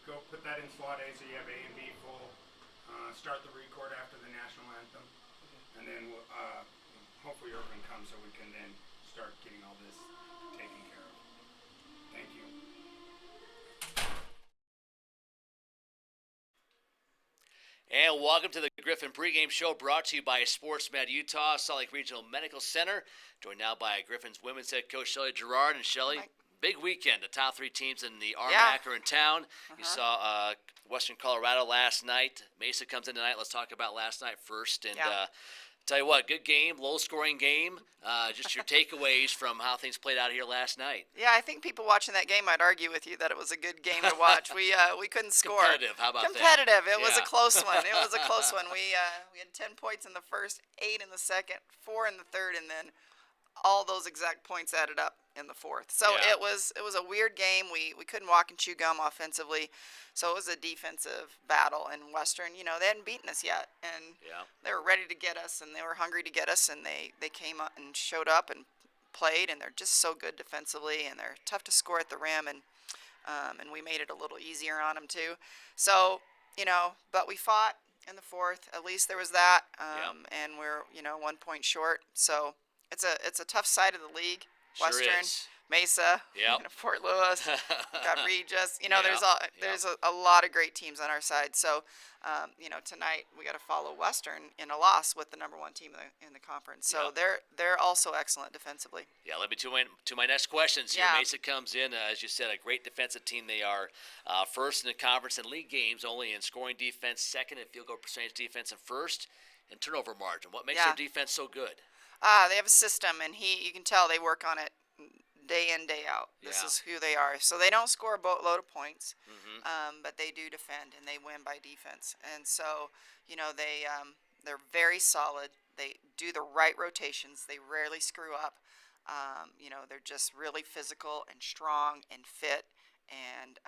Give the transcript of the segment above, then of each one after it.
go put that in SWAT A so you have A and B full. Start the record after the national anthem, and then hopefully Irvin comes so we can then start getting all this taken care of. Thank you. And welcome to the Griffin pregame show brought to you by SportsMed Utah, Salt Lake Regional Medical Center. Joined now by Griffin's women's head coach Shelley Gerard. And Shelley, big weekend. The top three teams in the RMAC are in town. You saw Western Colorado last night. Mesa comes in tonight. Let's talk about last night first. And tell you what, good game, low-scoring game. Just your takeaways from how things played out here last night. Yeah, I think people watching that game might argue with you that it was a good game to watch. We couldn't score. Competitive, how about that? Competitive. It was a close one. It was a close one. We had 10 points in the first, 8 in the second, 4 in the third, and then all those exact points added up in the fourth. So it was a weird game. We couldn't walk and chew gum offensively. So it was a defensive battle. And Western, they hadn't beaten us yet. And they were ready to get us, and they were hungry to get us. And they came up and showed up and played. And they're just so good defensively. And they're tough to score at the rim. And we made it a little easier on them, too. So, but we fought in the fourth. At least there was that. And we're, 1 point short. So it's a tough side of the league. Western, Mesa, Fort Lewis, got Regis. There's a lot of great teams on our side. So, tonight we got to follow Western in a loss with the number 1 team in the conference. So they're also excellent defensively. Yeah, let me to my next questions here. Mesa comes in, as you said, a great defensive team. They are first in the conference in league games, only in scoring defense, second in field goal percentage defense, and first in turnover margin. What makes their defense so good? They have a system, and you can tell they work on it day in, day out. This is who they are. So they don't score a boatload of points, but they do defend, and they win by defense. And so, they're very solid. They do the right rotations. They rarely screw up. They're just really physical and strong and fit, and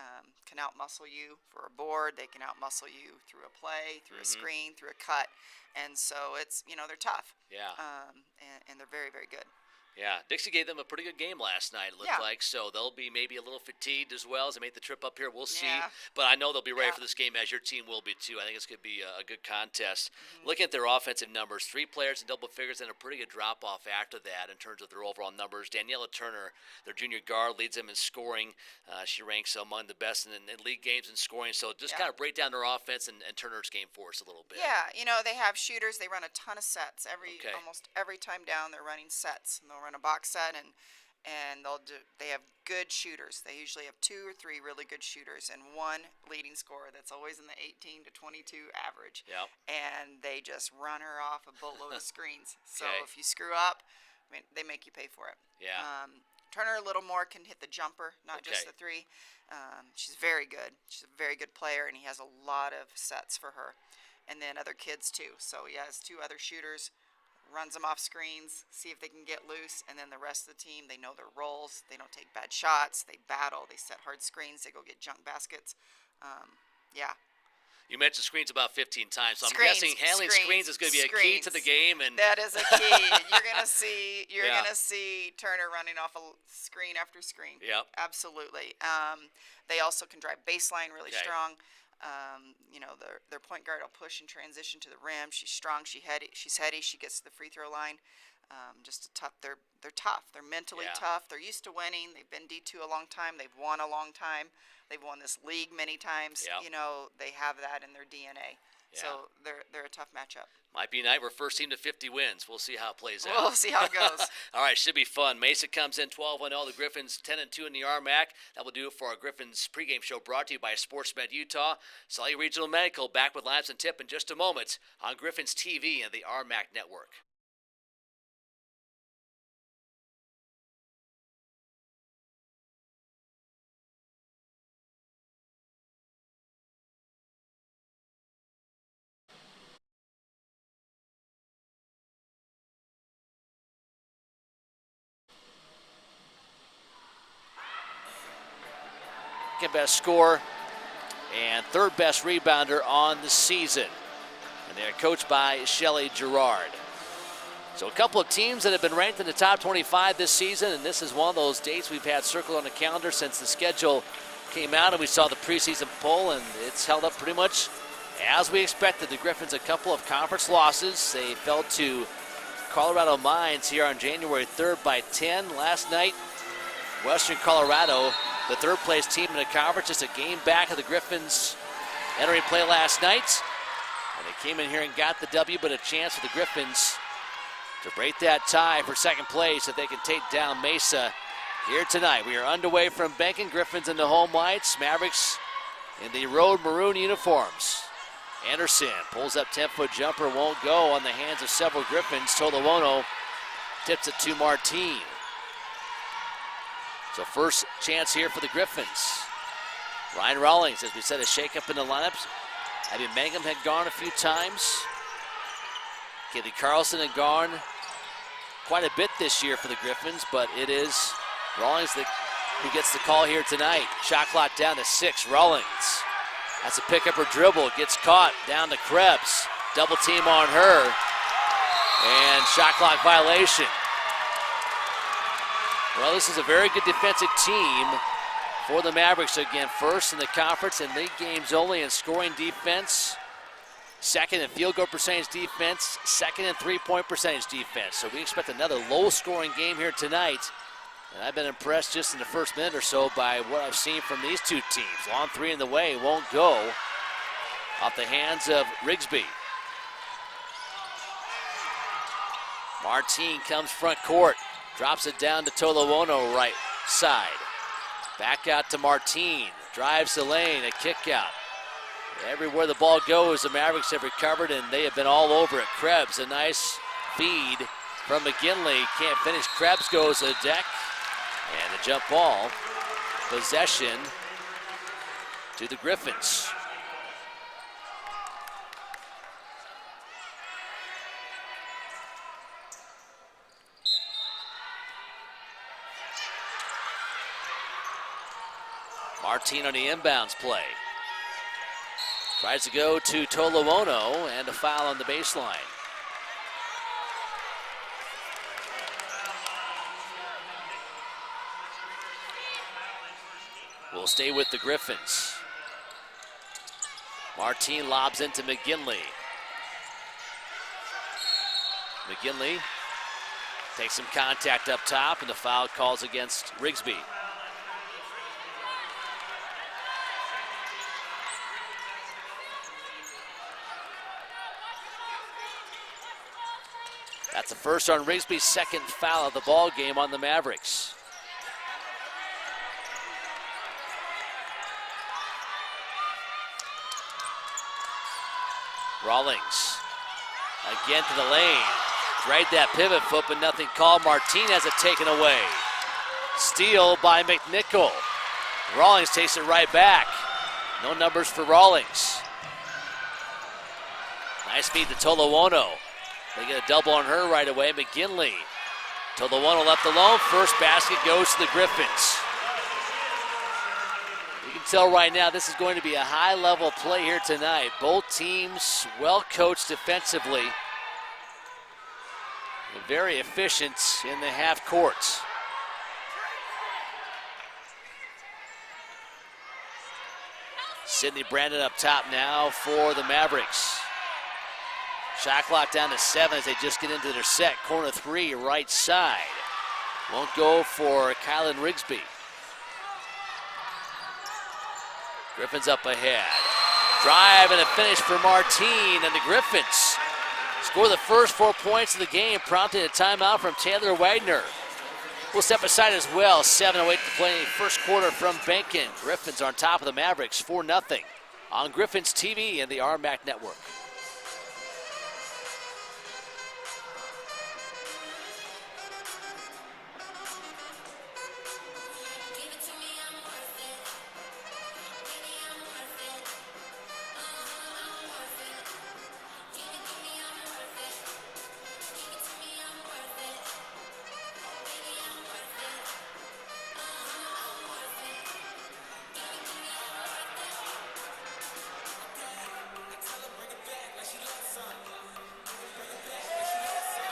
can out-muscle you for a board. They can out-muscle you through a play, through a screen, through a cut. And so it's, they're tough. And they're very, very good. Yeah, Dixie gave them a pretty good game last night, it looked like, so they'll be maybe a little fatigued as well as they make the trip up here. We'll see, but I know they'll be ready for this game, as your team will be too. I think it's going to be a good contest. Looking at their offensive numbers, 3 players in double figures and a pretty good drop-off after that in terms of their overall numbers. Daniela Turner, their junior guard, leads them in scoring. She ranks among the best in league games in scoring, so just kind of break down their offense and Turner's game for us a little bit. Yeah, they have shooters. They run a ton of sets. Almost every time down, they're running sets, and they'll run a box set, and they have good shooters. They usually have 2 or 3 really good shooters and 1 leading scorer that's always in the 18 to 22 average. And they just run her off a boatload of screens. So if you screw up, they make you pay for it. Turner a little more can hit the jumper, not just the 3. She's very good. She's a very good player, and he has a lot of sets for her. And then other kids too. So he has 2 other shooters, runs them off screens, see if they can get loose, and then the rest of the team, they know their roles. They don't take bad shots. They battle. They set hard screens. They go get junk baskets. You mentioned screens about 15 times, so I'm guessing handling screens is going to be a key to the game. And that is a key. You're going to see Turner running off a screen after screen. Absolutely. They also can drive baseline really strong. Their point guard will push and transition to the rim. She's strong. She's heady. She gets to the free throw line. Just tough. They're tough. They're mentally tough. They're used to winning. They've been D2 a long time. They've won a long time. They've won this league many times. They have that in their DNA. So they're a tough matchup. Might be a night where first team to 50 wins. We'll see how it plays out. We'll see how it goes. All right, should be fun. Mesa comes in 12-0. The Griffins 10-2 in the RMAC. That will do it for our Griffins pregame show brought to you by SportsMed Utah. Salt Lake Regional Medical back with Labs and Tip in just a moment on Griffins TV and the RMAC Network. Second best scorer and 3rd best rebounder on the season. And they're coached by Shelley Gerard. So a couple of teams that have been ranked in the top 25 this season, and this is one of those dates we've had circled on the calendar since the schedule came out and we saw the preseason poll, and it's held up pretty much as we expected. The Griffins, a couple of conference losses. They fell to Colorado Mines here on January 3rd by 10. Last night, Western Colorado, the third-place team in the conference, just a game back of the Griffins entering play last night. And they came in here and got the W, but a chance for the Griffins to break that tie for second place if they can take down Mesa here tonight. We are underway from Benkin. Griffins in the home whites, Mavericks in the road maroon uniforms. Anderson pulls up 10-foot jumper, won't go on the hands of several Griffins. Tolowono tips it to Martin. So first chance here for the Griffins. Ryan Rawlings, as we said, a shakeup in the lineups. Abby Mangum had gone a few times. Kaylee Carlson had gone quite a bit this year for the Griffins, but it is Rawlings who gets the call here tonight. Shot clock down to 6. Rawlings has to pick up her dribble. Gets caught down to Krebs. Double team on her. And shot clock violation. Well, this is a very good defensive team for the Mavericks. Again, first in the conference in league games only in scoring defense. Second in field goal percentage defense. Second in three-point percentage defense. So we expect another low-scoring game here tonight. And I've been impressed just in the first minute or so by what I've seen from these two teams. Long three in the way, won't go. Off the hands of Rigsby. Martin comes front court. Drops it down to Tolowono right side. Back out to Martin. Drives the lane, a kick out. Everywhere the ball goes, the Mavericks have recovered, and they have been all over it. Krebs, a nice feed from McGinley. Can't finish. Krebs goes to the deck. And the jump ball. Possession to the Griffins. Martin on the inbounds play. Tries to go to Tolowono, and a foul on the baseline. Will stay with the Griffins. Martin lobs into McGinley. McGinley takes some contact up top, and the foul calls against Rigsby. That's the first on Rigsby's second foul of the ball game on the Mavericks. Rawlings again to the lane. Tried that pivot foot, but nothing called. Martin has it taken away. Steal by McNichol. Rawlings takes it right back. No numbers for Rawlings. Nice feed to Tolowono. They get a double on her right away. McGinley. Tolowono left alone. First basket goes to the Griffins. You can tell right now this is going to be a high-level play here tonight. Both teams well coached defensively. And very efficient in the half courts. Sydney Brandon up top now for the Mavericks. Shot clock down to 7 as they just get into their set. Corner 3, right side. Won't go for Kylan Rigsby. Griffins up ahead. Drive and a finish for Martin, and the Griffins score the first 4 points of the game, prompting a timeout from Taylor Wagner. We'll step aside as well. 7:08 to play first quarter from Benkin. Griffins on top of the Mavericks, 4-0 on Griffins TV and the RMAC Network.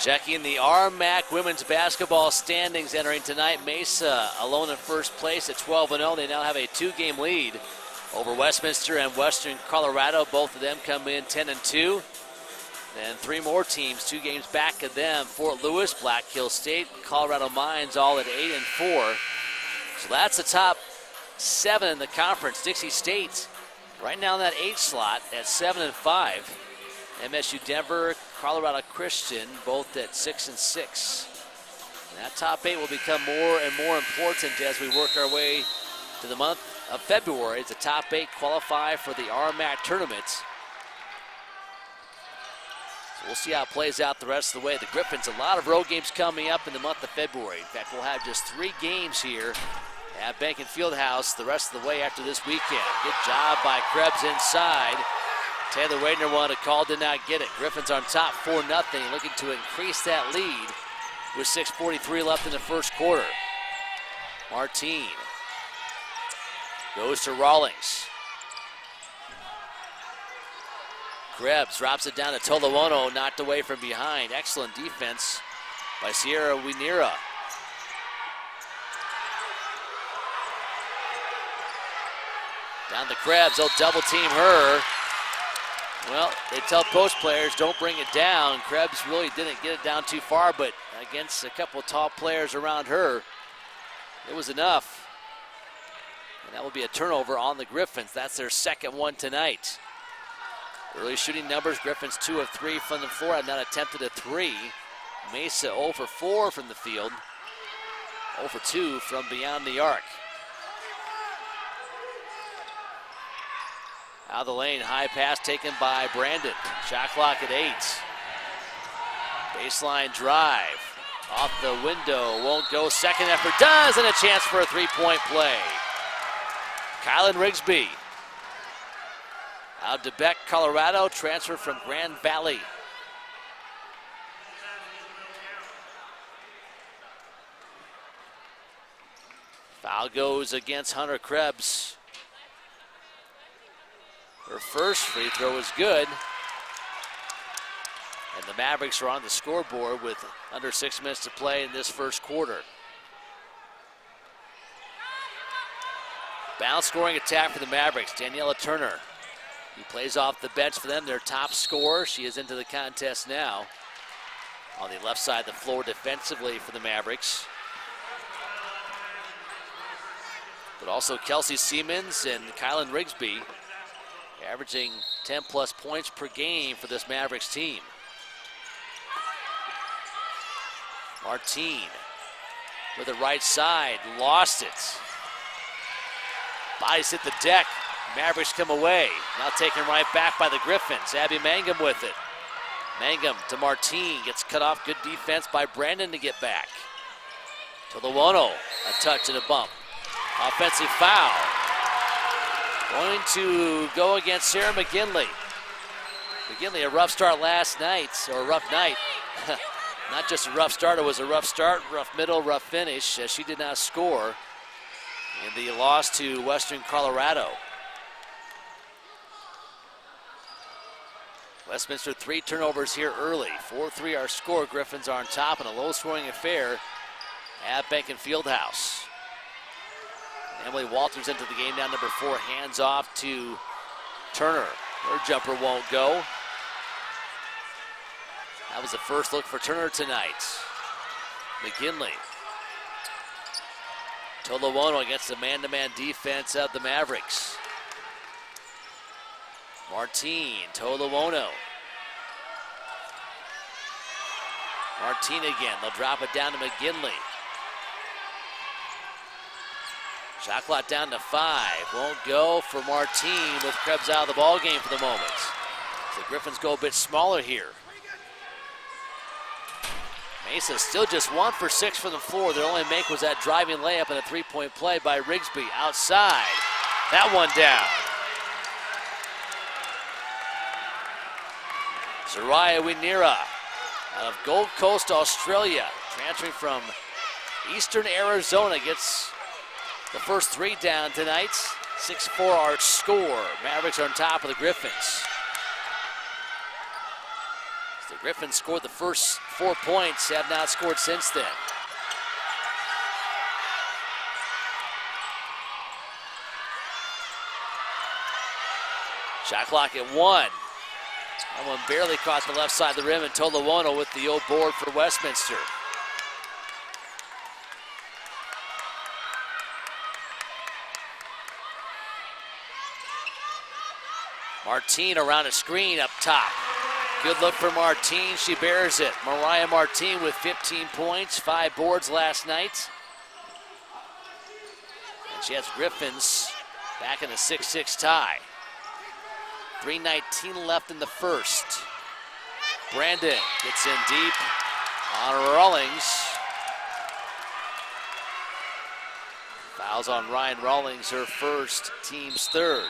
Checking the RMAC women's basketball standings entering tonight. Mesa alone in first place at 12-0. They now have a 2-game lead over Westminster and Western Colorado. Both of them come in 10-2. And 3 more teams, 2 games back of them. Fort Lewis, Black Hill State, Colorado Mines all at 8-4. So that's the top 7 in the conference. Dixie State right now in that 8 slot at 7-5. MSU Denver, Colorado Christian, both at 6-6. And that top 8 will become more and more important as we work our way to the month of February. As the top 8 qualify for the RMAC tournament. So we'll see how it plays out the rest of the way. The Griffins, a lot of road games coming up in the month of February. In fact, we'll have just 3 games here at Bank & Fieldhouse the rest of the way after this weekend. Good job by Krebs inside. Taylor Wadner wanted a call, did not get it. Griffins on top 4-0, looking to increase that lead with 6:43 left in the first quarter. Martine goes to Rawlings. Krebs drops it down to Tolowono, knocked away from behind. Excellent defense by Sierra Winera. Down to Krebs, they'll double team her. Well, they tell post players don't bring it down. Krebs really didn't get it down too far, but against a couple of tall players around her, it was enough. And that will be a turnover on the Griffins. That's their second one tonight. Early shooting numbers, Griffins 2 of 3 from the floor, have not attempted a 3. Mesa 0 for 4 from the field, 0 for 2 from beyond the arc. Out of the lane, high pass taken by Brandon. Shot clock at 8. Baseline drive. Off the window, won't go. Second effort does, and a chance for a 3-point play. Kylan Rigsby. Out to Beck, Colorado, transfer from Grand Valley. Foul goes against Hunter Krebs. Her first free throw is good. And the Mavericks are on the scoreboard with under 6 minutes to play in this first quarter. Bounce scoring attack for the Mavericks. Daniela Turner. He plays off the bench for them, their top scorer. She is into the contest now. On the left side of the floor defensively for the Mavericks. But also Kelsey Siemens and Kylan Rigsby, averaging 10-plus points per game for this Mavericks team. Martine with the right side, lost it. Bodies hit the deck. Mavericks come away. Now taken right back by the Griffins. Abby Mangum with it. Mangum to Martine, gets cut off. Good defense by Brandon to get back. Tolowono, a touch and a bump. Offensive foul. Going to go against Sarah McGinley. McGinley, a rough start last night, or a rough night. Not just a rough start, it was a rough start, rough middle, rough finish, as she did not score in the loss to Western Colorado. Westminster 3 turnovers here early. 4-3 our score. Griffins are on top in a low-scoring affair at Bank & Fieldhouse. Emily Walters into the game now, number 4, hands off to Turner. Her jumper won't go. That was the first look for Turner tonight. McGinley. Tolowono against the man-to-man defense of the Mavericks. Martine, Tolowono. Martine again, they'll drop it down to McGinley. Shot clock down to 5. Won't go for Martine with Krebs out of the ball game for the moment. So the Griffins go a bit smaller here. Mesa still just 1 for 6 from the floor. Their only make was that driving layup and a 3-point play by Rigsby outside. That one down. Soraya Winera out of Gold Coast, Australia, transferring from Eastern Arizona, gets the first 3 down tonight. 6-4 our score. Mavericks are on top of the Griffins. The Griffins scored the first 4 points, have not scored since then. Shot clock at 1. That one barely crossed the left side of the rim, and Tolawono with the old board for Westminster. Martine around a screen up top. Good look for Martine. She bears it. Mariah Martine with 15 points, 5 boards last night. And she has Griffins back in a 6-6 tie. 3:19 left in the first. Brandon gets in deep on Rawlings. Fouls on Ryan Rawlings, her first, team's third.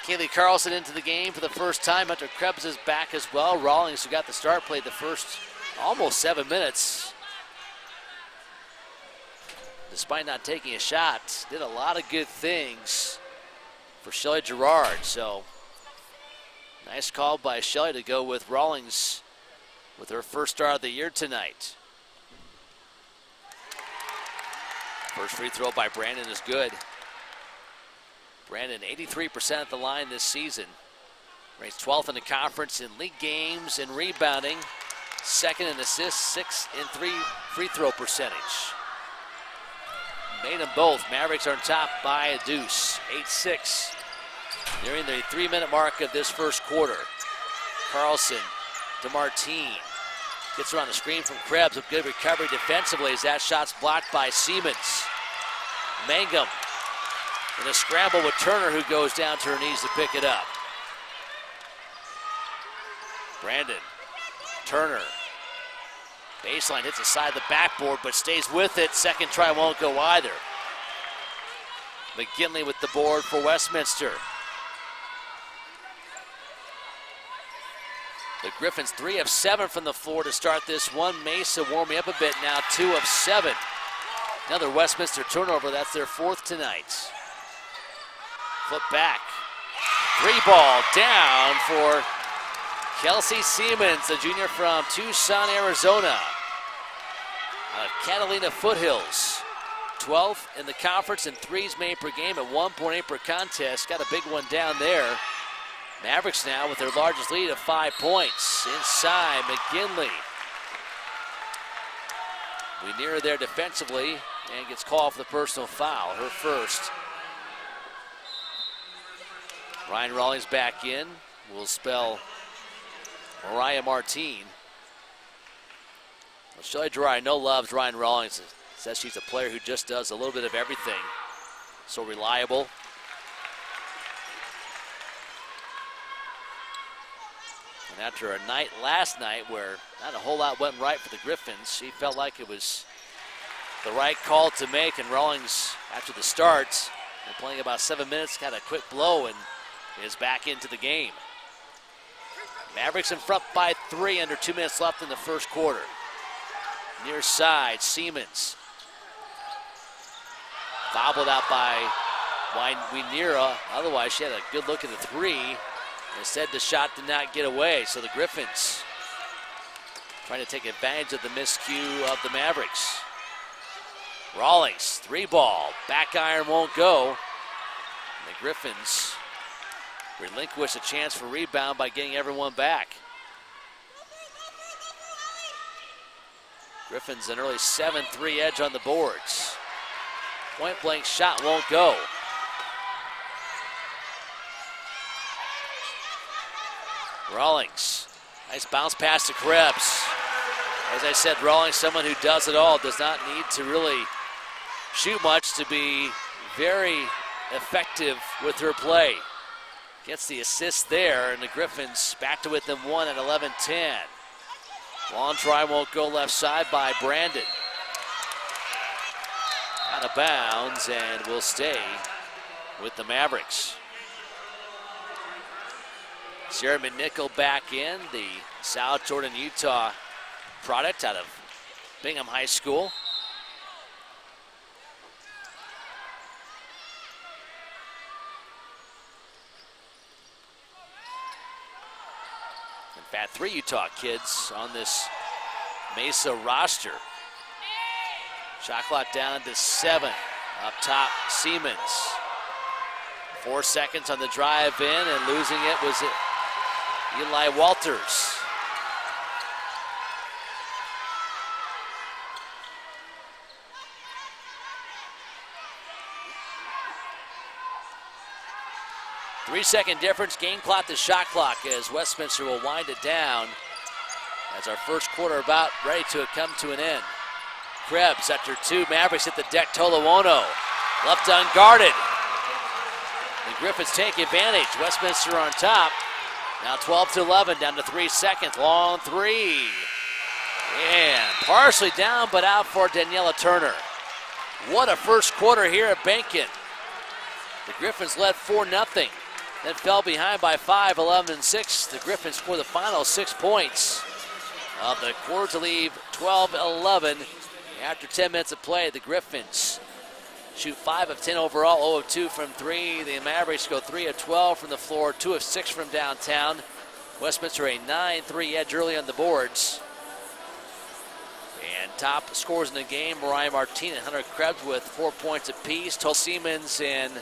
Kaylee Carlson into the game for the first time. Hunter Krebs is back as well. Rawlings, who got the start, played the first almost 7 minutes. Despite not taking a shot, did a lot of good things for Shelly Gerard. So nice call by Shelly to go with Rawlings with her first start of the year tonight. First free throw by Brandon is good. Brandon 83% at the line this season. Ranks 12th in the conference in league games and rebounding. Second in assists, 6th in free throw percentage. Made them both. Mavericks are on top by a deuce, 8-6. Nearing the 3-minute mark of this first quarter. Carlson to Martine. Gets around the screen from Krebs. A good recovery defensively as that shot's blocked by Siemens. Mangum in a scramble with Turner, who goes down to her knees to pick it up. Brandon, Turner. Baseline hits the side of the backboard but stays with it. Second try won't go either. McGinley with the board for Westminster. The Griffins 3 of 7 from the floor to start this one. Mesa warming up a bit now, 2 of 7. Another Westminster turnover, that's their 4th tonight. Flip back. 3-ball down for Kelsey Siemens, the junior from Tucson, Arizona. Out of Catalina Foothills. 12th in the conference in threes made per game at 1.8 per contest. Got a big one down there. Mavericks now with their largest lead of 5 points. Inside, McGinley. We near her there defensively and gets called for the personal foul, her first. Ryan Rawlings back in. Will spell Mariah Martine. Well, Shelly Gerard, I know, loves Ryan Rawlings. Says she's a player who just does a little bit of everything. So reliable. And after a night last night where not a whole lot went right for the Griffins, she felt like it was the right call to make. And Rawlings, after the start, and playing about 7 minutes, got a quick blow and is back into the game. Mavericks in front by 3, under 2 minutes left in the first quarter. Near side, Siemens. Bobbled out by Winera. Otherwise, she had a good look at the 3. Instead, the shot did not get away. So the Griffins trying to take advantage of the miscue of the Mavericks. Rawlings, 3-ball. Back iron won't go. And the Griffins relinquish a chance for rebound by getting everyone back. Griffins an early 7-3 edge on the boards. Point blank shot won't go. Rawlings, nice bounce pass to Krebs. As I said, Rawlings, someone who does it all, does not need to really shoot much to be very effective with her play. Gets the assist there, and the Griffins back to within 1 at 11-10. Long try won't go left side by Brandon. Out of bounds and will stay with the Mavericks. Sarah McNichol back in, the South Jordan, Utah product out of Bingham High School. And In fact, 3 Utah kids on this Mesa roster. Shot clock down to 7. Up top, Siemens. 4 seconds on the drive in, and losing it was Eli Walters. Three-second difference, game clock to shot clock as Westminster will wind it down as our first quarter about ready to come to an end. Krebs after 2, Mavericks hit the deck, Tolowono left unguarded. The Griffins take advantage, Westminster on top. Now 12-11, down to 3 seconds, long 3. And partially down, but out for Daniela Turner. What a first quarter here at Benkin. The Griffins led 4-0. Then fell behind by 5, 11-6. The Griffins score the final 6 points of the quarter to leave 12-11. After 10 minutes of play, the Griffins shoot 5 of 10 overall, 0 of 2 from 3. The Mavericks go 3 of 12 from the floor, 2 of 6 from downtown. Westminster a 9-3 edge early on the boards. And top scores in the game, Mariah Martin and Hunter Krebs with 4 points apiece. Tol Siemens and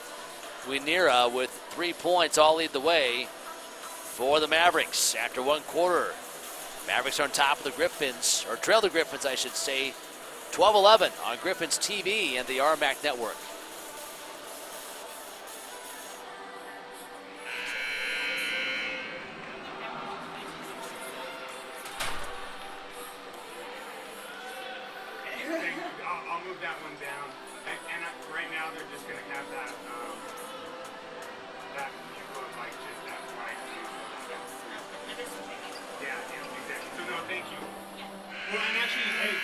Guinera with 3 points all lead the way for the Mavericks. After 1 quarter, Mavericks are on top of the Griffins, or trail the Griffins, I should say, 12-11 on Griffins TV and the RMAC Network. I'll move that one down. And right now they're just going to have that, that like just that white. Yeah, exactly. So no, thank you. Well, and actually, hey,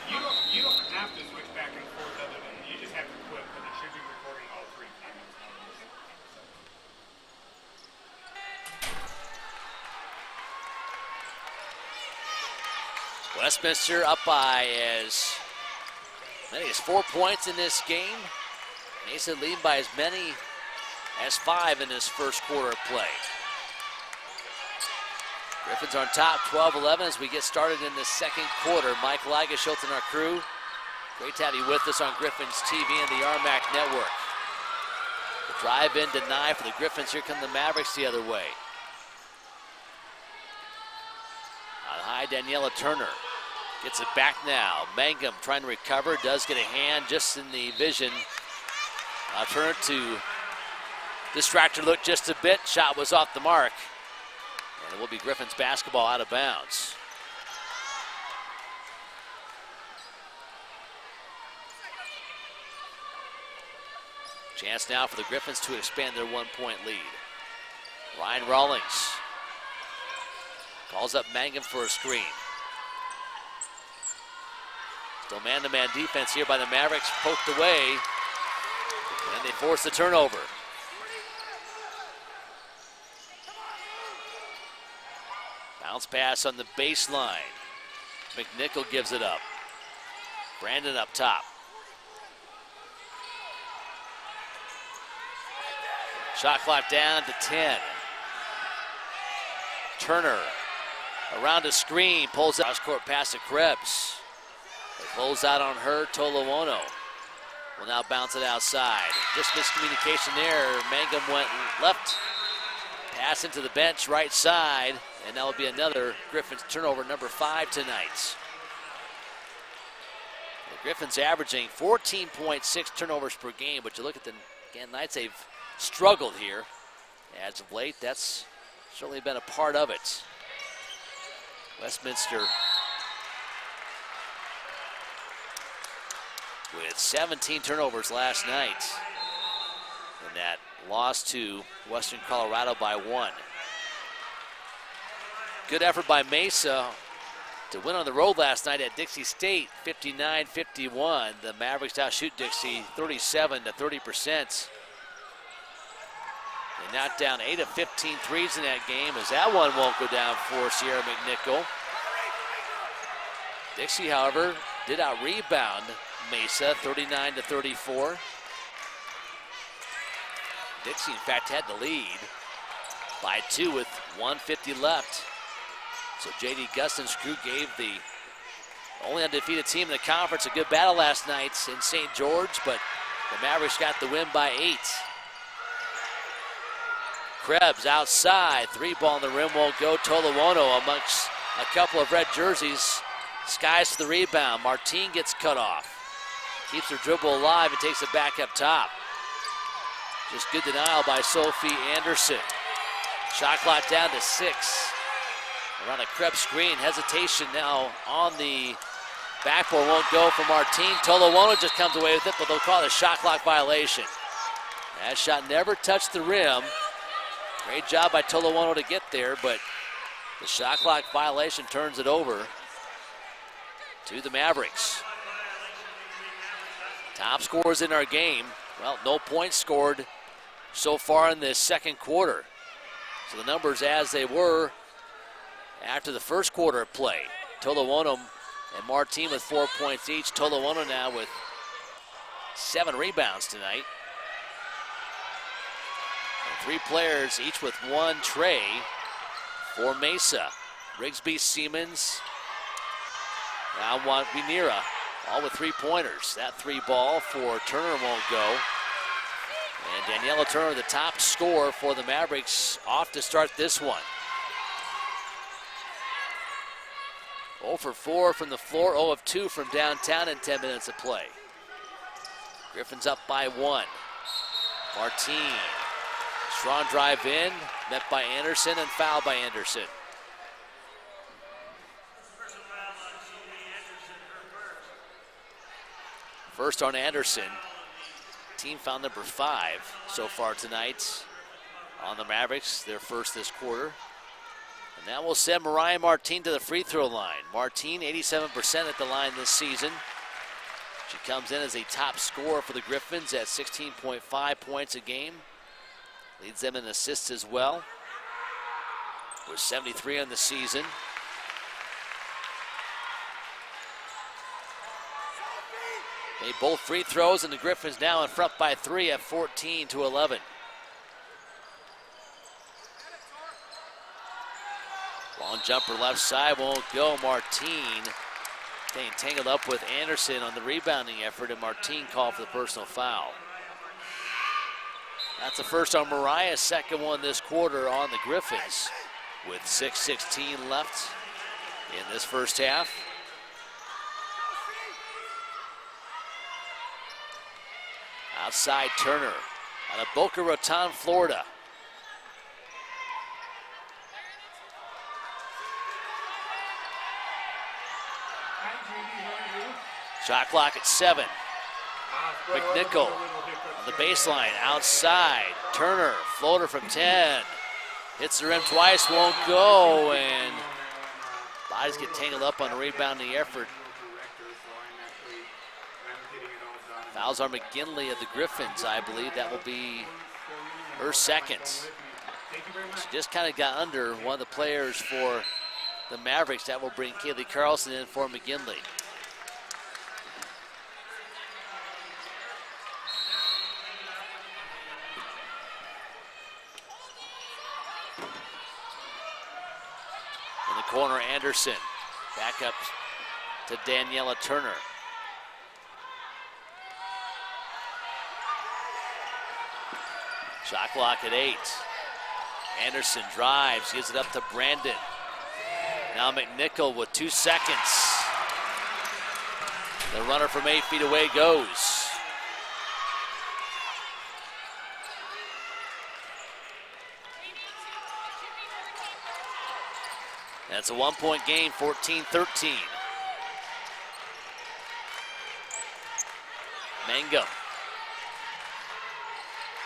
you don't have to switch back and forth other than, you just have to quit, but it should be recording all 3 times. Westminster up by as many as 4 points in this game. Mesa leading by as many as 5 in this first quarter of play. Griffins on top, 12-11 as we get started in the second quarter. Mike Lagerschultz and our crew. Great to have you with us on Griffins TV and the RMAC Network. The drive in deny for the Griffins. Here come the Mavericks the other way. On high, Daniela Turner gets it back now. Mangum trying to recover, does get a hand just in the vision. Turner to distract her look just a bit. Shot was off the mark. And it will be Griffins basketball out of bounds. Chance now for the Griffins to expand their 1-point lead. Ryan Rawlings calls up Mangum for a screen. Still man-to-man defense here by the Mavericks, poked away, and they force the turnover. Bounce pass on the baseline. McNichol gives it up. Brandon up top. Shot clock down to 10. Turner around a screen, pulls out cross-court pass to Krebs. They close out on her. Tolowono will now bounce it outside. Just miscommunication there. Mangum went left. Pass into the bench, right side, and that will be another Griffins turnover, number 5 tonight. The Griffins averaging 14.6 turnovers per game, but you look at the Knights, they've struggled here. As of late, that's certainly been a part of it. Westminster with 17 turnovers last night. And that loss to Western Colorado by 1. Good effort by Mesa to win on the road last night at Dixie State, 59-51. The Mavericks outshoot Dixie 37-30%. They knocked down 8 of 15 threes in that game, as that one won't go down for Sierra McNichol. Dixie, however, did out-rebound Mesa 39-34. Dixie, in fact, had the lead by 2 with 1:50 left. So J.D. Guston's crew gave the only undefeated team in the conference a good battle last night in St. George, but the Mavericks got the win by 8. Krebs outside, 3-ball on the rim won't go. Tolowono amongst a couple of red jerseys. Skies for the rebound. Martin gets cut off. Keeps her dribble alive and takes it back up top. Just good denial by Sophie Anderson. Shot clock down to 6. Around a Krebs screen. Hesitation now on the backboard. Won't go for Martin. Tolowono just comes away with it, but they'll call it a shot clock violation. That shot never touched the rim. Great job by Tolowono to get there, but the shot clock violation turns it over to the Mavericks. Top scorers in our game. Well, no points scored so far in this second quarter. So the numbers as they were after the first quarter of play. Tolowono and Martin with 4 points each. Tolowono now with 7 rebounds tonight. And 3 players each with 1 tray for Mesa. Rigsby, Siemens, now Vinera, all with 3-pointers. That 3-ball for Turner won't go. And Daniela Turner, the top scorer for the Mavericks, off to start this one. 0 for 4 from the floor, 0 of 2 from downtown in 10 minutes of play. Griffins up by 1. Martin, strong drive in, met by Anderson and fouled by Anderson. First on Anderson. Team foul number 5 so far tonight on the Mavericks, their first this quarter. And that will send Mariah Martin to the free throw line. Martin, 87% at the line this season. She comes in as a top scorer for the Griffins at 16.5 points a game. Leads them in assists as well, with 73 on the season. Made both free throws, and the Griffins now in front by 3 at 14-11. Long jumper left side won't go. Martin getting tangled up with Anderson on the rebounding effort, and Martin called for the personal foul. That's the first on Mariah, second one this quarter on the Griffins, with 6:16 left in this first half. Outside Turner out of Boca Raton, Florida. Shot clock at 7. McNichol on the baseline, outside. Turner, floater from 10. Hits the rim twice, won't go, and bodies get tangled up on a rebounding effort. Fouls on McGinley of the Griffins, I believe. That will be her second. She just kind of got under one of the players for the Mavericks. That will bring Kaylee Carlson in for McGinley. In the corner, Anderson. Back up to Daniela Turner. Shot clock at 8. Anderson drives, gives it up to Brandon. Now McNichol with 2 seconds. The runner from 8 feet away goes. That's a 1-point game, 14-13. Mangum.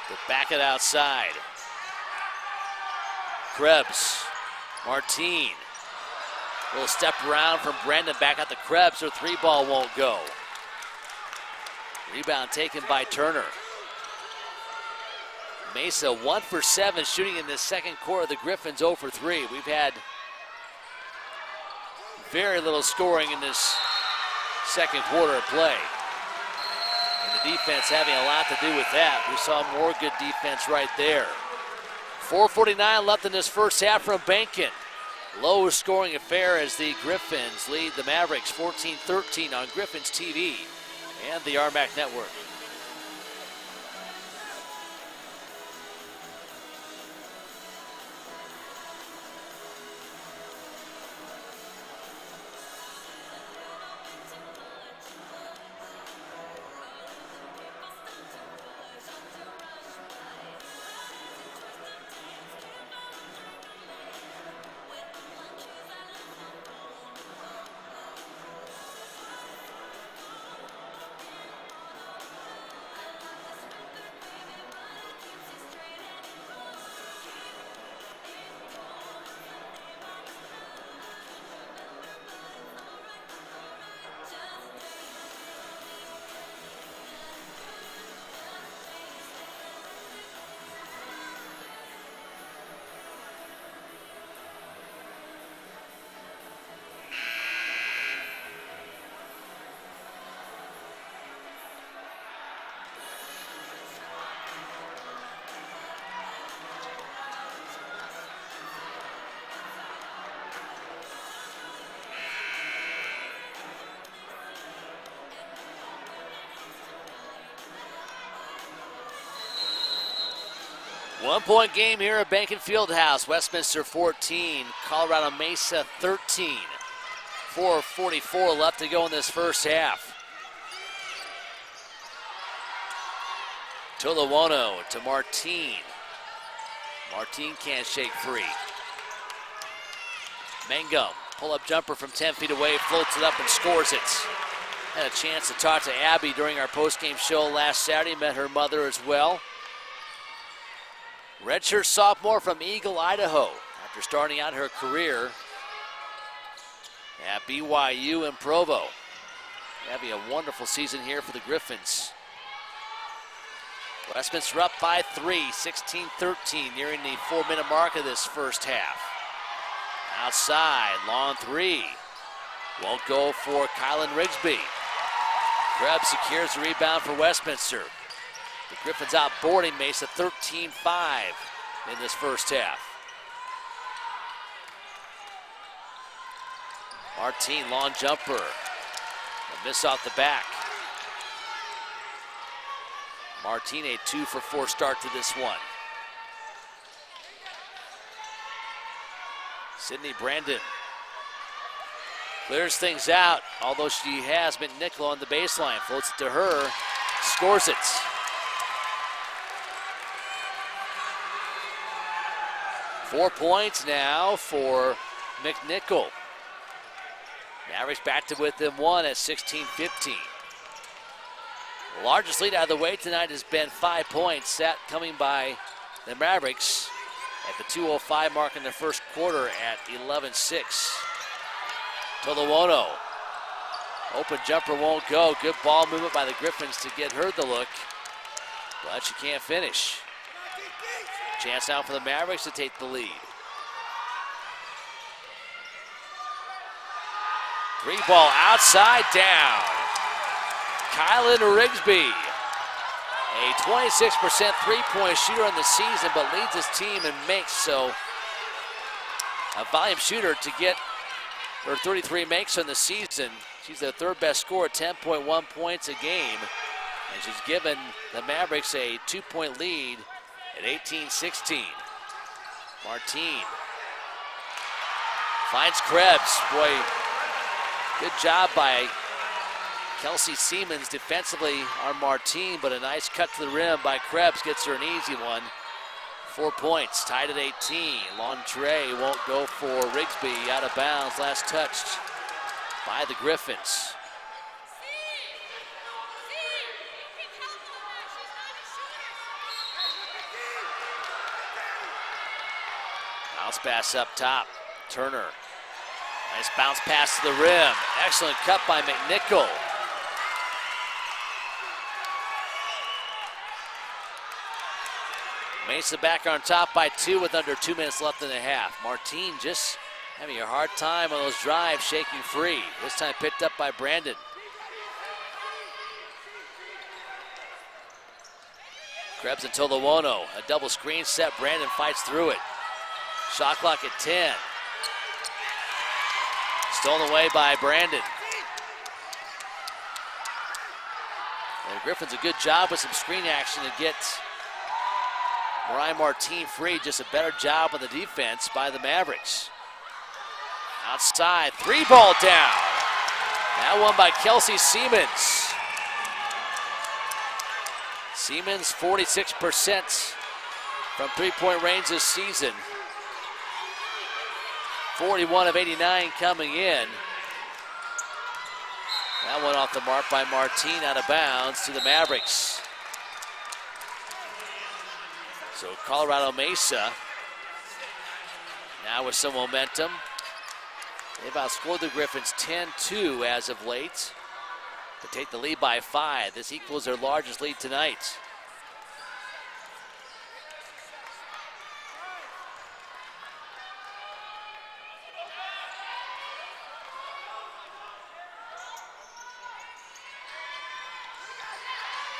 To back it outside. Krebs. Martin. Little step around from Brandon back at the Krebs. Her 3-ball won't go. Rebound taken by Turner. Mesa 1 for 7 shooting in this second quarter. The Griffins 0 for 3. We've had very little scoring in this second quarter of play. And the defense having a lot to do with that. We saw more good defense right there. 4:49 left in this first half from Bankin. low-scoring affair as the Griffins lead the Mavericks 14-13 on Griffins TV and the RMAC Network. One-point game here at Bankin Fieldhouse. Westminster 14, Colorado Mesa 13. 4:44 left to go in this first half. Tolowono to Martin. Martin can't shake free. Mangum, pull-up jumper from 10 feet away, floats it up and scores it. Had a chance to talk to Abby during our post-game show last Saturday. Met her mother as well. Redshirt sophomore from Eagle, Idaho, after starting out her career at BYU and Provo. Having a wonderful season here for the Griffins. Westminster up by 3, 16-13, nearing the 4-minute mark of this first half. Outside, long three. Won't go for Kylan Rigsby. Krebs secures the rebound for Westminster. The Griffins outboarding Mesa 13-5 in this first half. Martin, long jumper. A miss off the back. Martin, a 2-for-4 start to this one. Sydney Brandon clears things out, although she has McNichol on the baseline. Floats it to her, scores it. Four points now for McNichol. Mavericks back to within one at 16-15. The largest lead out of the way tonight has been 5 points, that coming by the Mavericks at the 2:05 mark in the first quarter at 11-6. Tolowono. Open jumper won't go. Good ball movement by the Griffins to get her the look, but she can't finish. Chance now for the Mavericks to take the lead. Three ball outside down. Kylan Rigsby, a 26% three-point shooter in the season, but leads his team and makes so a volume shooter to get her 33 makes in the season. She's their third best scorer, 10.1 points a game, and she's given the Mavericks a 2-point lead at 18-16. Martin finds Krebs. Boy, good job by Kelsey Siemens defensively on Martin, but a nice cut to the rim by Krebs gets her an easy one. 4 points, tied at 18. Long tray won't go for Rigsby, out of bounds, last touched by the Griffins. Bounce pass up top, Turner. Nice bounce pass to the rim. Excellent cut by McNichol. Mesa back on top by 2 with under 2 minutes left in the half. Martin just having a hard time on those drives, shaking free. This time picked up by Brandon. Krebs and Tolowono, a double screen set. Brandon fights through it. Shot clock at 10. Stolen away by Brandon. And Griffin's a good job with some screen action to get Mariah Martine free. Just a better job on the defense by the Mavericks. Outside, 3-ball down. That one by Kelsey Siemens. Siemens, 46% from three-point range this season. 41 of 89 coming in. That one off the mark by Martine, out of bounds to the Mavericks. So Colorado Mesa now with some momentum. They've outscored the Griffins 10-2 as of late. To take the lead by 5. This equals their largest lead tonight.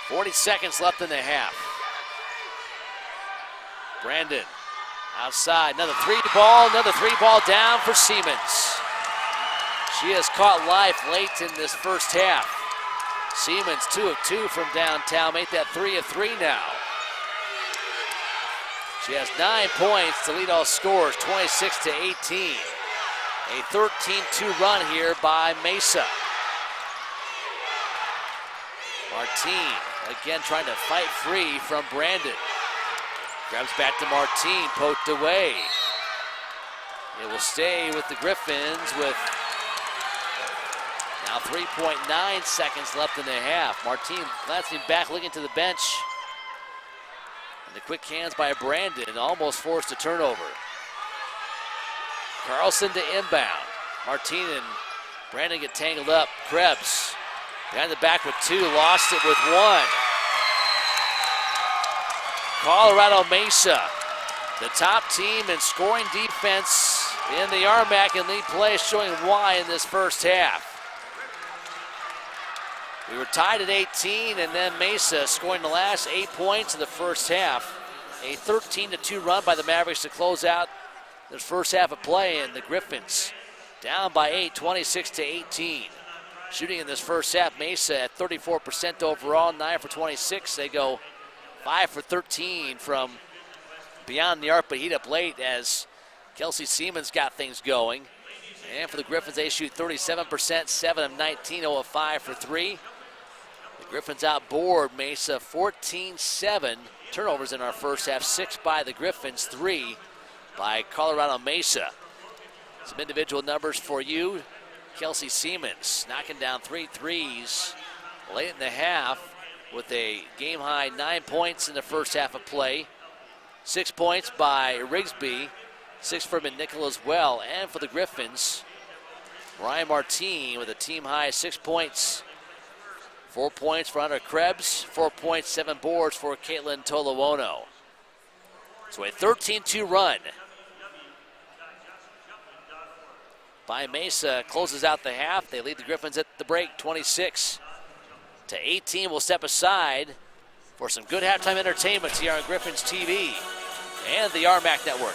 .40 left in the half. Brandon outside, another three ball down for Siemens. She has caught life late in this first half. Siemens 2 of 2 from downtown, make that 3 of 3 now. She has 9 points to lead all scorers, 26-18. A 13-2 run here by Mesa. Martine again trying to fight free from Brandon. Grabs back to Martine, poked away. It will stay with the Griffins with now 3.9 seconds left in the half. Martine glancing back, looking to the bench. And the quick hands by Brandon almost forced a turnover. Carlson to inbound. Martine and Brandon get tangled up. Krebs behind the back with 2, lost it with 1. Colorado Mesa, the top team in scoring defense in the RMAC and league play, showing why in this first half. We were tied at 18, and then Mesa scoring the last 8 points in the first half. A 13-2 run by the Mavericks to close out this first half of play, and the Griffins down by 8, 26-18. Shooting in this first half, Mesa at 34% overall, 9 for 26. They go 5 for 13 from beyond the arc, but heat up late as Kelsey Siemens got things going. And for the Griffins, they shoot 37%, 7 of 19, 0 of 5 for 3. The Griffins outboard Mesa 14-7. Turnovers in our first half, 6 by the Griffins, 3 by Colorado Mesa. Some individual numbers for you. Kelsey Siemens knocking down 3 threes late in the half with a game-high 9 points in the first half of play. 6 points by Rigsby, 6 for McNichol as well. And for the Griffins, Mariah Martine with a team-high 6 points. 4 points for Hunter Krebs, 4 points, 7 boards for Caitlin Tolowono. So a 13-2 run by Mesa closes out the half. They lead the Griffins at the break, 26-18. We'll step aside for some good halftime entertainment here on Griffins TV and the RMAC Network.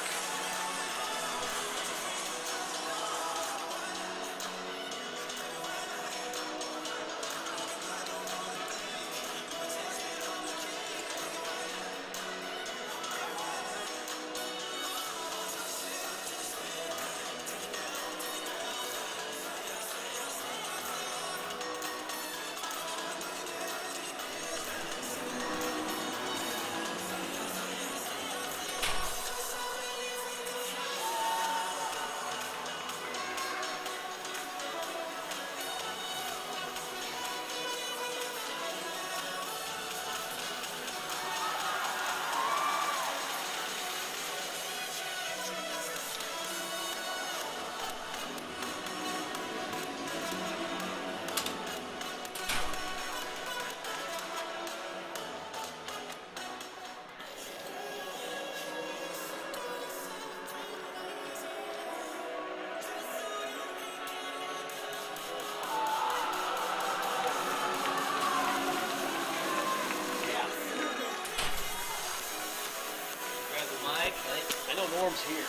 Norm's here.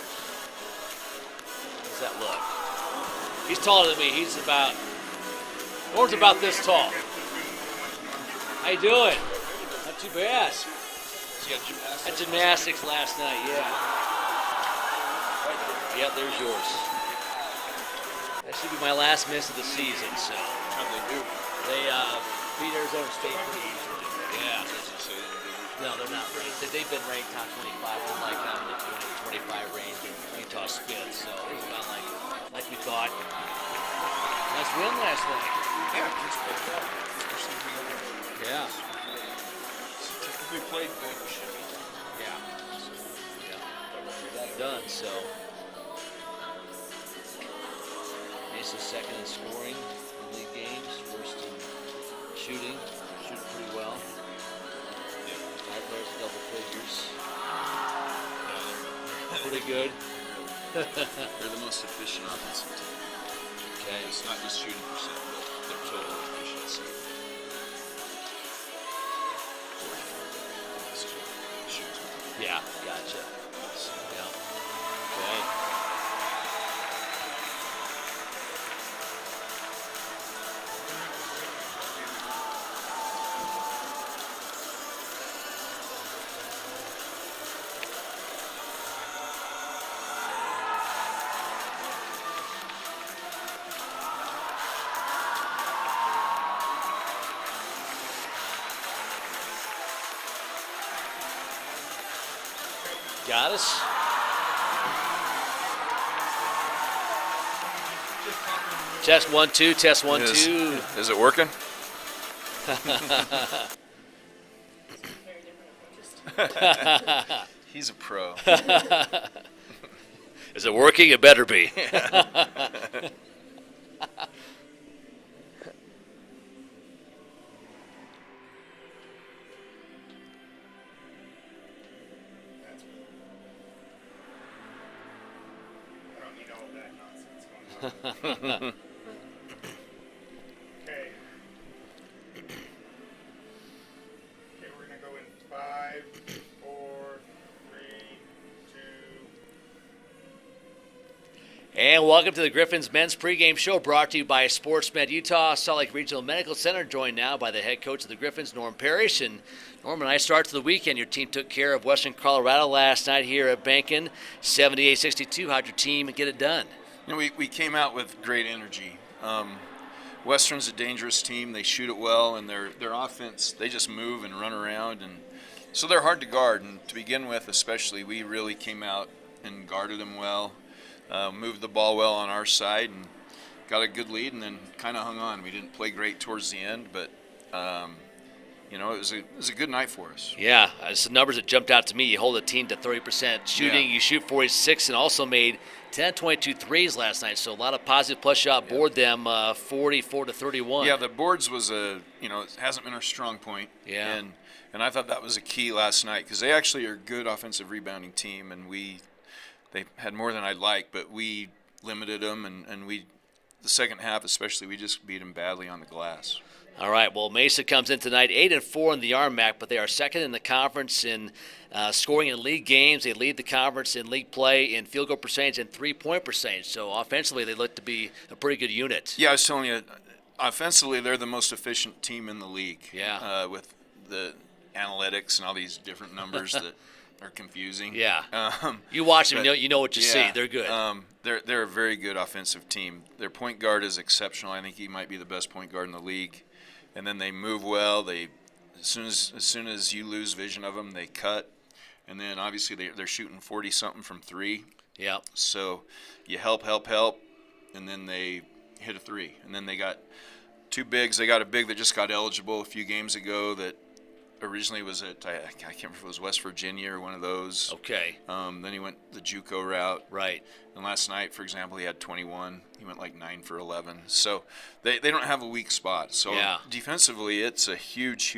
How does that look? He's taller than me. Norman's about this tall. How you doing? Not too bad. So you had gymnastics? Had gymnastics last night, yeah. Yep, there's yours. That should be my last miss of the season, so. How'd they do? They beat Arizona State pretty easily. Yeah. So they didn't do No, they're not ranked. They've been ranked top 25 for like in the 225 range in Utah Spit, so it was about like we thought. Nice win last night. Yeah, kids played well. Especially if we got Yeah. typically played good. We should be. Yeah. Yeah. Done, so. Mesa's second in scoring in league games, first in shooting pretty well. Yeah. 5 players in double figures. Yeah, Pretty good. they're the most efficient offensive team. Okay. It's not just shooting percent, but their total efficiency. Yeah, gotcha. Yeah. Okay. Got us. Test 1 2. Test 1 2. Is it working? He's a pro. Is it working? It better be. I don't need all of that nonsense going on. Okay. Okay, we're gonna go in 5, 4, 3, 2. And welcome to the Griffins Men's Pregame Show, brought to you by SportsMed Utah, Salt Lake Regional Medical Center, joined now by the head coach of the Griffins, Norm Parrish. And Norm, a nice start to the weekend. Your team took care of Western Colorado last night here at Bankin, 78-62. How'd your team get it done? You know, we came out with great energy. Western's a dangerous team. They shoot it well, and their offense, they just move and run around, and so they're hard to guard. And to begin with, especially, we really came out and guarded them well, moved the ball well on our side, and got a good lead, and then kind of hung on. We didn't play great towards the end, but you know, it was a good night for us. Yeah, some numbers that jumped out to me. You hold a team to 30% shooting. Yeah. You shoot 46 and also made 10, 22 threes last night. So a lot of positive plus shot. Board them 44-31. Yeah, the boards was it hasn't been our strong point. Yeah. And I thought that was a key last night because they actually are a good offensive rebounding team, and they had more than I'd like, but we limited them, and the second half especially, we just beat them badly on the glass. All right, well, Mesa comes in tonight 8-4 in the RMAC, but they are second in the conference in scoring in league games. They lead the conference in league play in field goal percentage and three-point percentage. So offensively, they look to be a pretty good unit. Yeah, I was telling you, offensively, they're the most efficient team in the league. Yeah. With the analytics and all these different numbers that are confusing. Yeah. You watch them, you know what you see. They're good. They're a very good offensive team. Their point guard is exceptional. I think he might be the best point guard in the league. And then they move well. They as soon as you lose vision of them, they cut. And then obviously they're shooting 40-something from three. Yeah. So you help, and then they hit a three. And then they got two bigs. They got a big that just got eligible a few games ago that originally was at, I can't remember if it was West Virginia or one of those. Okay. Then he went the JUCO route. Right. And last night, for example, he had 21. He went like 9 for 11. So they don't have a weak spot. So defensively, it's a huge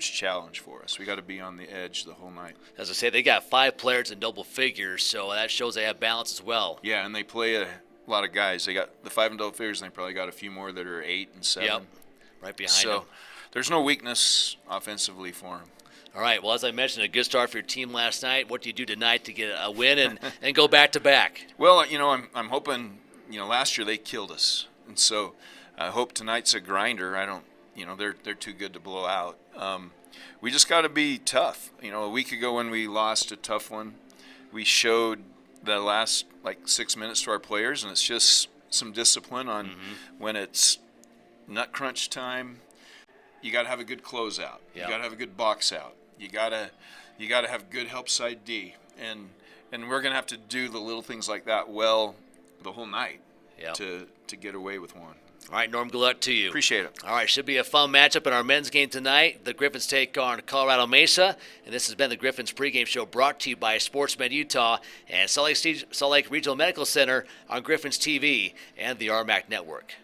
challenge for us. We got to be on the edge the whole night. As I say, they got 5 players in double figures, so that shows they have balance as well. Yeah, and they play a lot of guys. They got the 5 in double figures, and they probably got a few more that are 8 and 7. Yep. Right behind them. So there's no weakness offensively for them. All right. Well, as I mentioned, a good start for your team last night. What do you do tonight to get a win and go back to back? Well, I'm hoping last year they killed us, and so I hope tonight's a grinder. I don't, they're too good to blow out. We just got to be tough. A week ago when we lost a tough one, we showed the last 6 minutes to our players, and it's just some discipline on when it's nut crunch time. You got to have a good closeout. You got to have a good box out. You got to have good help side D, and we're gonna have to do the little things like that well the whole night to get away with one. All right, Norm, good luck to you. Appreciate it. All right, should be a fun matchup in our men's game tonight. The Griffins take on Colorado Mesa, and this has been the Griffins pregame show brought to you by Sportsmed Utah and Salt Lake Regional Medical Center on Griffins TV and the RMAC Network.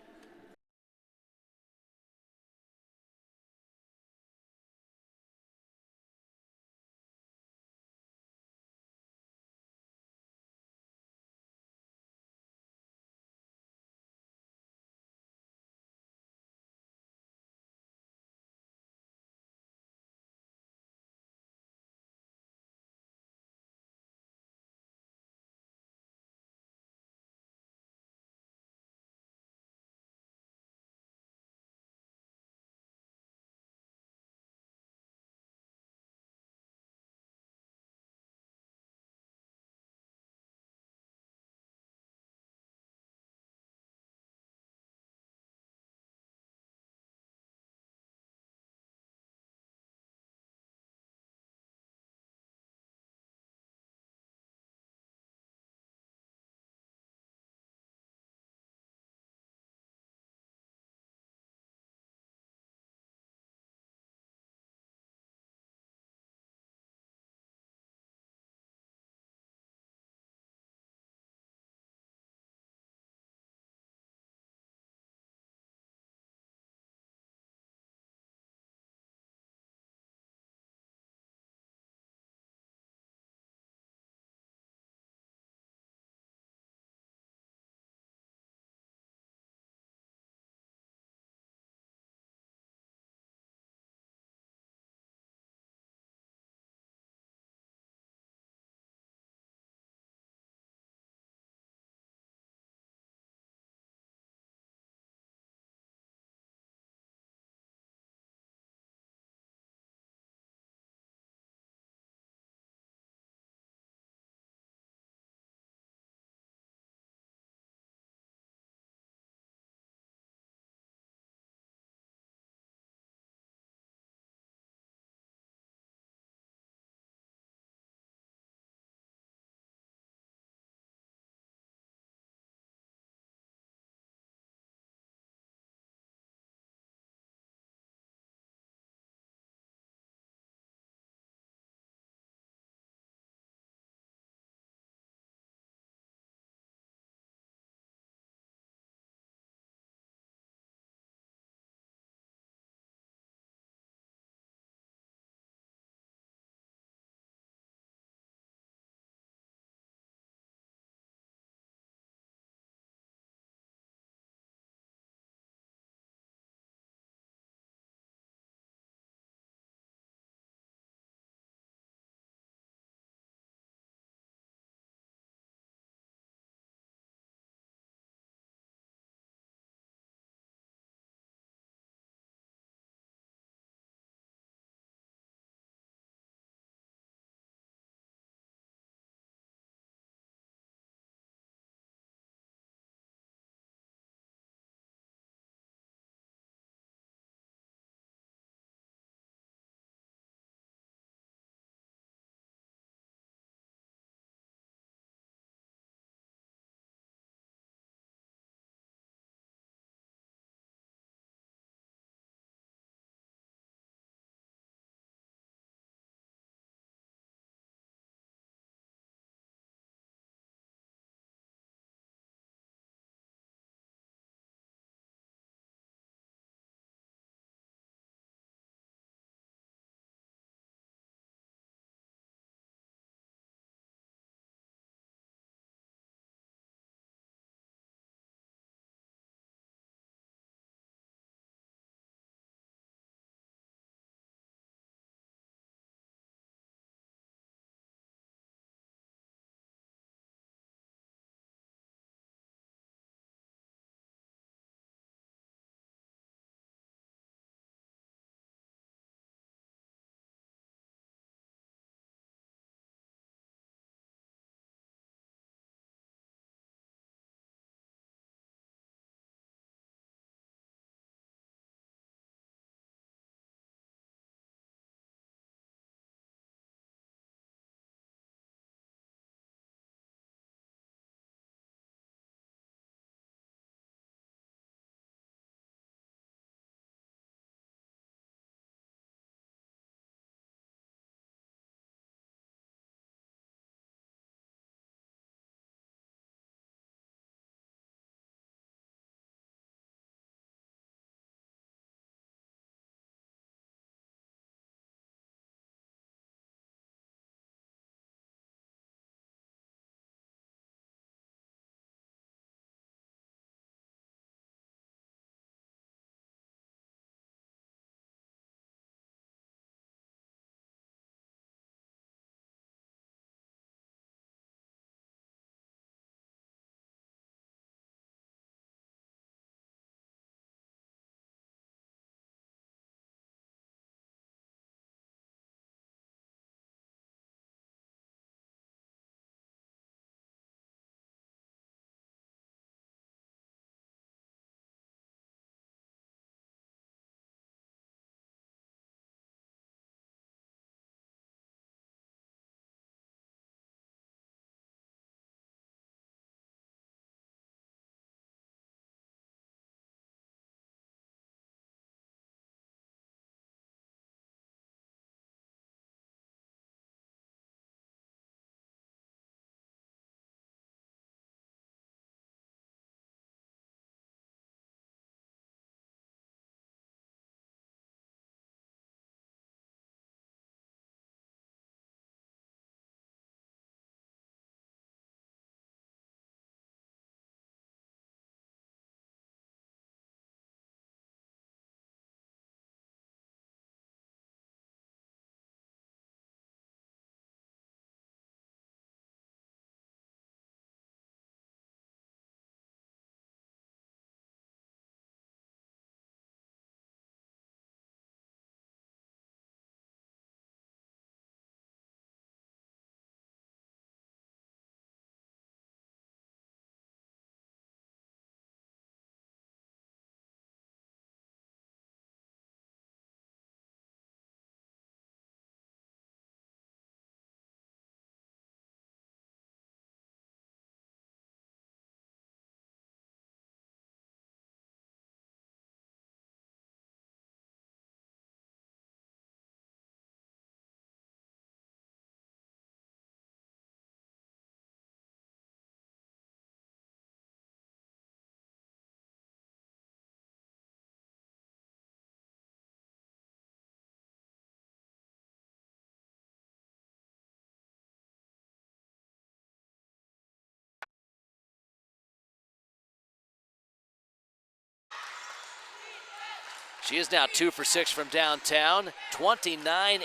She is now 2 for 6 from downtown, 29-18.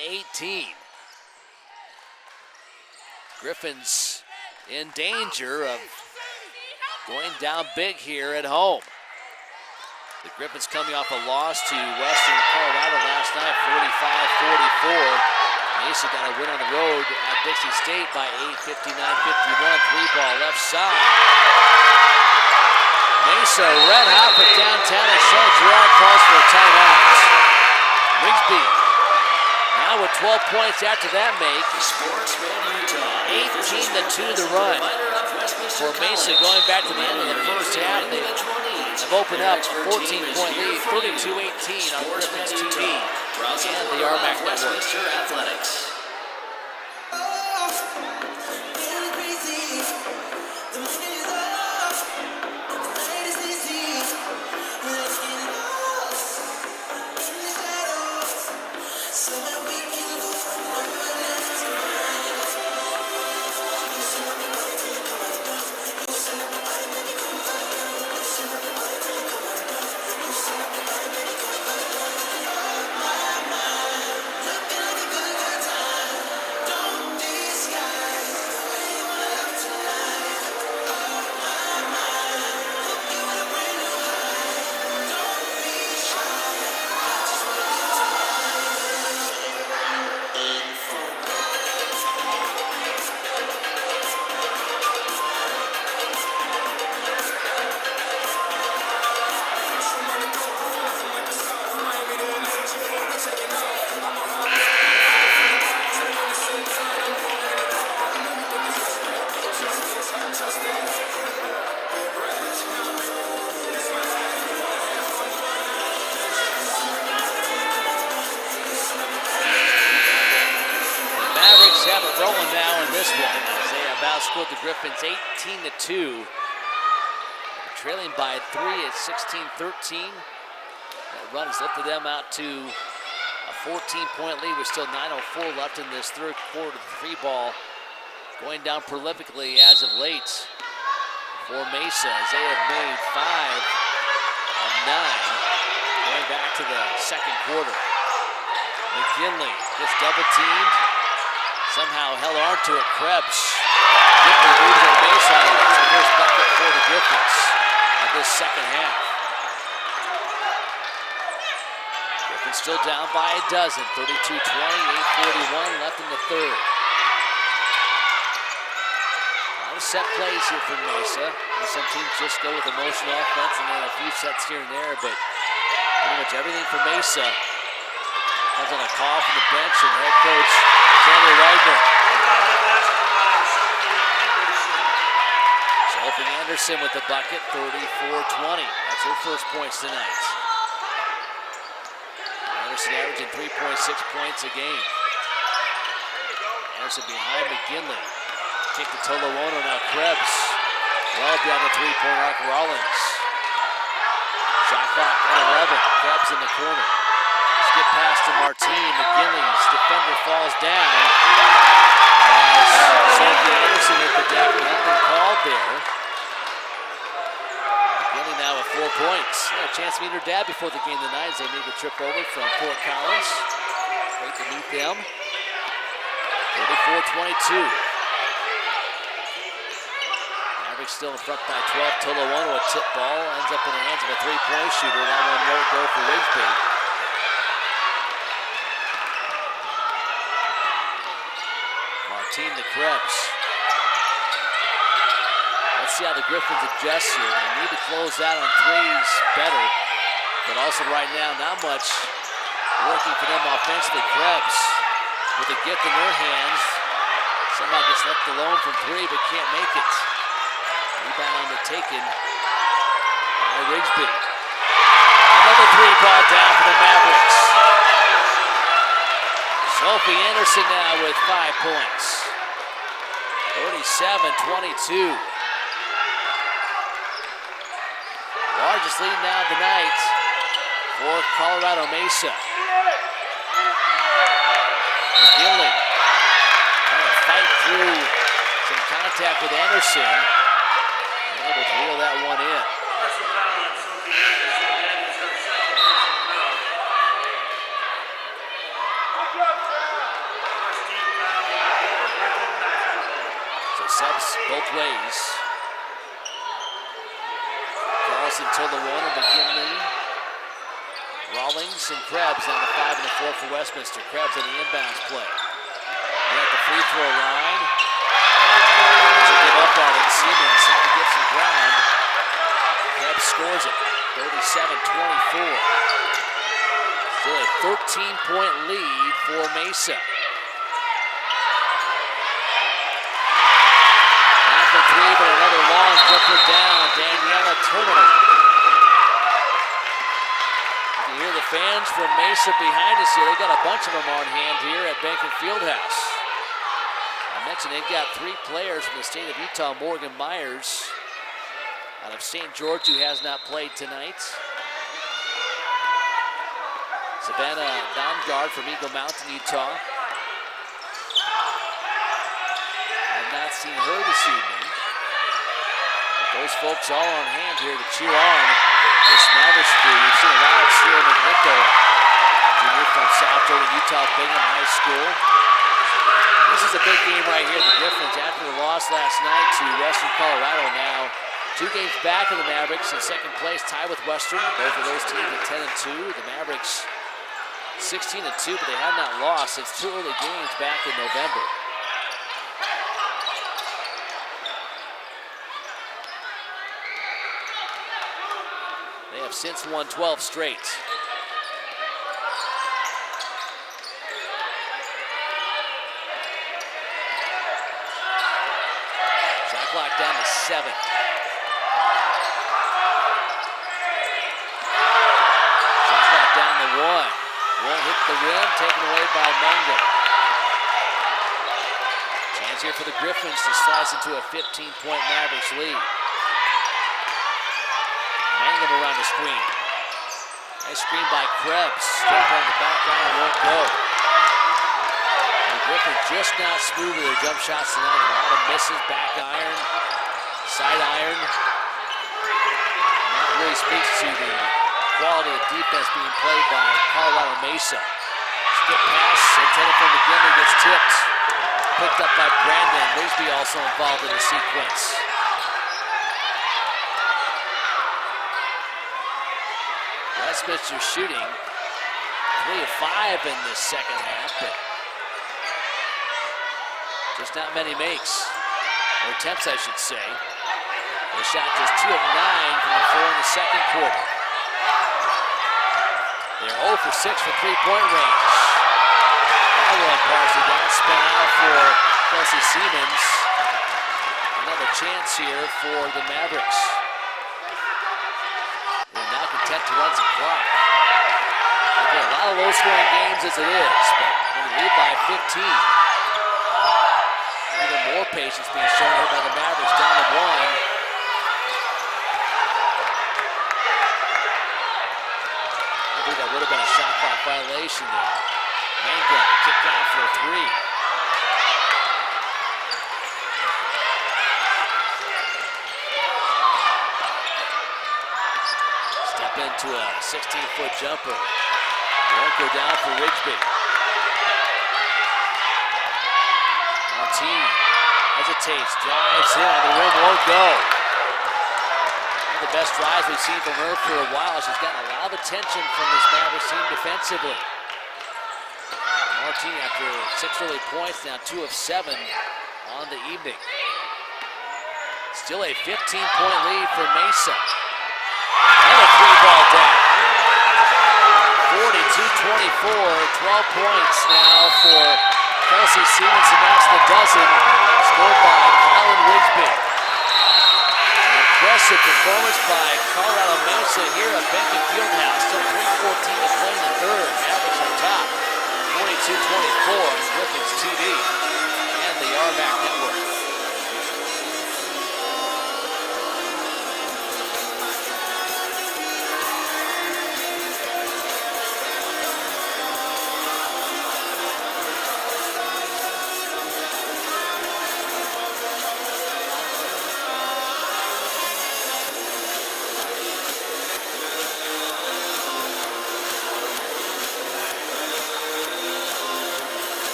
Griffins in danger of going down big here at home. The Griffins coming off a loss to Western Colorado last night, 45-44. Mesa got a win on the road at Dixie State by 8, 59-51. 3-ball left side. Mesa red hot from downtown, and Sean Gerard calls for a timeout. Rigsby now with 12 points after that make. 18-2 the run for Mesa going back to the end of the first half. They have opened up a 14-point lead, 32-18 on Griffins TV and the RMAC Network. Have it rolling now in this one as they have outscored the Griffins 18-2. Trailing by 3 at 16-13. That run has lifted them out to a 14-point lead with still 9:04 left in this third quarter. The 3-ball going down prolifically as of late for Mesa as they have made 5 of 9 going back to the second quarter. McGinley gets double teamed. Somehow held on to it. Krebs quickly moves at Mesa, and that's the first bucket for the Griffins of this second half. Griffins still down by a dozen, 32-20, 8:41 left in the third. A lot of set plays here for Mesa. Some teams just go with emotional offense and then a few sets here and there, but pretty much everything for Mesa comes on a call from the bench and head coach Taylor Widener. Sophie Anderson with the bucket, 34-20. That's her first points tonight. Anderson averaging 3.6 points a game. Anderson behind McGinley. Kick to Tolowono, now Krebs. Well beyond the three-point arc, Rollins. Shot clock at 11. Krebs in the corner. Skip pass to Martine. McGinley's defender falls down. As Sophie Anderson hit the deck, nothing called there. McGinley now with 4 points. Had a chance to meet her dad before the game tonight as they made the trip over from Fort Collins. Great to meet them. 34-22. Mavericks still in front by 12. Tolowono, a tip ball, ends up in the hands of a three-point shooter. That one won't go for Rigsby. Martine to Krebs. Let's see how the Griffins adjust here. They need to close out on threes better, but also right now, not much working for them offensively. Krebs with a gift in her hands. Somehow gets left alone from three, but can't make it. Rebound taken by Rigsby. Another three-ball down for the Mavericks. Sophie Anderson now with 5 points. 37-22. Largest lead now of the night for Colorado Mesa. McGinley trying to fight through some contact with Anderson. And able to reel that one in. So subs both ways. Carlson till the 1 and McKinley. Rawlings and Krebs on the 5 and the 4 for Westminster. Krebs on the inbounds play. They're at the free throw line. Doesn't give up on it. Siemens had to get some ground. Krebs scores it. 37-24. Still a 13-point lead for Mesa. Not for 3, but another long jumper down. Daniela Terminal. You hear the fans from Mesa behind us here. They got a bunch of them on hand here at Banking Fieldhouse. I mentioned they've got 3 players from the state of Utah. Morgan Myers out of St. George, who has not played tonight. Savannah Dongard from Eagle Mountain, Utah. I've not seen her this evening. But those folks all on hand here to cheer on this Mavericks crew. You've seen a lot of Sierra McNichol, junior from South Jordan, Utah Bingham High School. This is a big game right here. The difference after the loss last night to Western Colorado now. 2 games back of the Mavericks in second place, tied with Western. Both of those teams at 10-2. The Mavericks 16-2, but they have not lost since 2 early games back in November. They have since won 12 straight. Shot clock down to 7. Shot clock down to 1. Won't hit the rim, taken away by Mangum. Chance here for the Griffins to slice into a 15-point Mavericks lead. Mangum around the screen. Nice screen by Krebs. Step on the back line, won't go. The Griffins just not smooth with their jump shots tonight. A lot of misses, back iron, side iron. And that really speaks to the quality of defense being played by Colorado Mesa. Skip pass, intended for McGinley, gets tipped. Picked up by Brandon. Rigsby also involved in the sequence. Westminster shooting 3 of 5 in this second half, but just not many makes, or attempts I should say. They shot just 2 of 9 from the 4 in the second quarter. They're 0 for 6 from 3-point range. That one partially down, spun out for Kelsey Siemens. Another chance here for the Mavericks. They're not content to run some clock. They've been a lot of low-scoring games as it is, but when you lead by 15, even more patience being shown here by the Mavericks, down to 1. That would have been a shot clock violation there. Mangum kicked out for a 3. Step into a 16-foot jumper. Won't go down for Rigsby. Martine hesitates, drives in, the rim won't go. One of the best drives we've seen from her for a while. She's gotten a lot of attention from this Mavericks team defensively. Martine, after 6 early points, now 2 of 7 on the evening. Still a 15-point lead for Mesa. And a 3-ball down. 42-24, 12 points now for Kelsey Siemens, and that's the dozen, scored by Colin Rigsby. Impressive performance by Colorado Mesa here at Banking Fieldhouse. Still 3:14 to play in the third. Mavericks on top, 42-24 on Griffins TV and the RMAC Network.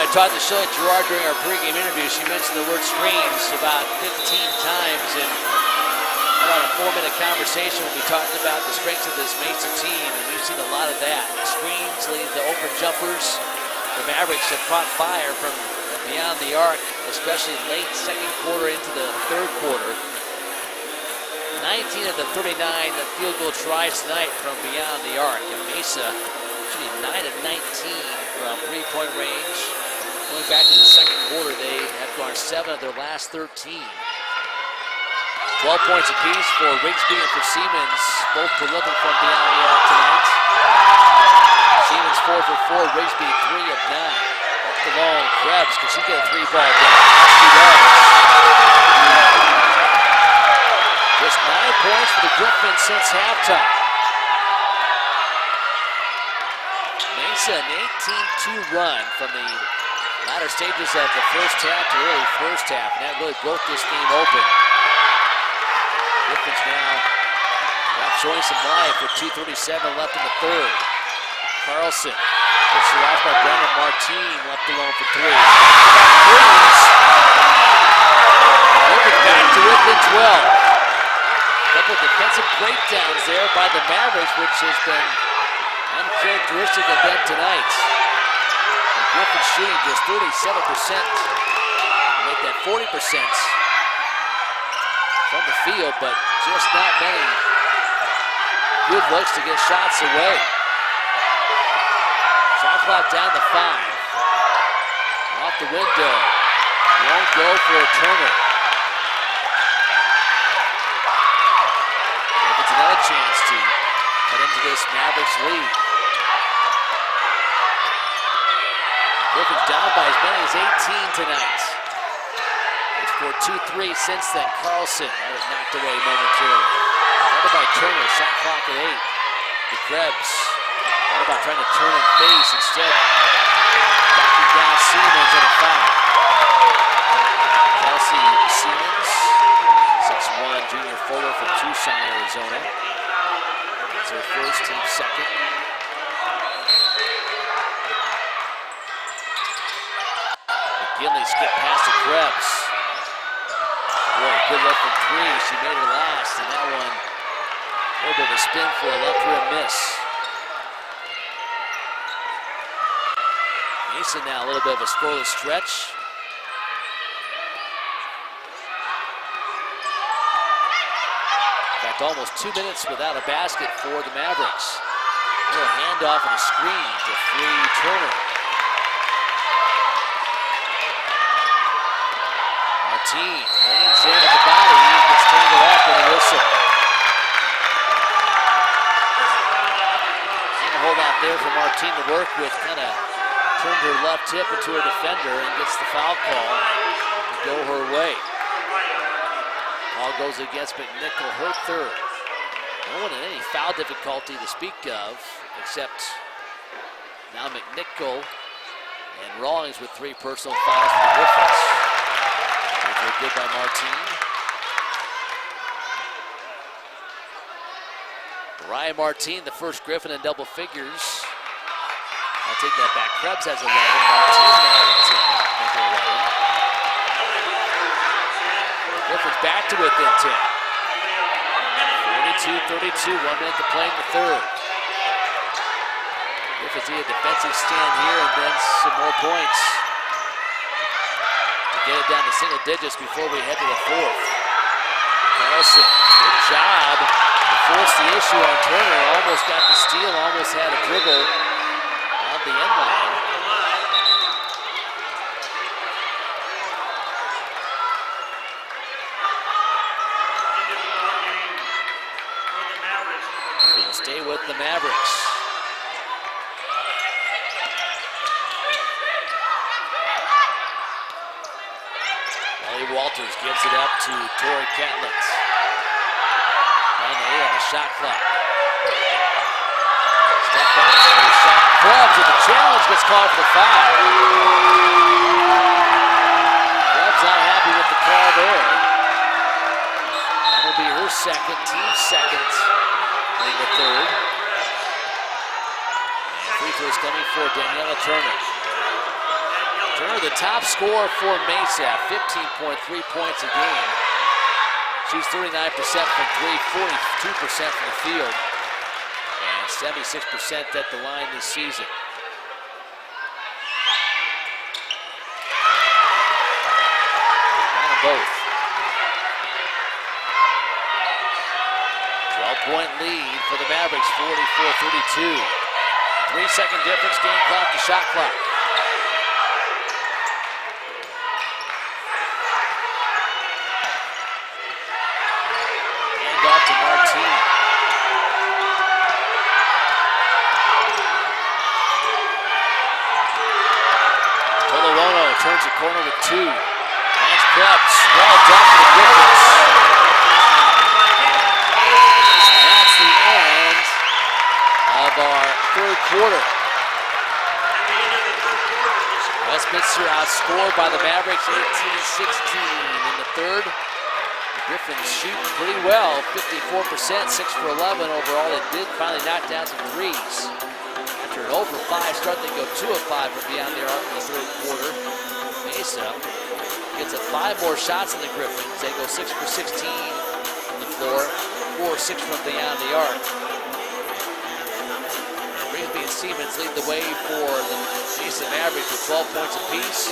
I talked to Shelley Gerard during our pregame interview. She mentioned the word screens about 15 times in about a 4-minute conversation when we talked about the strengths of this Mesa team, and we've seen a lot of that. Screens lead to open jumpers. The Mavericks have caught fire from beyond the arc, especially late second quarter into the third quarter. 19 of the 39 field goal tries tonight from beyond the arc, and Mesa actually 9 of 19 from three-point range. Going back to the second quarter, they have gone 7 of their last 13. 12 points apiece for Rigsby and for Siemens, both prolific from beyond the arc tonight. Siemens 4 for 4, Rigsby 3 of 9. Up the long, Krebs, can she get a 3-ball down? She does. Just 9 points for the Griffins since halftime. Mesa an 18-2 run from the latter stages of the first half to early first half, and that really broke this game open. Griffins now showing some life with 2:37 left in the third. Carlson puts it off by Brandon Martine, left alone for 3. Griffins back to within 12. Couple defensive breakdowns there by the Mavericks, which has been uncharacteristic of them tonight. The Griffins shooting just 37%. Make that 40% from the field, but just not many good looks to get shots away. Shot clock down to 5. Off the window. Won't go for a Turner. It's another chance to cut into this Mavericks lead. Griffins down by as many as 18 tonight. It's scored 2-3 since then. Carlson had it knocked away momentarily. Another by Turner, shot clock at 8. The Krebs. What about trying to turn and face instead? Backing down Siemens at a foul. Kelsey Siemens, 6'1", junior forward from Tucson, Arizona. That's her first, team second. McGinley skipped past the Krebs. Boy, good look from 3. She made her last, and that one, a little bit of a spin for a left rim miss. Mesa now a little bit of a scoreless stretch. In fact, almost 2 minutes without a basket for the Mavericks. A little handoff and a screen to free Turner. Martine leans in at the body, gets tangled up in a whistle. Not a whole lot there for Martine to work with, kind of turned her left hip into her defender and gets the foul call to go her way. Ball goes against McNichol, her third. No one in any foul difficulty to speak of, except now McNichol and Rawlings with 3 personal fouls for the Griffins. Which are good by Martine. Ryan Martine, the first Griffin in double figures. I'll take that back. Krebs has 11. Martine now with 10. Make it 11. Griffins back to within 10. 42-32. 1 minute to play in the third. Griffins need a defensive stand here and then some more points to get it down to single digits before we head to the fourth. Carlson, good job to force the issue on Turner. Almost got the steal, almost had a dribble on the end line. We'll stay with the Mavericks. Ellie Walters gives it up to Tori Catlett. 9-8 on the shot clock. Step back for the shot. Krebs with the challenge, gets called for the foul. Krebs not happy with the call there. That will be her second, team second in the third. And free throws coming for Daniela Turner. Turner, the top scorer for Mesa, 15.3 points a game. Shoots 39% from three, 42% from the field, and 76% at the line this season. Got them both. 12-point lead for the Mavericks, 44-32. 3-second difference, game clock to shot clock. Hand off to Martin. Tolowono turns the corner with 2. Nice cuts, well done for the Griffins. That's the end of our third quarter. Westminster outscored by the Mavericks 18-16 in the third. The Griffins shoot pretty well, 54%, 6 for 11 overall. They did finally knock down some threes. After an 0 for 5 start, they go 2 of 5 from beyond the arc in the third quarter. Mesa gets 5 more shots than the Griffins. They go 6 for 16 from the floor, 4 or 6 from beyond the arc. Rigsby and Siemens lead the way for the Mesa Mavericks with 12 points apiece.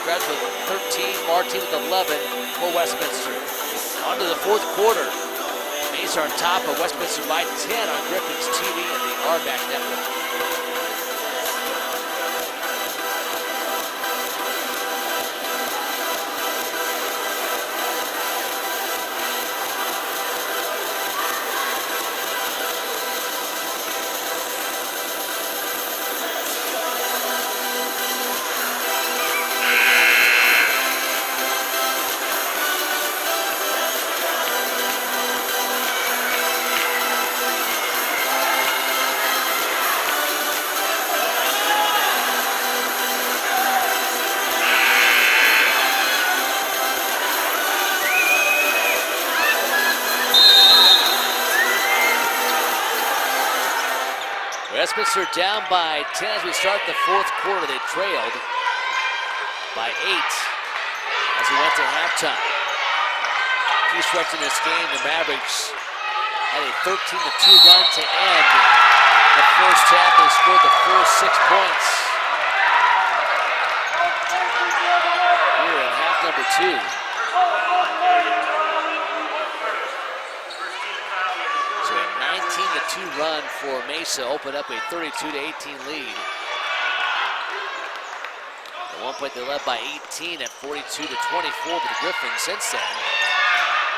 Krebs with 13, Martin with 11 for Westminster. On to the fourth quarter. Mesa on top of Westminster by 10 on Griffins TV and the RBAC network. Westminster down by 10 as we start the fourth quarter. They trailed by 8 as we went to halftime. Key stretch in this game, the Mavericks had a 13-2 run to end the first half. They scored the first 6 points here in half number 2. So a 19-2 run for Mesa opened up a 32-18 lead. At one point they led by 18 at 42-24, but the Griffins since then,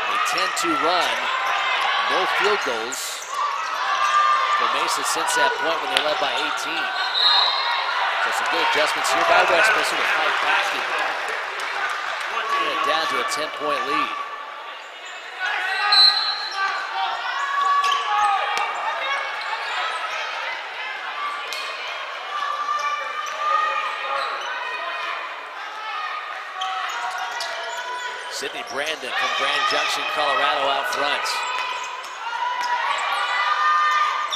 a 10-2 run, no field goals for Mesa since that point when they led by 18. So some good adjustments here by Westminster to fight back and get it down to a 10-point lead. Sidney Brandon from Grand Junction, Colorado out front.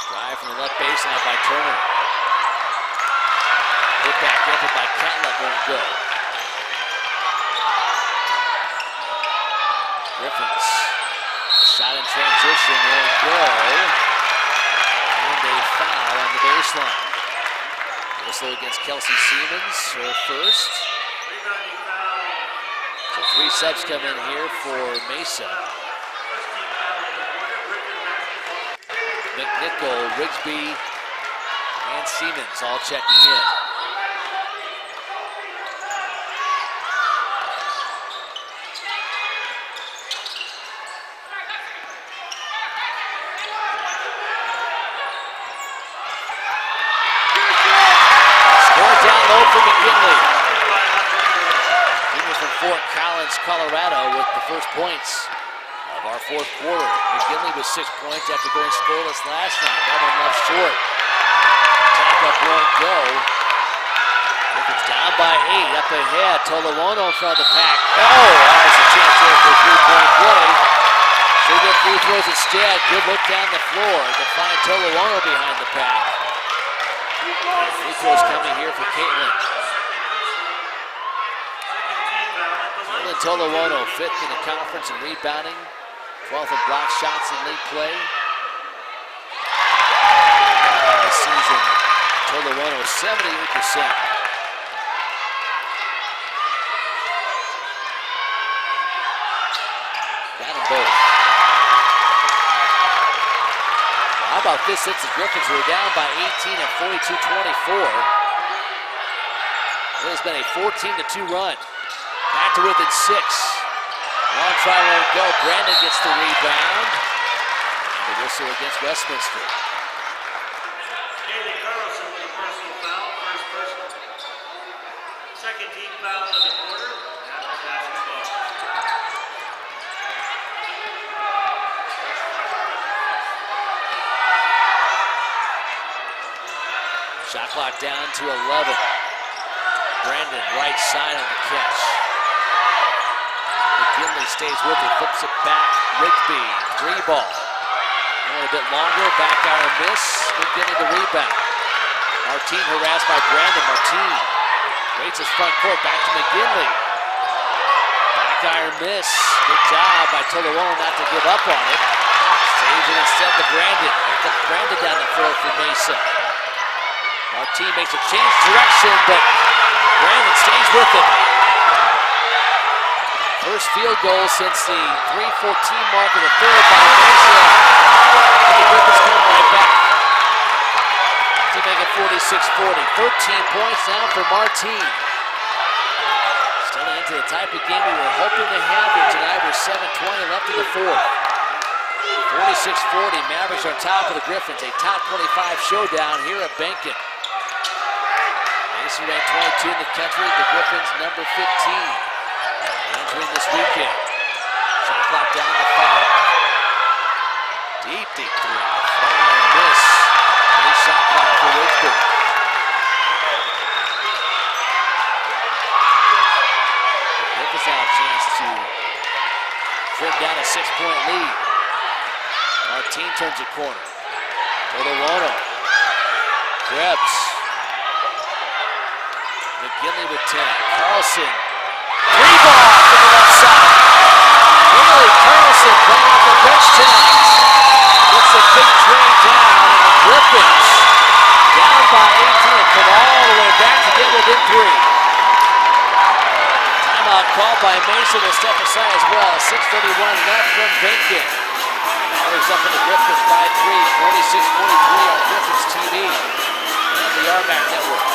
Drive from the left baseline by Turner. Put back effort by Catlett won't go. Griffins. Shot in transition won't go. And a foul on the baseline. Whistle against Kelsey Siemens, her first. So 3 subs come in here for Mesa. McNichol, Rigsby, and Siemens all checking in. Score down low for McGinley. Fort Collins, Colorado with the first points of our fourth quarter. McGinley with 6 points after going scoreless last night. That one left short. Tap up won't go. Griffins down by 8, up ahead. Tolowono in front of the pack. Oh, that was a chance there for a 3-point play. Should get free throws instead. Good look down the floor to find Tolowono behind the pack. Free throws coming here for Caitlin. Tolowono, 5th in the conference in rebounding, 12th in block shots in league play. This season, Tolowono 78%. Got them both. How about this since the Griffins were down by 18 at 42-24. It has been a 14-2 run. Back to within 6. Long try won't go. Brandon gets the rebound. And the whistle against Westminster. Carlson with a personal foul, first personal. Second team foul of the quarter. After basketball. Shot clock down to 11. Brandon right side on the catch. McGinley stays with it, flips it back. Rigsby, 3 ball. A bit longer, back iron miss. McGinley the rebound. Martin harassed by Brandon. Martin waits his front court, back to McGinley. Back iron miss. Good job by Tolowono not to give up on it. Saves it instead to Brandon. Here comes Brandon down the floor for Mesa. Martin makes a change direction, but Brandon stays with it. First field goal since the 3:14 mark of the third by Mesa. The Griffins come right back to make it 46-40. 13 points now for Martin. Still into the type of game we were hoping to have here tonight. We're 7:20 left in the fourth. 46-40. Mavericks are on top of the Griffins. A top 25 showdown here at Benkin. Mesa ranked 22 in the country. The Griffins number 15. Entering this weekend. Shot clock down to 5. Deep 3. Final miss. Nice shot clock for Rigsby. Griffins now a chance to trim down a 6-point lead. Martin turns the corner. Tolowono. Krebs. McGinley with 10. Carlson. 3 ball from the left side. Haley Carlson playing off the bench tonight. Gets a big drain down, and the Griffins down by 18 and come all the way back to get within 3. Timeout called by Mesa will step aside as well. 6:31 left from Benkin. Mavericks up in the Griffins by 3. 46-43 on Griffins TV and the RMAC Network.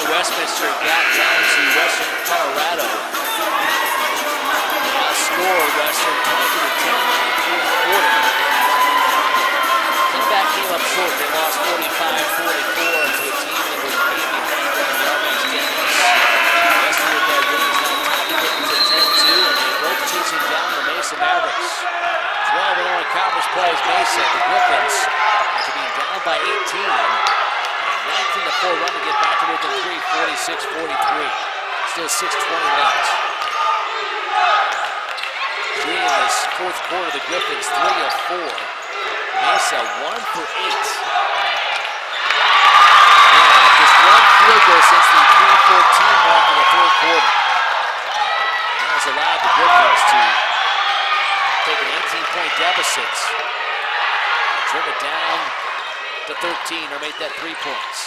Westminster got down to Western Colorado. Outscored Western 22-10 in the fourth quarter. Comeback came up short. They lost 45-44 to a team that was 8 behind on the RMAC standings. Western with that win is now top of Griffins at 10-2, and they both chasing down the Mesa Mavericks. 12-0 in conference plays Mesa. The Griffins after being down by 18. 19-4 run to get back to within 3, 46-43. Still 6:20 left. Shooting in this fourth quarter, the Griffins 3 of 4. Mesa 1 for 8. And just one field goal since the 3:14 mark of the third quarter. That has allowed the Griffins to take an 18-point deficit. Trim it down to 13 or make that 3 points.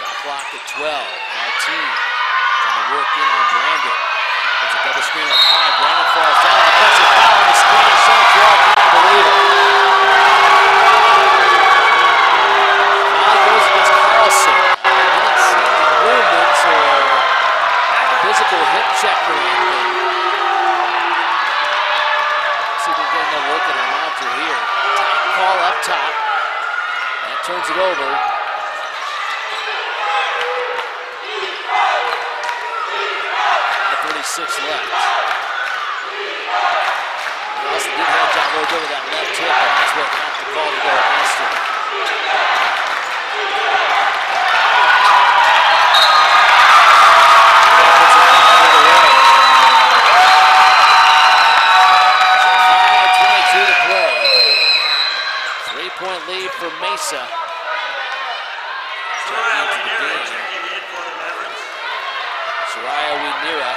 Shot clock at 12. Martin trying to work in on Brandon. It's a double screen up high. Brandon falls down. Defensive foul checker anthem. See if we can get another look at our monitor here. Tight call up top. That turns it over. 36 left. Carlson did have John Lloyd over that left hip, and that's what got the call to go against him. Point lead for Mesa. Checking into the game. Soraya Winera.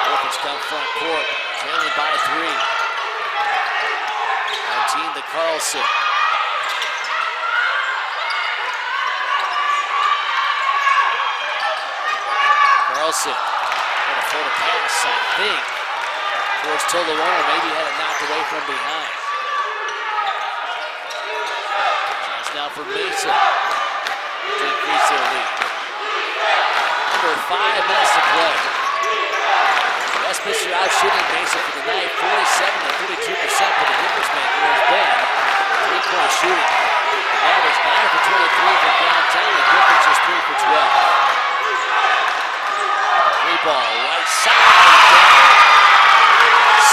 Griffins come front court, trailing by 3. Martine to Carlson. Carlson got a floater pass, I think, towards Tolorano. Maybe had it knocked away from behind. Chance now for Mesa to increase their lead. Under 5 minutes to play. Westminster out shooting Mesa for the night, 47 to 32%, but the difference maker has been 3-point shooting. The average 9 for 23 from downtown. The Griffins just 3 for 12. 3-ball, right side, down.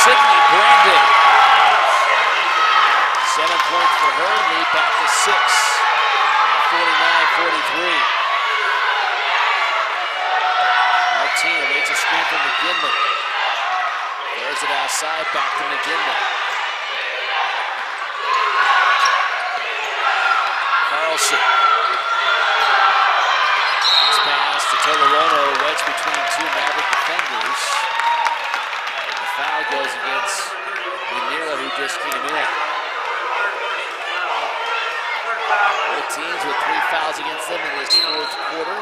Sydney Brandon. 7 points for her, lead back to 6. 49-43. Martina waits a screen from McGinley. There's it outside, back to McGinley. Carlson. Nice pass to Tolorano, wedged between 2 Maverick defenders. The foul goes against Winera, who just came in. Both teams with 3 fouls against them in this 4th quarter.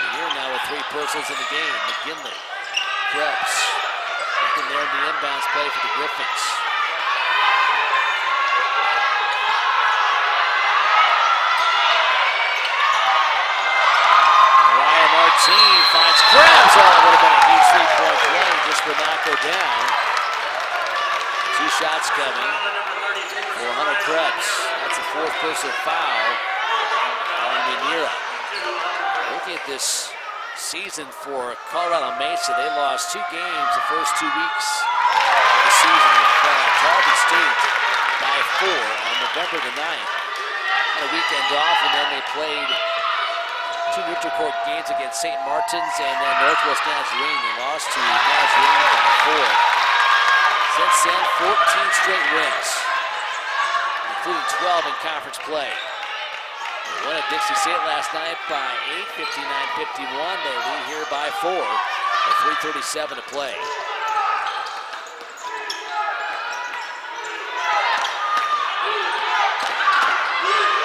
Winera now with 3 personals in the game. McGinley, Krebs, looking there in the inbounds play for the Griffins. Mariah Martine finds Krebs. Oh, it would have been a huge 3-point play. Just would not go down. 2 shots coming for Hunter Krebs. That's a 4th personal foul on Winera. Looking at this season for Colorado Mesa, they lost 2 games the first 2 weeks of the season with Tarleton State by 4 on November the 9th. Had a weekend off, and then they played 2 neutral court games against St. Martin's and then Northwest Nazarene. They lost to Nazarene by 4. Since then, 14 straight wins, including 12 in conference play. They won at Dixie State last night by 8, 59-51. They lead here by 4 with 3:37 to play.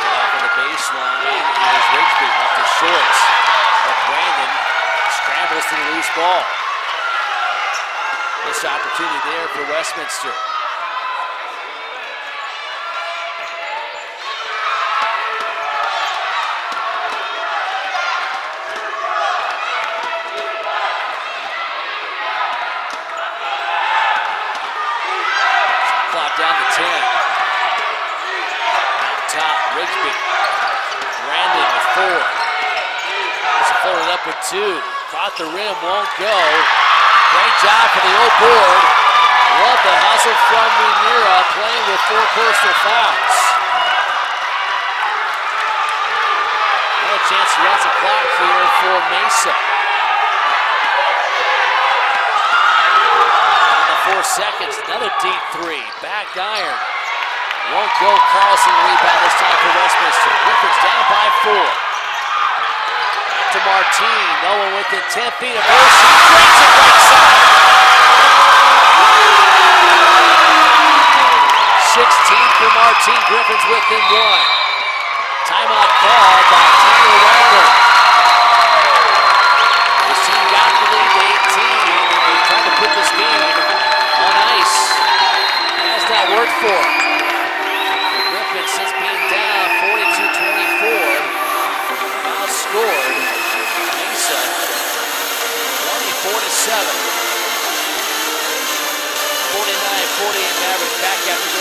Off of the baseline is Rigsby, left to shorts. But Brandon scrambles to the loose ball. Missed opportunity there for Westminster. Clock down to 10. Out top, Rigsby. Brandon with 4. It's floated up with 2. Caught the rim, won't go. Great job for the old board. Love the hustle from Winera, playing with 4 personal fouls. Another chance to run some clock here for Mesa. Down to 4 seconds, another deep 3. Back iron. Won't go. Carlson rebound this time for Westminster. Griffins down by 4. To Martine, no one within 10 feet of her. She breaks it right side. 16 for Martine. Griffins within 1. Timeout called by Tyler Randall. This team got the lead to 18, and they tried to put this game on ice. Has not worked for them. The Griffins, since being down 42-24,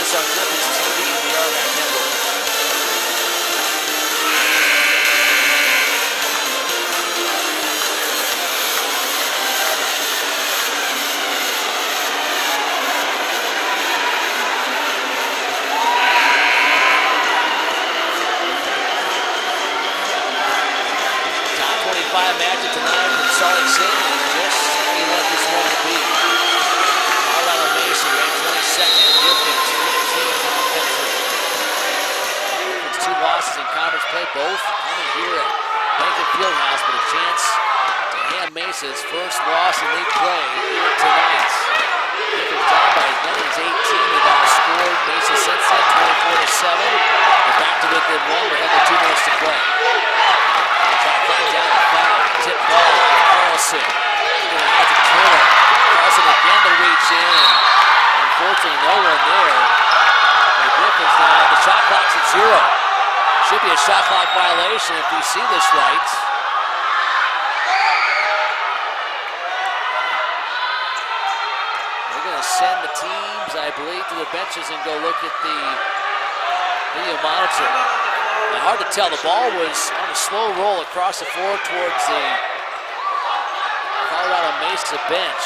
us on Griffins TV and the RMAC Network. Top 25 matchup tonight from Salt Lake City is just how you want this one to be. Colorado Mesa ranked 22nd, Griffins 15th in the country. Griffins 2 losses in conference play, both coming here at Bank Fieldhouse, but a chance to hand Mesa's first loss in league play here tonight. Griffins down by as many as 18. They've outscored Mesa since then, 24-7. They're back to within 1 with under 2 minutes to play. Shot clock down to 5. Tip ball. Carlson. He's going to have to turn it. Carlson again to reach in. And unfortunately, no one there. The Griffins now, the shot clock's at 0. Should be a shot clock violation if we see this right. They're going to send the teams, I believe, to the benches and go look at the video monitor. Now, hard to tell. The ball was on a slow roll across the floor towards the Colorado Mesa bench.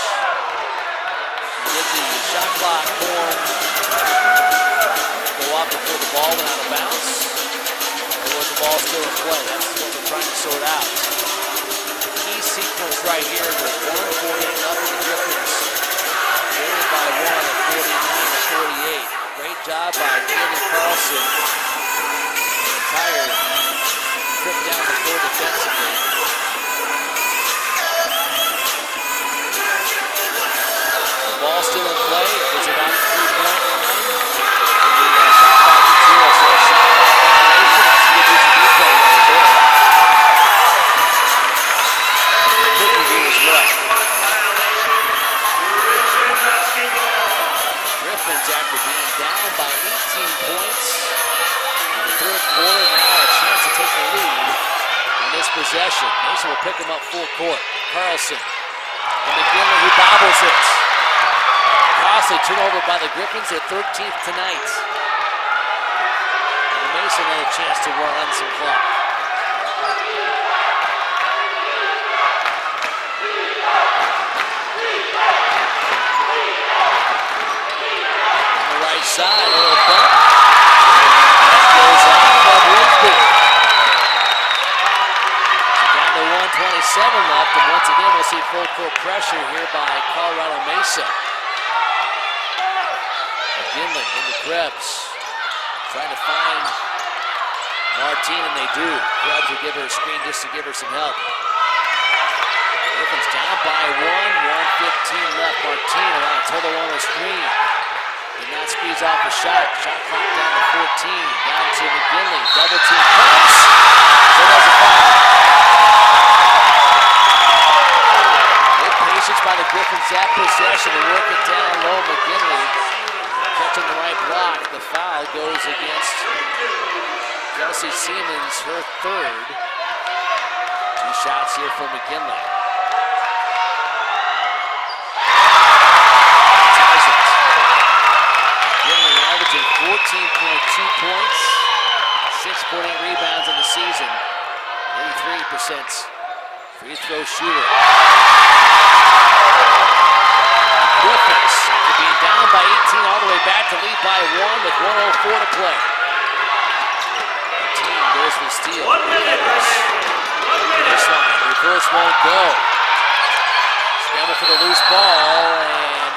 Did the shot clock horn go off before the ball went out of bounds? Or was the ball still in play? That's what we're trying to sort out. Key sequence right here with 1:48 up in the Griffins. Gained by 1 at 49-48. Great job by Kevin Carlson. Entire trip down the floor defensively. The ball still in play. It's about the 3-point line. And the shot clock is 0, so a shot clock violation. Let's see if there's a replay right there. Quick review as well. Griffins, after being down by 18 points in the third quarter, now a chance to take the lead on this possession. Mesa will pick him up full court. Carlson. And McGinley, who bobbles it. Costly turnover by the Griffins, their 13th tonight. And Mesa another chance to run on some clock. On the right side, a little bump. That goes off of Winsby. Down to 1:27 left, and once again we'll see full court pressure here by Colorado Mesa. McGinley in the Krebs, trying to find Martine, and they do. Krebs will give her a screen just to give her some help. Griffins down by 1:15 left. Martine around a total on the screen. Did not squeeze off the shot. Shot clock down to 14. Down to McGinley. Double team comes. So does a foul. Good patience by the Griffins that possession to work it down low. McGinley catching the right block. The foul goes against Kelsey Siemens, her third. 2 shots here for McGinley. Ties it. McGinley averaging 14.2 points, 6.8 rebounds in the season, 83% free throw shooter. Griffins, after being down by 18, all the way back to lead by 1 with 1:04 to play. The team goes for the steal. Baseline, reverse won't go. Scramble for the loose ball, and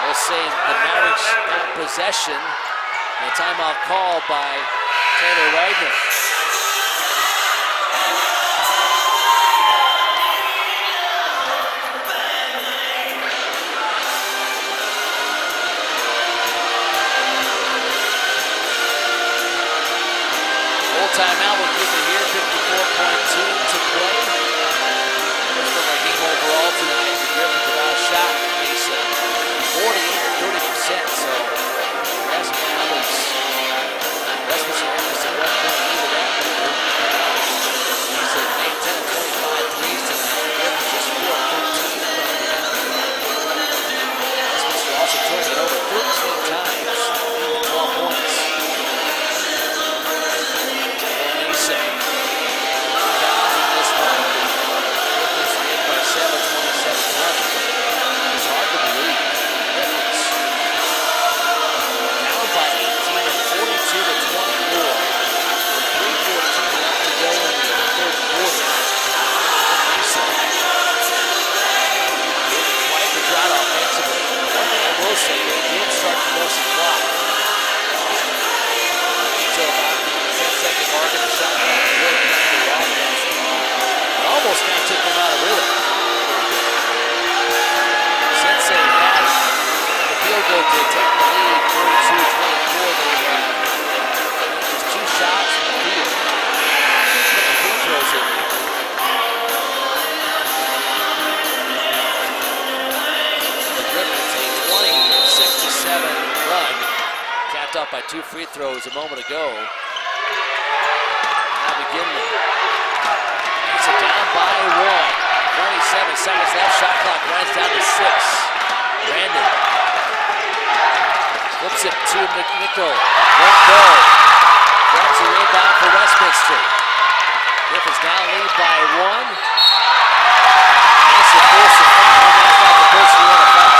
we'll say the Mavericks got possession. And a timeout call by Taylor Wagner. Timeout, we'll keep it here, 54.2 to play. Numbers from our game overall tonight. The Griffins have outshot Mesa 48-30%, so the rest of the Allies, Westminster has a 1-point lead of that number. Mesa made 10 of 25 threes tonight. The Griffins just 4 of 13 from the Westminster also turning it over 13 times. up by 2 free throws a moment ago. Now McGinley. Mesa down by 1. 27 seconds left. Shot clock runs down to 6. Brandon flips it to McNichol. Won't go. Grabs a rebound for Westminster. Griffins now lead by 1. Mesa forced the foul, and that's not the person you want to foul.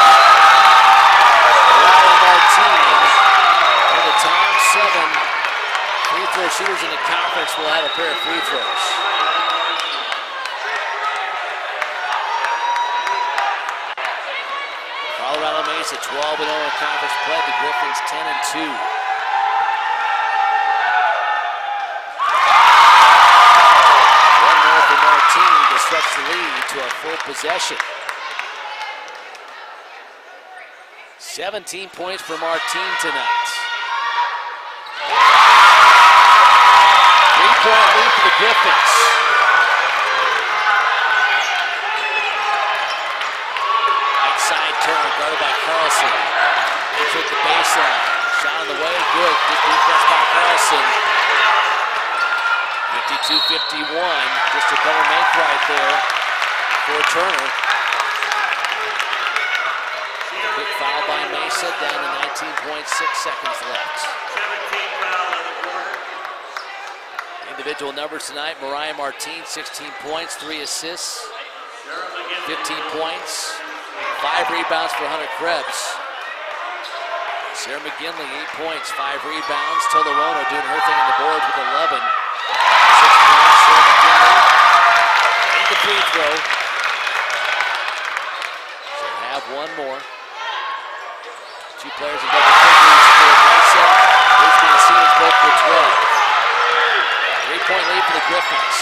Ryan Martin, for the time 7 free throw shooters in the conference, will have a pair of free throws. Colorado Mesa 12-0 in conference play. The Griffins 10-2. One more for Martin to stretch the lead to a full possession. 17 points for Martin tonight. 3-point lead for the Griffins. Right side turn, guarded by Carlson. Enters the baseline. Shot on the way, good. Good defense by Carlson. 52-51. Just a better make right there for Turner. Quick foul by Mesa, down to 19.6 seconds left. 17 foul in the quarter. Individual numbers tonight, Mariah Martin, 16 points, 3 assists, 15 points, 5 rebounds for Hunter Krebs. Sarah McGinley, 8 points, 5 rebounds. Tolowono doing her thing on the boards with 11. 6 points, Sarah McGinley. Ain't the free throw. So have one more. 2 players in double figures for Mesa. Brisbane and Siemens both for 12. 3-point lead for the Griffins.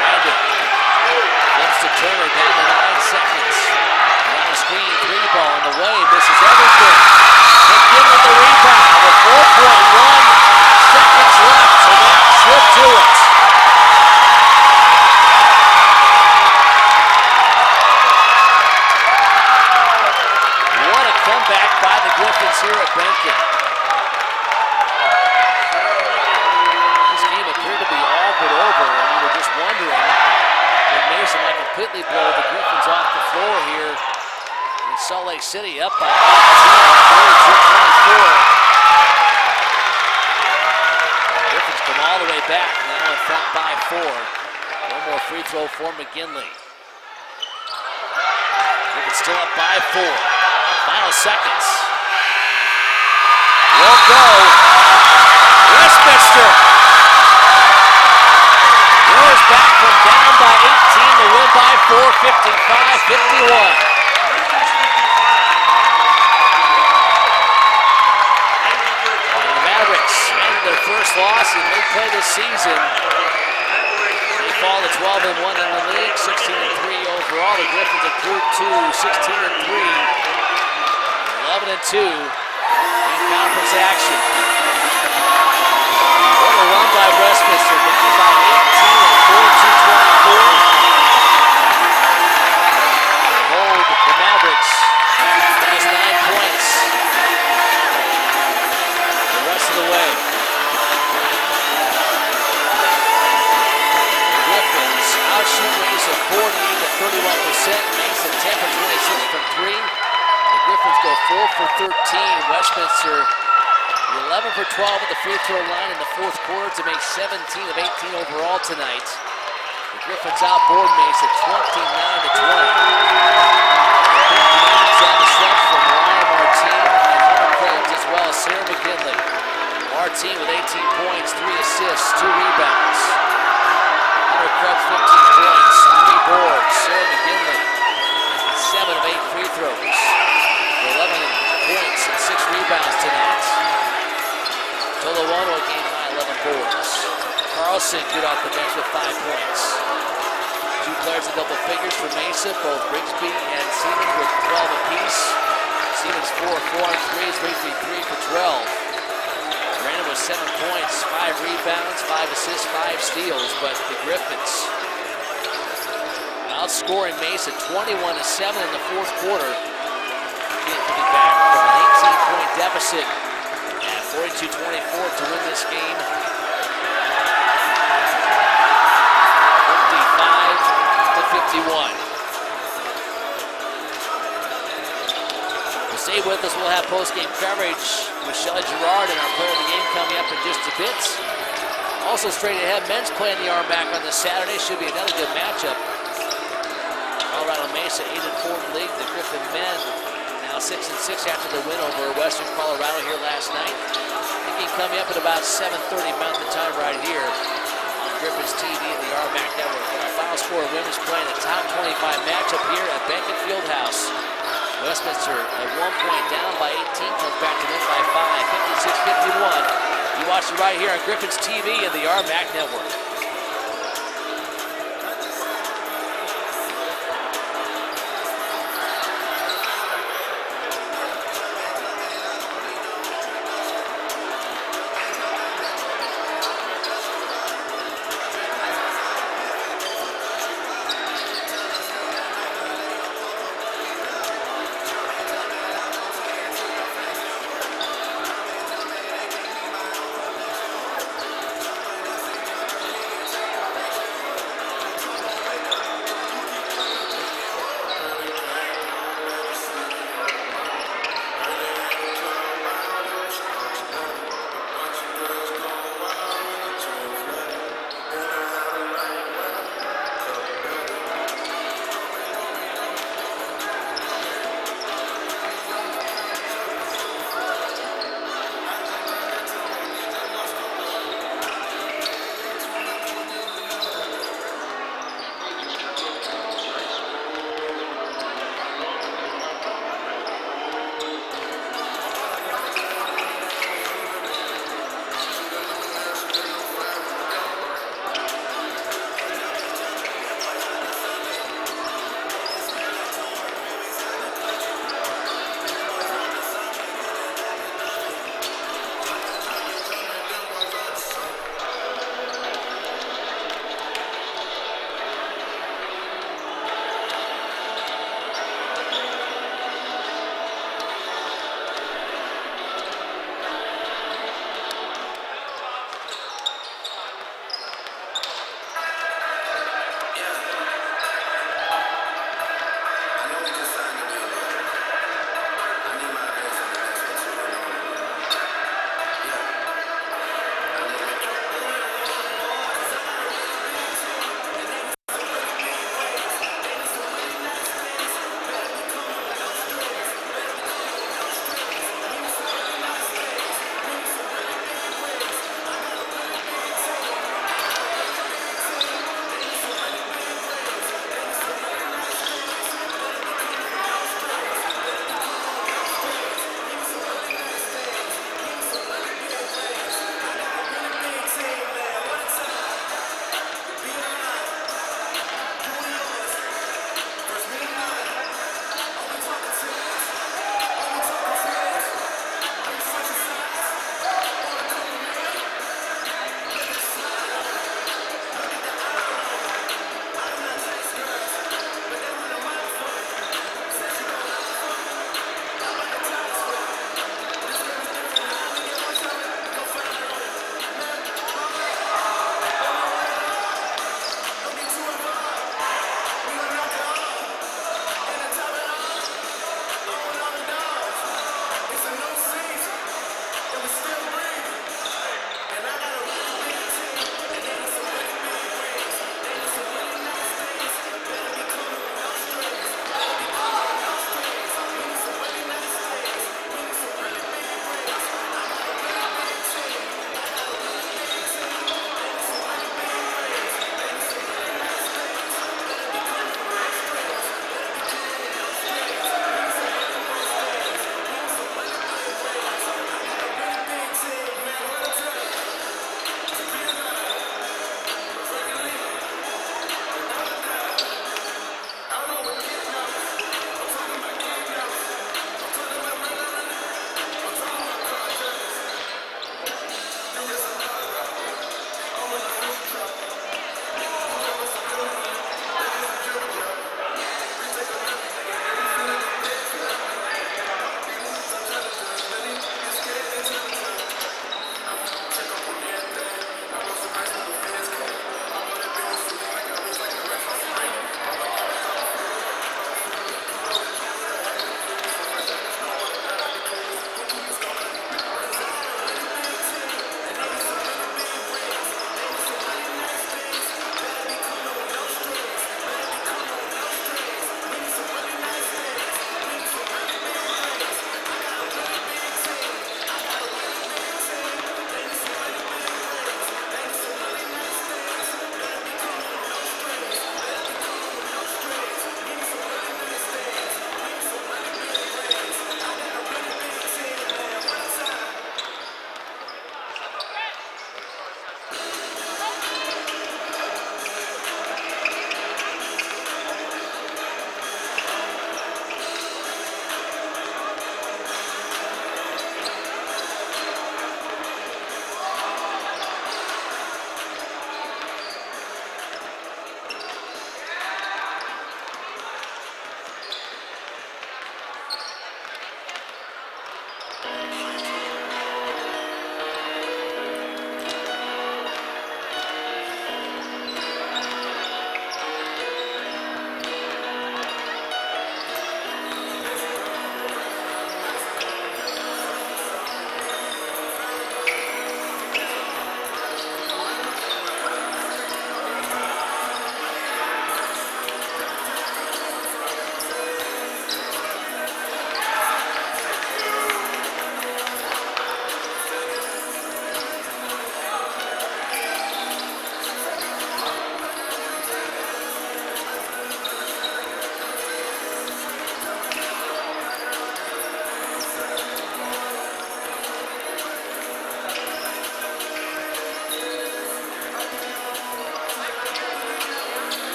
Brandon flips to Turner, down to 9 seconds. Around the screen, 3-ball on the way, misses everything. McGinley the rebound with 4.1 seconds left, and that should do it. What a comeback by the Griffins here at Benton. This game appeared to be all but over, and we were just wondering if Mesa might completely blow the Griffins off the floor here in Salt Lake City, up by 18, 32-24. Griffins come all the way back, now in front by 4. One more free throw for McGinley. Griffins still up by 4. Final seconds. Won't go. Westminster roars back from down by 18 to win by 4, 55-51. And the Mavericks end their first loss in league play this season. They fall to 12-1 in the league, 16-3 overall. The Griffins improved to 16-3. 11-2 in conference action. What a run by Westminster, down by 18 at 42-24. They hold the Mavericks to just 9 points the rest of the way. The Griffins outshoot Mesa 40-31%. Mesa 10 for 26 from 3. Griffins go 4 for 13. Westminster 11 for 12 at the free throw line in the fourth quarter to make 17 of 18 overall tonight. The Griffins outboard Mesa 29-20. Games on the stretch from Mariah Martin and Hunter Krebs, as well as Sarah McGinley. Martin with 18 points, 3 assists, 2 rebounds. Hunter Krebs 15 points, 3 boards. Sarah McGinley 7 of 8 free throws. 11 points and 6 rebounds tonight. Tolowono game high 11 boards. Carlson good off the bench with 5 points. 2 players in double figures for Mesa, both Rigsby and Siemens with 12 apiece. Siemens 4 on 3s, Rigsby 3 for 12. Brandon with 7 points, 5 rebounds, 5 assists, 5 steals, but the Griffins outscoring Mesa 21-7 in the fourth quarter. again coming back from an 18-point deficit at 42-24 to win this game. 55-51. Stay with us. We'll have post-game coverage with Shelley Gerard and our player of the game coming up in just a bit. Also straight ahead, men's playing the RMAC on this Saturday. Should be another good matchup. Colorado Mesa 8-4 in the league. The Griffin men now 6-6 after the win over Western Colorado here last night. Thinking coming up at about 7:30 Mountain Time right here on Griffin's TV and the RMAC Network. Our final score of women's playing a top 25 matchup here at Beckett Fieldhouse. Westminster at 1 point down by 18, comes back to win by 5, 56-51. You watch it right here on Griffin's TV and the RMAC Network.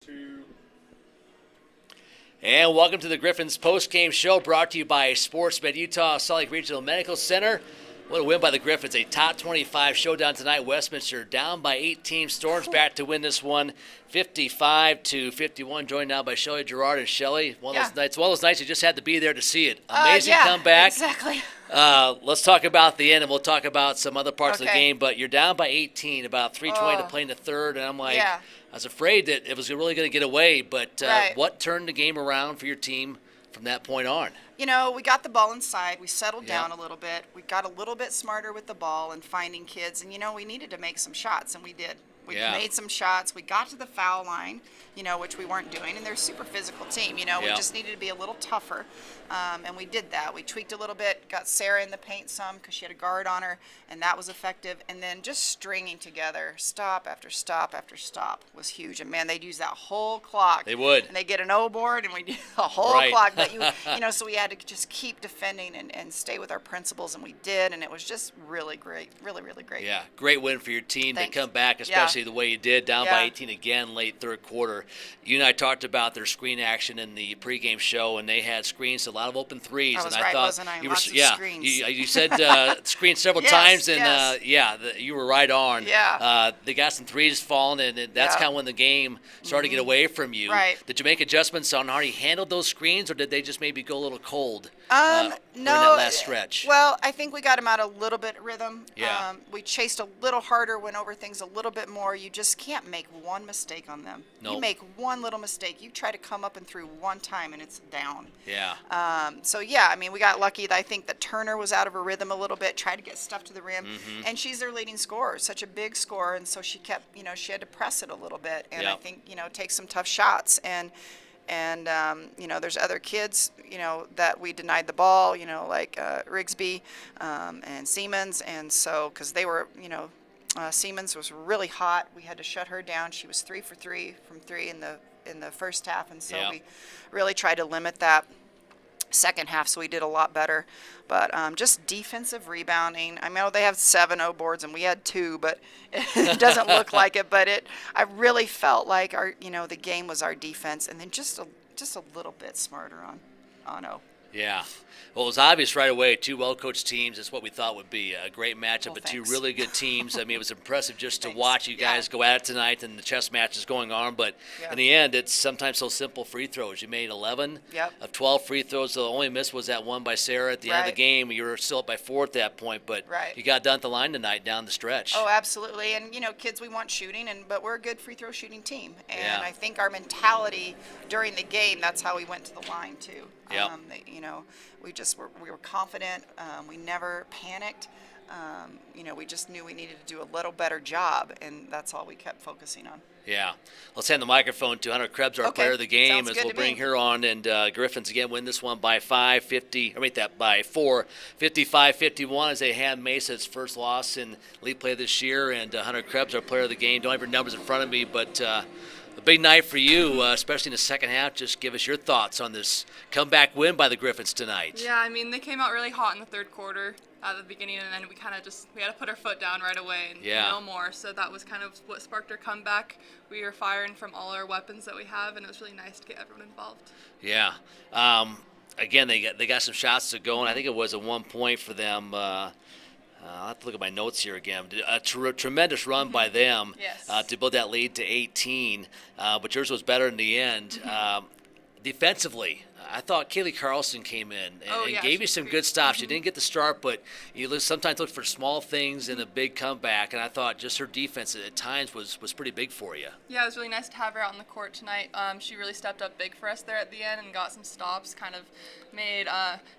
2. And welcome to the Griffins post-game show brought to you by SportsMed Utah Salt Lake Regional Medical Center. What a win by the Griffins. A top 25 showdown tonight. Westminster down by 18. Storms back to win this one 55-51. Joined now by Shelley Gerard. And Shelley, one of those nights you just had to be there to see it. Amazing comeback. Exactly. Let's talk about the end, and we'll talk about some other parts of the game. But you're down by 18, about 3:20 to play in the third. And I'm like, I was afraid that it was really going to get away. But what turned the game around for your team from that point on? You know, we got the ball inside. We settled down a little bit. We got a little bit smarter with the ball and finding kids. And, you know, we needed to make some shots, and we did. We made some shots. We got to the foul line, you know, which we weren't doing. And they're a super physical team, you know. We just needed to be a little tougher. And we did that. We tweaked a little bit, got Sarah in the paint some because she had a guard on her, and that was effective. And then just stringing together stop after stop after stop was huge. And, man, they'd use that whole clock. They would. And they get an O board, and we do a whole clock. But, you know, so we had to just keep defending and stay with our principles, and we did. And it was just really great, really, really great. Yeah, great win for your team to come back, especially the way you did, down by 18 again late third quarter. You and I talked about their screen action in the pregame show, and they had screens, a lot of open threes. I was and right, thought wasn't I? you Lots were, of screens. You said screen several times, and you were right on. They got some threes falling, and that's kind of when the game started to get away from you. Right. Did you make adjustments on how you handled those screens, or did they just maybe go a little cold no, during that last stretch? Well, I think we got them out a little bit rhythm. Yeah. We chased a little harder, went over things a little bit more. You just can't make one mistake on them. Nope. You make one little mistake. You try to come up and through one time, and it's down. Yeah. So, yeah, I mean, we got lucky. I think that Turner was out of her rhythm a little bit, tried to get stuff to the rim. And she's their leading scorer, such a big scorer. And so she kept, you know, she had to press it a little bit. And I think, you know, take some tough shots. And you know, there's other kids, you know, that we denied the ball, you know, like Rigsby and Siemens. And so, because they were, you know, Siemens was really hot. We had to shut her down. She was 3 for 3 from 3 in the first half. And so we really tried to limit that second half, so we did a lot better. But just defensive rebounding. I know they have 7 O boards and we had 2, but it doesn't look like it. But I really felt like the game was our defense, and then just a little bit smarter on O. Yeah. Well, it was obvious right away, 2 well-coached teams. It's what we thought would be a great matchup of 2 really good teams. I mean, it was impressive just to watch you guys go at it tonight, and the chess match is going on. But in the end, it's sometimes so simple free throws. You made 11 of 12 free throws. The only miss was that one by Sarah at the end of the game. You were still up by 4 at that point, but you got done at the line tonight down the stretch. Oh, absolutely. And, you know, kids, we want shooting, but we're a good free throw shooting team. And I think our mentality during the game, that's how we went to the line, too. You know, we were confident. We never panicked. You know, we just knew we needed to do a little better job, and that's all we kept focusing on. Yeah. Let's hand the microphone to Hunter Krebs, our player of the game, as we'll bring her on. And Griffins again win this one by 4, 55-51, as they hand Mesa its first loss in league play this year. And Hunter Krebs, our player of the game. Don't have your numbers in front of me, but a big night for you, especially in the second half. Just give us your thoughts on this comeback win by the Griffins tonight. Yeah, I mean, they came out really hot in the third quarter at the beginning, and then we kind of we had to put our foot down right away and no more. So that was kind of what sparked our comeback. We were firing from all our weapons that we have, and it was really nice to get everyone involved. Yeah. Again, they got some shots to go, and I think it was a 1 point for them. I'll have to look at my notes here again. A tremendous run by them to build that lead to 18, but yours was better in the end. Defensively, I thought Kaylee Carlson came in and gave you some good stops. She didn't get the start, but you sometimes look for small things in a big comeback, and I thought just her defense at times was pretty big for you. Yeah, it was really nice to have her out on the court tonight. She really stepped up big for us there at the end and got some stops, kind of made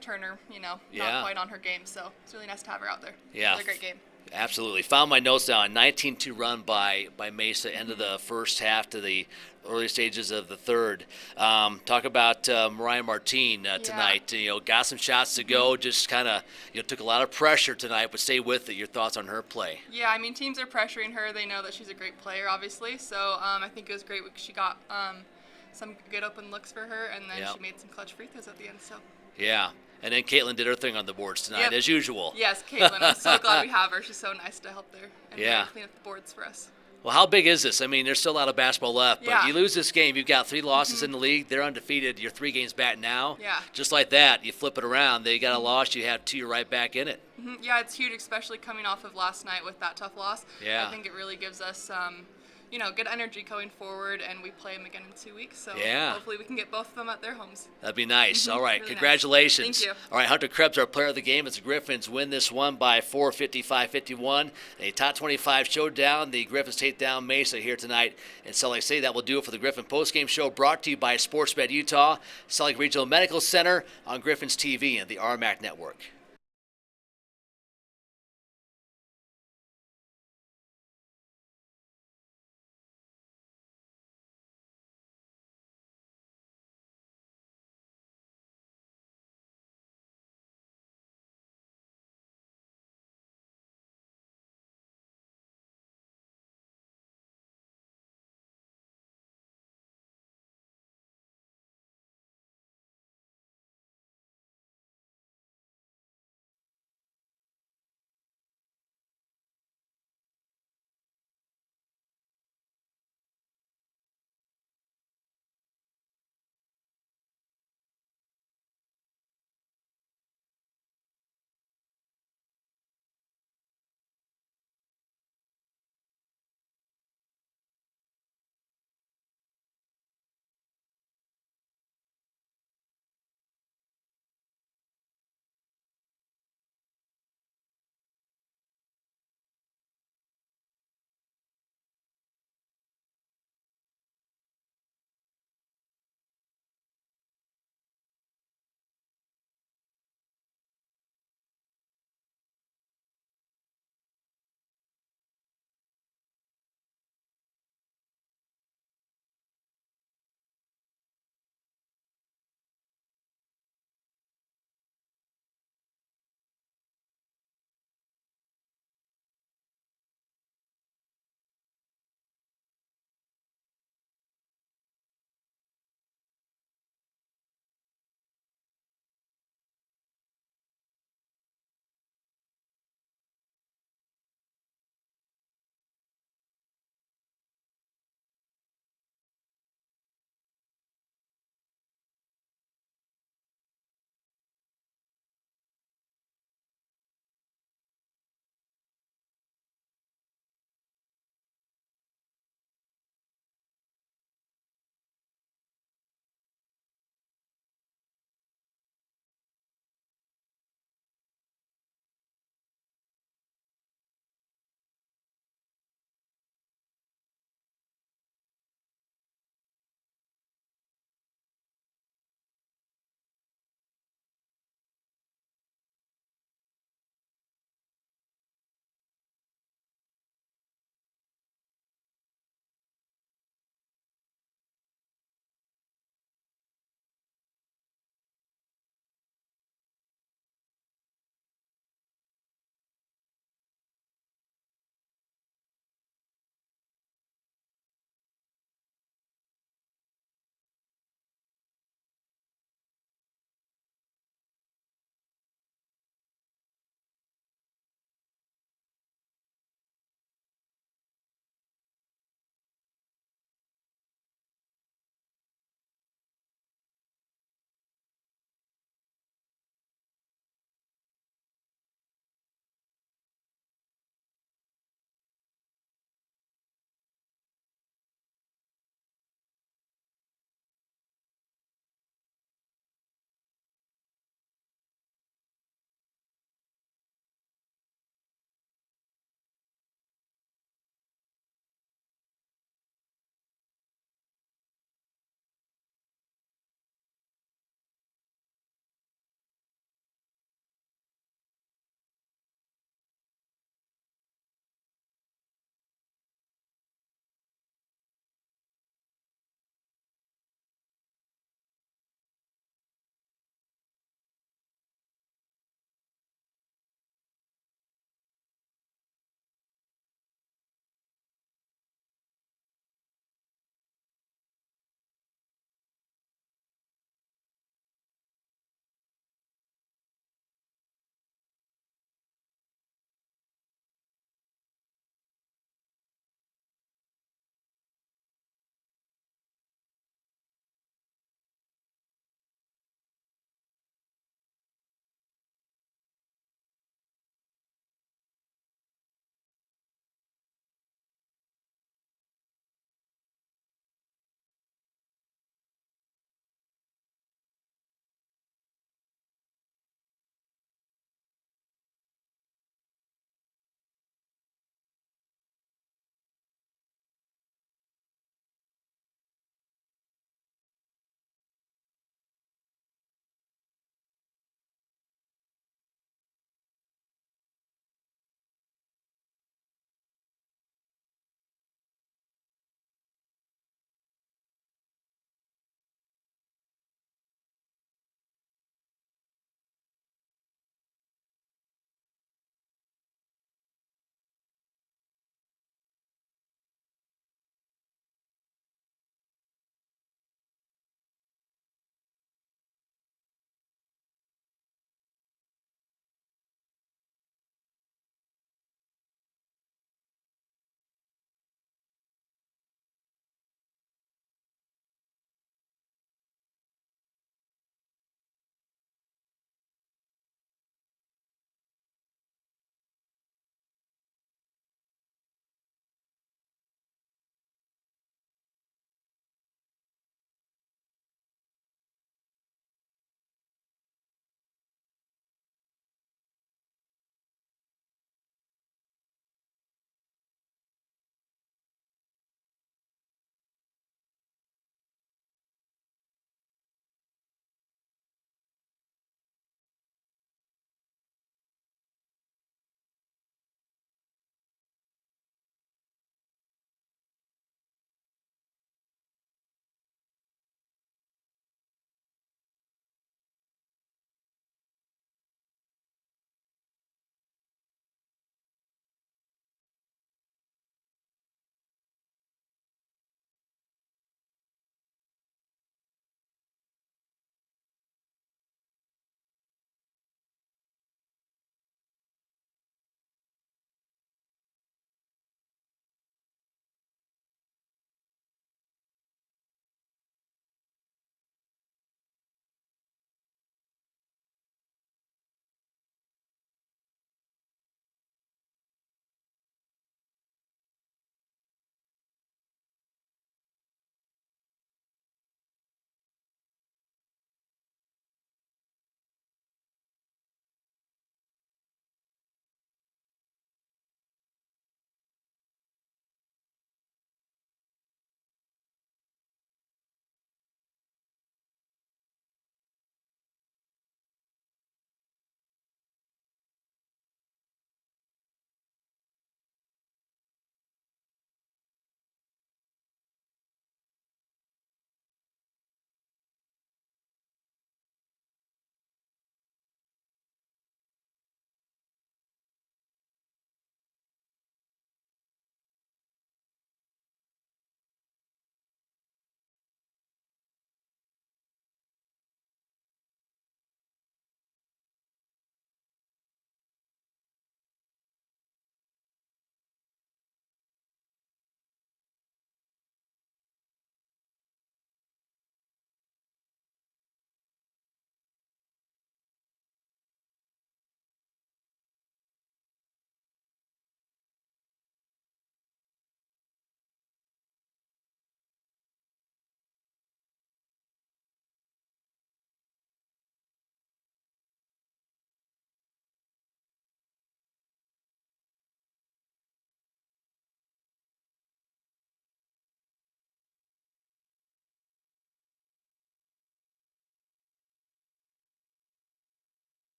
Turner, not quite on her game. So it's really nice to have her out there. Yeah. Really great game. Absolutely. Found my notes down. 19-2 run by Mesa, end of the first half to the early stages of the third. Talk about Mariah Martin tonight. Got some shots to go. Just kind of took a lot of pressure tonight, but stay with it. Your thoughts on her play? Yeah, I mean, teams are pressuring her. They know that she's a great player, obviously. So I think it was great. She got some good open looks for her, and then she made some clutch free throws at the end. So. Yeah. And then Caitlin did her thing on the boards tonight, as usual. Yes, Caitlin. I'm so glad we have her. She's so nice to help there and clean up the boards for us. Well, how big is this? I mean, there's still a lot of basketball left, but Yeah. you lose this game, you've got 3 losses in the league. They're undefeated. You're 3 games back now. Yeah. Just like that, you flip it around. They got a loss, you have 2, you're right back in it. Yeah, it's huge, especially coming off of last night with that tough loss. Yeah. I think it really gives us, good energy going forward, and we play them again in 2 weeks. So Yeah. hopefully we can get both of them at their homes. That'd be nice. All right, Really nice. congratulations. Thank you. All right, Hunter Krebs, our player of the game as the Griffins win this one by 4, 55-51. A top 25 showdown. The Griffins take down Mesa here tonight in Salt Lake City. That will do it for the Griffin postgame show, brought to you by Sportsmed Utah, Salt Lake Regional Medical Center on Griffins TV and the RMAC Network.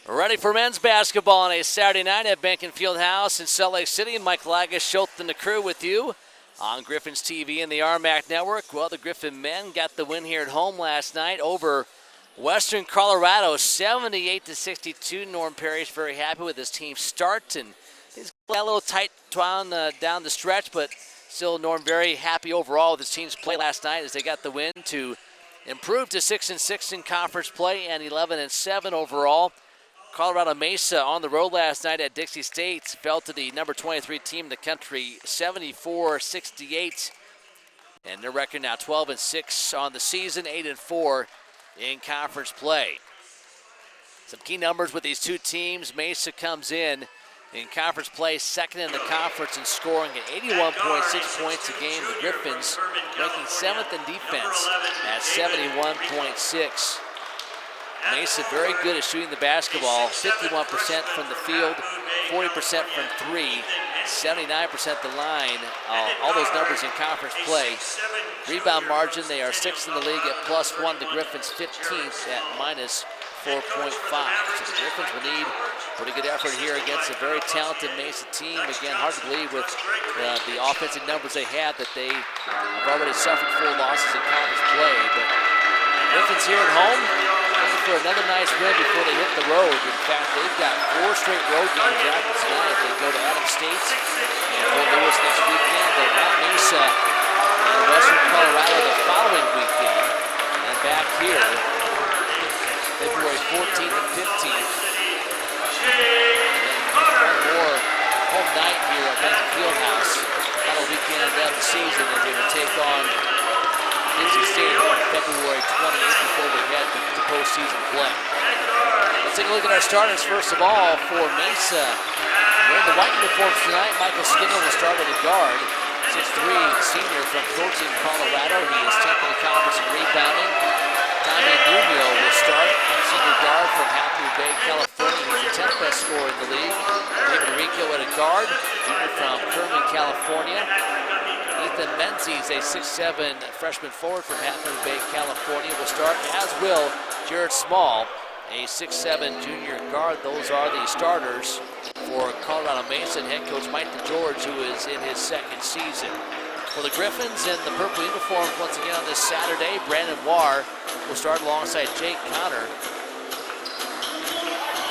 Ready for men's basketball on a Saturday night at Bankin Fieldhouse in Salt Lake City. Mike Lagas, Schultz, and the crew with you on Griffin's TV and the RMAC Network. Well, the Griffin men got the win here at home last night over Western Colorado, 78-62. Norm Parrish very happy with his team's start, and he's got a little tight down the stretch, but still Norm very happy overall with his team's play last night as they got the win to improve to 6-6 in conference play and 11-7 overall. Colorado Mesa on the road last night at Dixie State fell to the number 23 team in the country, 74-68. And their record now 12-6 on the season, 8-4 in conference play. Some key numbers with these two teams. Mesa comes in conference play second in the conference in scoring at 81.6 points a game. The Griffins ranking 7th in defense at 71.6. Mesa very good at shooting the basketball, 51% from the field, 40% from three, 79% the line. All those numbers in conference play. Rebound margin, they are 6th in the league at +1. The Griffins 15th at -4.5. So the Griffins will need pretty good effort here against a very talented Mesa team. Again, hard to believe with the offensive numbers they have that they have already suffered 4 losses in conference play. But Griffins here at home, looking for another nice win before they hit the road. In fact, they've got 4 straight road games after tonight. They go to Adams State and Fort Lewis next weekend. They're at Mesa and Western Colorado the following weekend. And then back here, February 14th and 15th. And then one more home night here at Bankin Fieldhouse. Final weekend of the season as they will take on Dixie State on February 28th before we head to postseason play. Let's take a look at our starters first of all for Mesa. Wearing the white uniforms tonight, Michael Skinner will start at the guard. 6'3" senior from Thornton, Colorado. He is 10th in the conference in rebounding. Tommy Numio will start, senior guard from Half Moon Bay, California. He's the 10th best scorer in the league. David Rico at a guard, junior from Kerman, California. Ethan Menzies, a 6'7" freshman forward from Half Moon Bay, California, will start, as will Jared Small, a 6'7" junior guard. Those are the starters for Colorado Mesa and head coach Mike DeGeorge, who is in his second season. For the Griffins in the purple uniforms once again on this Saturday, Brandon Warr will start alongside Jake Connor.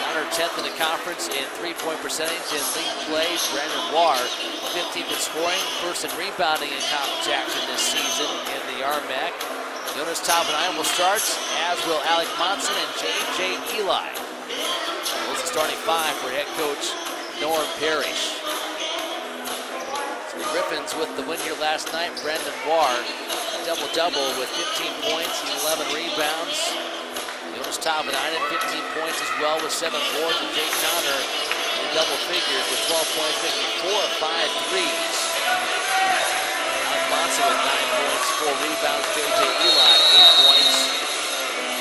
Connor 10th in the conference in three-point percentage in league play. Brandon Warr 15th in scoring, first in rebounding in conference action this season in the RMAC. Jonas Taubman will start, as will Alec Monson and J.J. Eli. Those are starting 5 for head coach Norm Parrish. The Griffins with the win here last night. Brandon Warr, a double-double with 15 points and 11 rebounds. Jonas Taubman at 15 points as well with 7 boards. And Jake Connor in double figures with 12 points, making 4 of 5 threes. Alec Monson with 9 points, 4 rebounds. J.J. Eli, 8 points.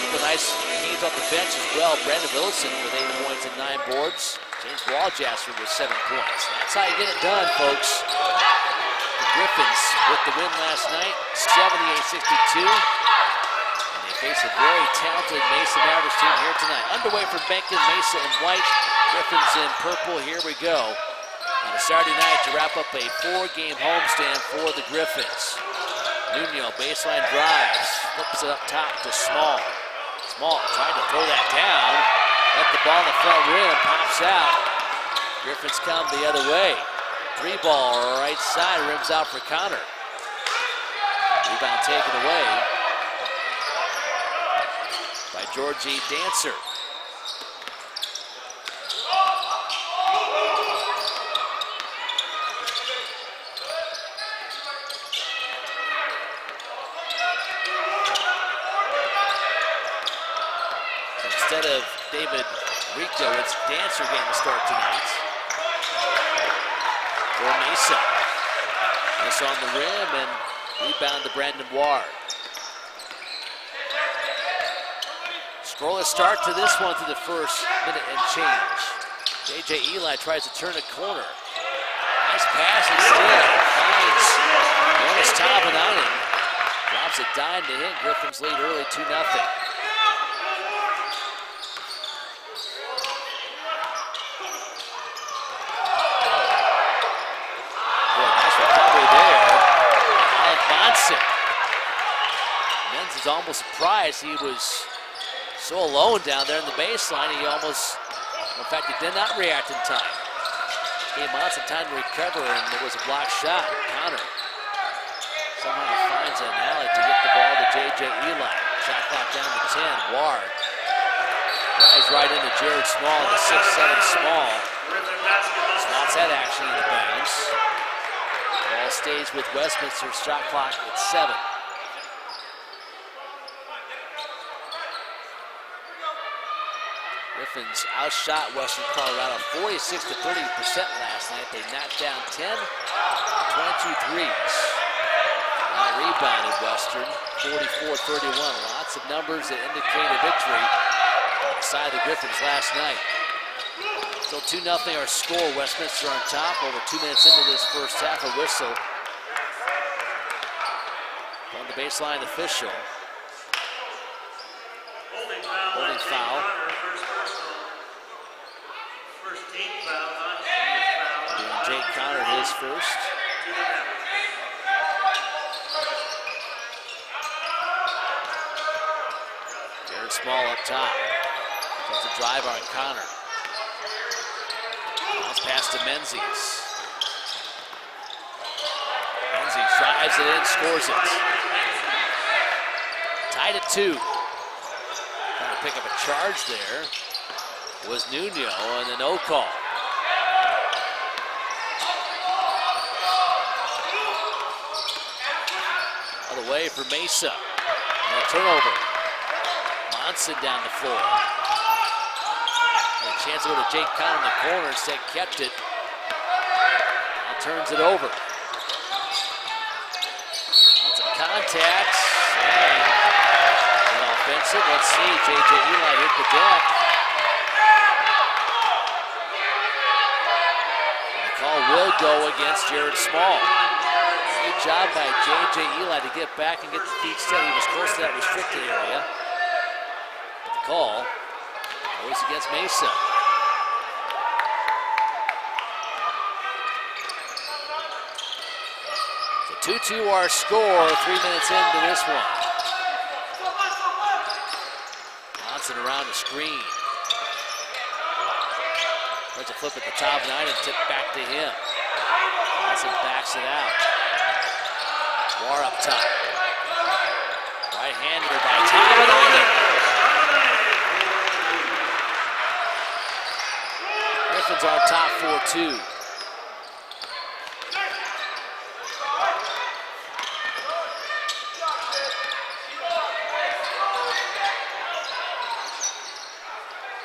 Couple nice games off the bench as well. Brandon Wilson with 8 points and 9 boards. James Waljasser with 7 points. That's how you get it done, folks. The Griffins with the win last night, 78-62. And they face a very talented Mesa Mavericks team here tonight. Underway for Bankin, Mesa in white, Griffins in purple. Here we go. On a Saturday night to wrap up a 4-game homestand for the Griffins. Nuno, baseline drives, flips it up top to Small. Small tried to throw that down. Let the ball in the front rim, pops out. Griffins come the other way. 3-ball right side, rims out for Connor. Rebound taken away by Georgie Dancer. Instead of David Rico, it's Dancer getting the start tonight for Mesa. This on the rim and rebound to Brandon Warr. Scoreless start to this one through the first minute and change. J.J. Eli tries to turn a corner. Nice pass instead. Finds Jonas Taubman. Drops a dime to him. Griffins lead early 2-0. was almost surprised. He was so alone down there in the baseline, he almost, in fact, he did not react in time. Gave Monson time to recover, and it was a blocked shot. Connor somehow finds an alley to get the ball to J.J. Eli. Shot clock down to 10. Ward drives right into Jared Small, the 6'7" Small. Small's had action in the bounce. Ball stays with Westminster. Shot clock at 7. Griffins outshot Western Colorado 46-30% last night. They knocked down 10, 22 threes. Now rebounded Western 44-31. Lots of numbers that indicate a victory on the side of the Griffins last night. Still 2-0 our score. Westminster on top. Over 2 minutes into this first half. A whistle on the baseline official. Holding foul. Jake Connor his first. Jared Small up top. That's a drive on Connor. Bounce pass to Menzies. Menzies drives it in, scores it. Tied at 2. Trying to pick up a charge there was Nuno, and a no call. Other way for Mesa. And a turnover. Monson down the floor. And a chance to go to Jake Connor in the corner. Instead kept it. Now turns it over. Lots of contacts. And offensive. Let's see. J.J. Eli hit the deck. And the call will go against Jared Small. Great job by J.J. Eli to get back and get the feet steady. He was close to that restricted area. But the call goes against Mesa. So 2-2 our score, 3 minutes into this one. Johnson around the screen. There's a flip at the top 9 and tip back to him. Johnson backs it out. War up top. Right-hander by Tom on it. Griffins on top 4-2.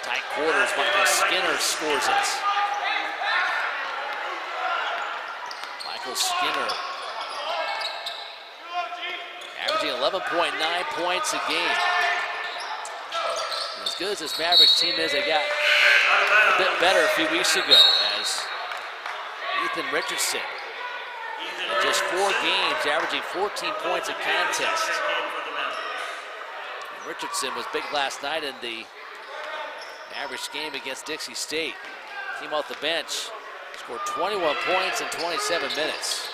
Tight quarters, Michael Skinner scores it. Michael Skinner averaging 11.9 points a game. And as good as this Mavericks team is, they got a bit better a few weeks ago as Ethan Richardson, in just 4 games, averaging 14 points a contest. And Richardson was big last night in the Mavericks game against Dixie State. Came off the bench, scored 21 points in 27 minutes.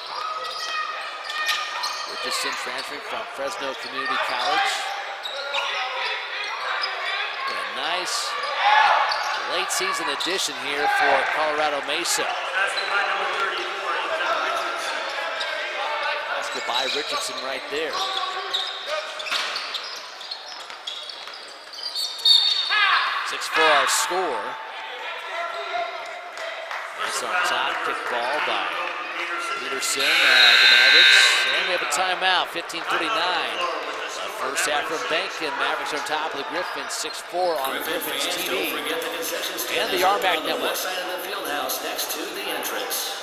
Richardson transferring from Fresno Community College. And a nice late season addition here for Colorado Mesa. Basket by Richardson right there. 6-4 our score. That's on top, kick ball by Peterson, the Mavericks, and we have a timeout, 15:39. First half from Bankin, Mavericks on top of the Griffins, 6-4 on Griffins TV and the RMAC Network. West side of the field house next to the entrance.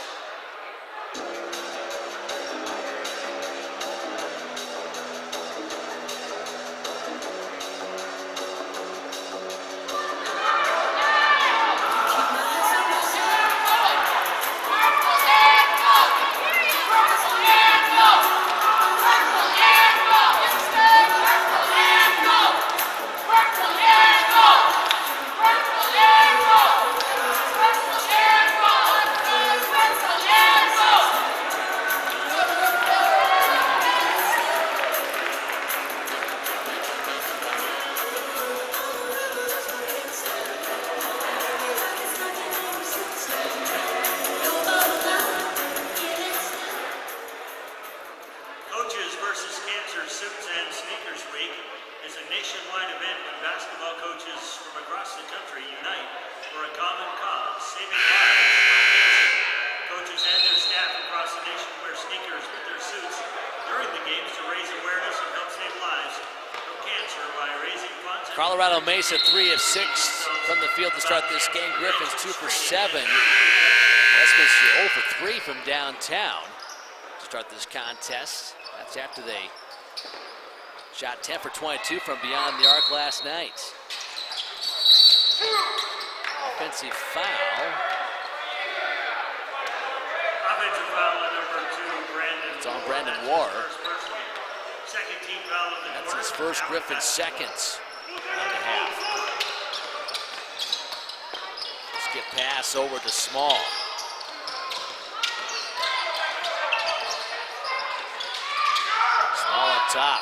saving lives, cancer. Coaches and their staff across the nation wear sneakers with their suits during the games to raise awareness and help save lives from cancer by raising funds. Colorado Mesa 3 of 6 from the field to start this game. Griffins 2 for 7. Westminster 0 for 3 from downtown to start this contest. That's after they shot 10 for 22 from beyond the arc last night. Offensive foul. Offensive foul on number 2, Brandon. It's on Brandon Warr. Second team foul of the That's quarter. his first Griffin seconds of the half. Skip pass over to Small. Small up top.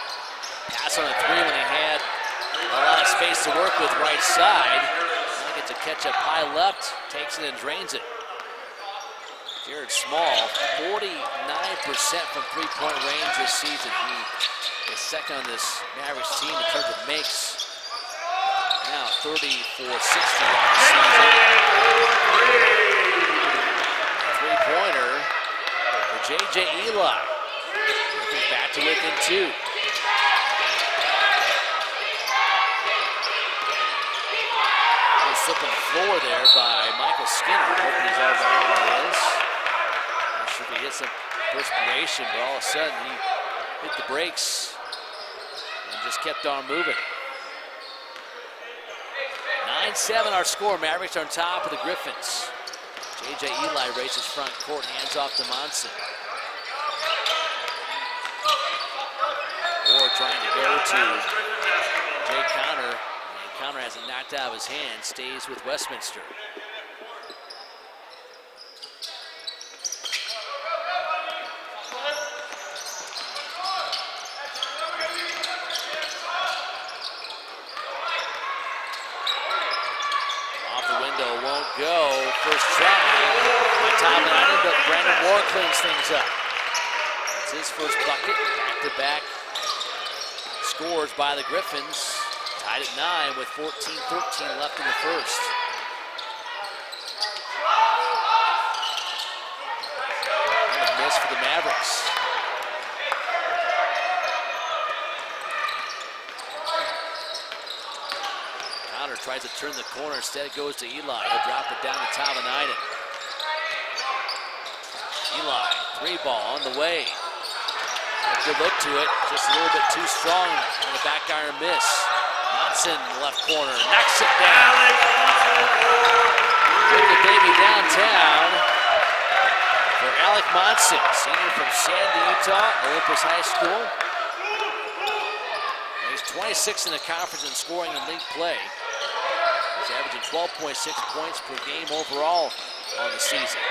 Pass on a 3 when he had a lot of space to work with right side. Now gets a catch up high left, takes it and drains it. Jared Small, 49% from three-point range this season. He is second on this Mavericks team in terms of makes. Now 30 for 60 on the season. Three-pointer for J.J. Eli. Looking back to within 2. Slip on the floor there by Michael Skinner. Hoping he's all right. He is. Not sure if he hit some perspiration, but all of a sudden he hit the brakes and just kept on moving. 9-7 our score. Mavericks are on top of the Griffins. J.J. Eli races front court, hands off to Monson. Or trying to go to Jay Connor. Connor has it knocked out of his hand, stays with Westminster. Off the window, won't go. First try by Tom Lennon, but Brandon Moore cleans things up. That's his first bucket, back-to-back scores by the Griffins. Tied at 9 with 14-13 left in the first. And a miss for the Mavericks. Connor tries to turn the corner. Instead it goes to Eli. He'll drop it down to Tavanainen. Eli, 3-ball on the way. A good look to it. Just a little bit too strong on the back iron miss. Monson, left corner, knocks it down. Put the baby downtown for Alec Monson, senior from Sandy, Utah, Olympus High School. He's 26 in the conference in scoring in league play. He's averaging 12.6 points per game overall on the season.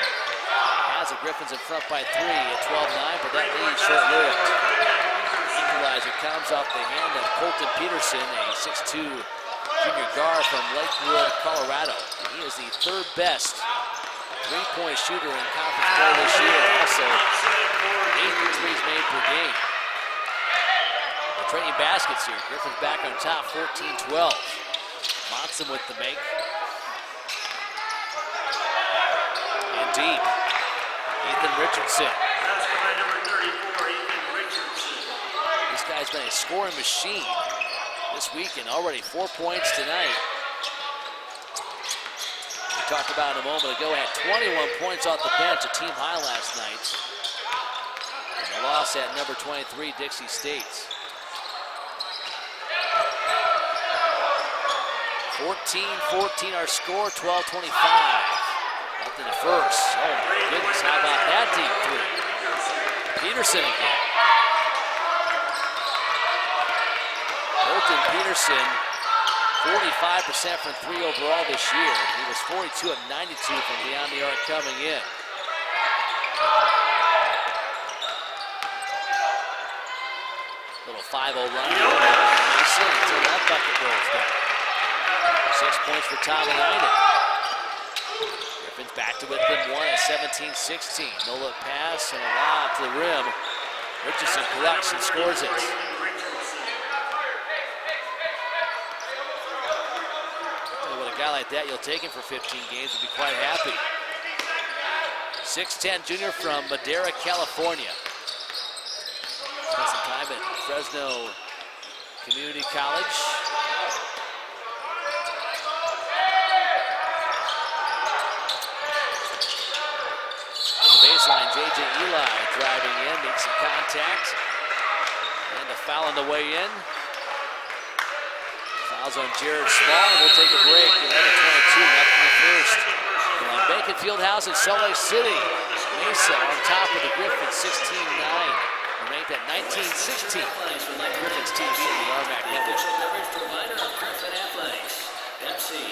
Has the Griffins in front by 3 at 12-9, but that lead short-lived. Equalizer comes off the hand of Colton Peterson, a 6'2 junior guard from Lakewood, Colorado. He is the third best three-point shooter in conference play this year. Also, 8 threes made per game. We're trading baskets here. Griffins back on top, 14-12. Monson with the make. And deep. Ethan Richardson. That's by number 34, Ethan Richardson. This guy's been a scoring machine this weekend. Already 4 points tonight. We talked about it a moment ago. Had 21 points off the bench, a team high last night. And the loss at number 23, Dixie State. 14-14 our score, 12-25. Up in the first. Oh my goodness, how about that deep three? Peterson again. Colton Peterson, 45% from 3 overall this year. He was 42 of 92 from beyond the arc coming in. Little 5-0 run until that bucket rolls down. 6 points for Tavanainen. Griffins back to within 1 at 17-16. No look pass and a lob to the rim. Richardson collects and scores it. What a guy like like that, you'll take him for 15 games and be quite happy. 6'10" junior from Madera, California. Spent some time at Fresno Community College. On the baseline, J.J. Eli driving in, makes some contact. And a foul on the way in. Fouls on Jared Small, and we'll take a break. 11:22 left in the first. On Bacon Fieldhouse in Salt Lake City. Mesa on top of the Griffins, 16-9. Ranked at 19-16. Griffins TV and the RMAC Network. Coverage provider of Griffin Athletics. Pepsi,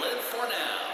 live for now.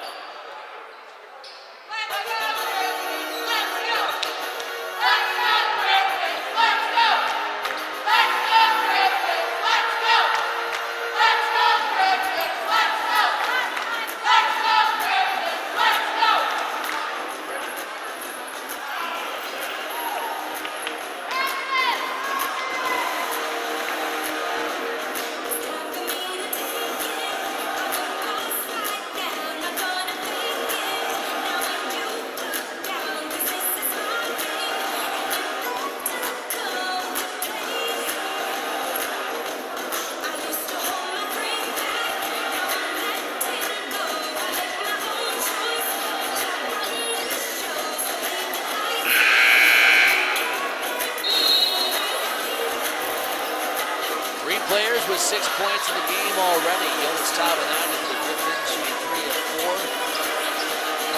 Players with 6 points in the game already. Jonas Tabanani for the Griffins, shooting 3 of 4.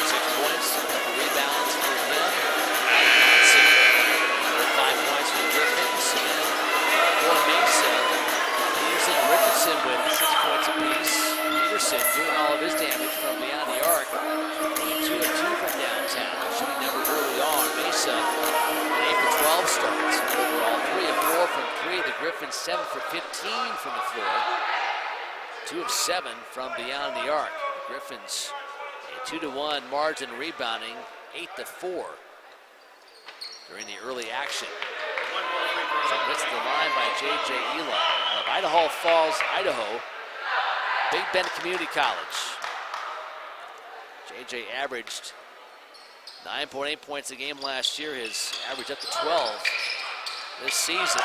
6 points, a couple rebounds for him. Johnson, 5 points for the Griffins. And for Mesa, Peterson and Richardson with 6 points apiece. Peterson doing all of his damage from beyond the arc. 2 of 2 from downtown. Shooting numbers early on. Mesa, an 8 for 12 starts. Overall, 3 of 4 from 3. The Griffins 7 for 15 from the floor. 2 of 7 from beyond the arc. The Griffins a 2-1 margin rebounding, 8-4 during the early action. So gets the line by J.J. Eli out of Idaho Falls, Idaho. Big Bend Community College. J.J. averaged 9.8 points a game last year. His average up to 12 this season.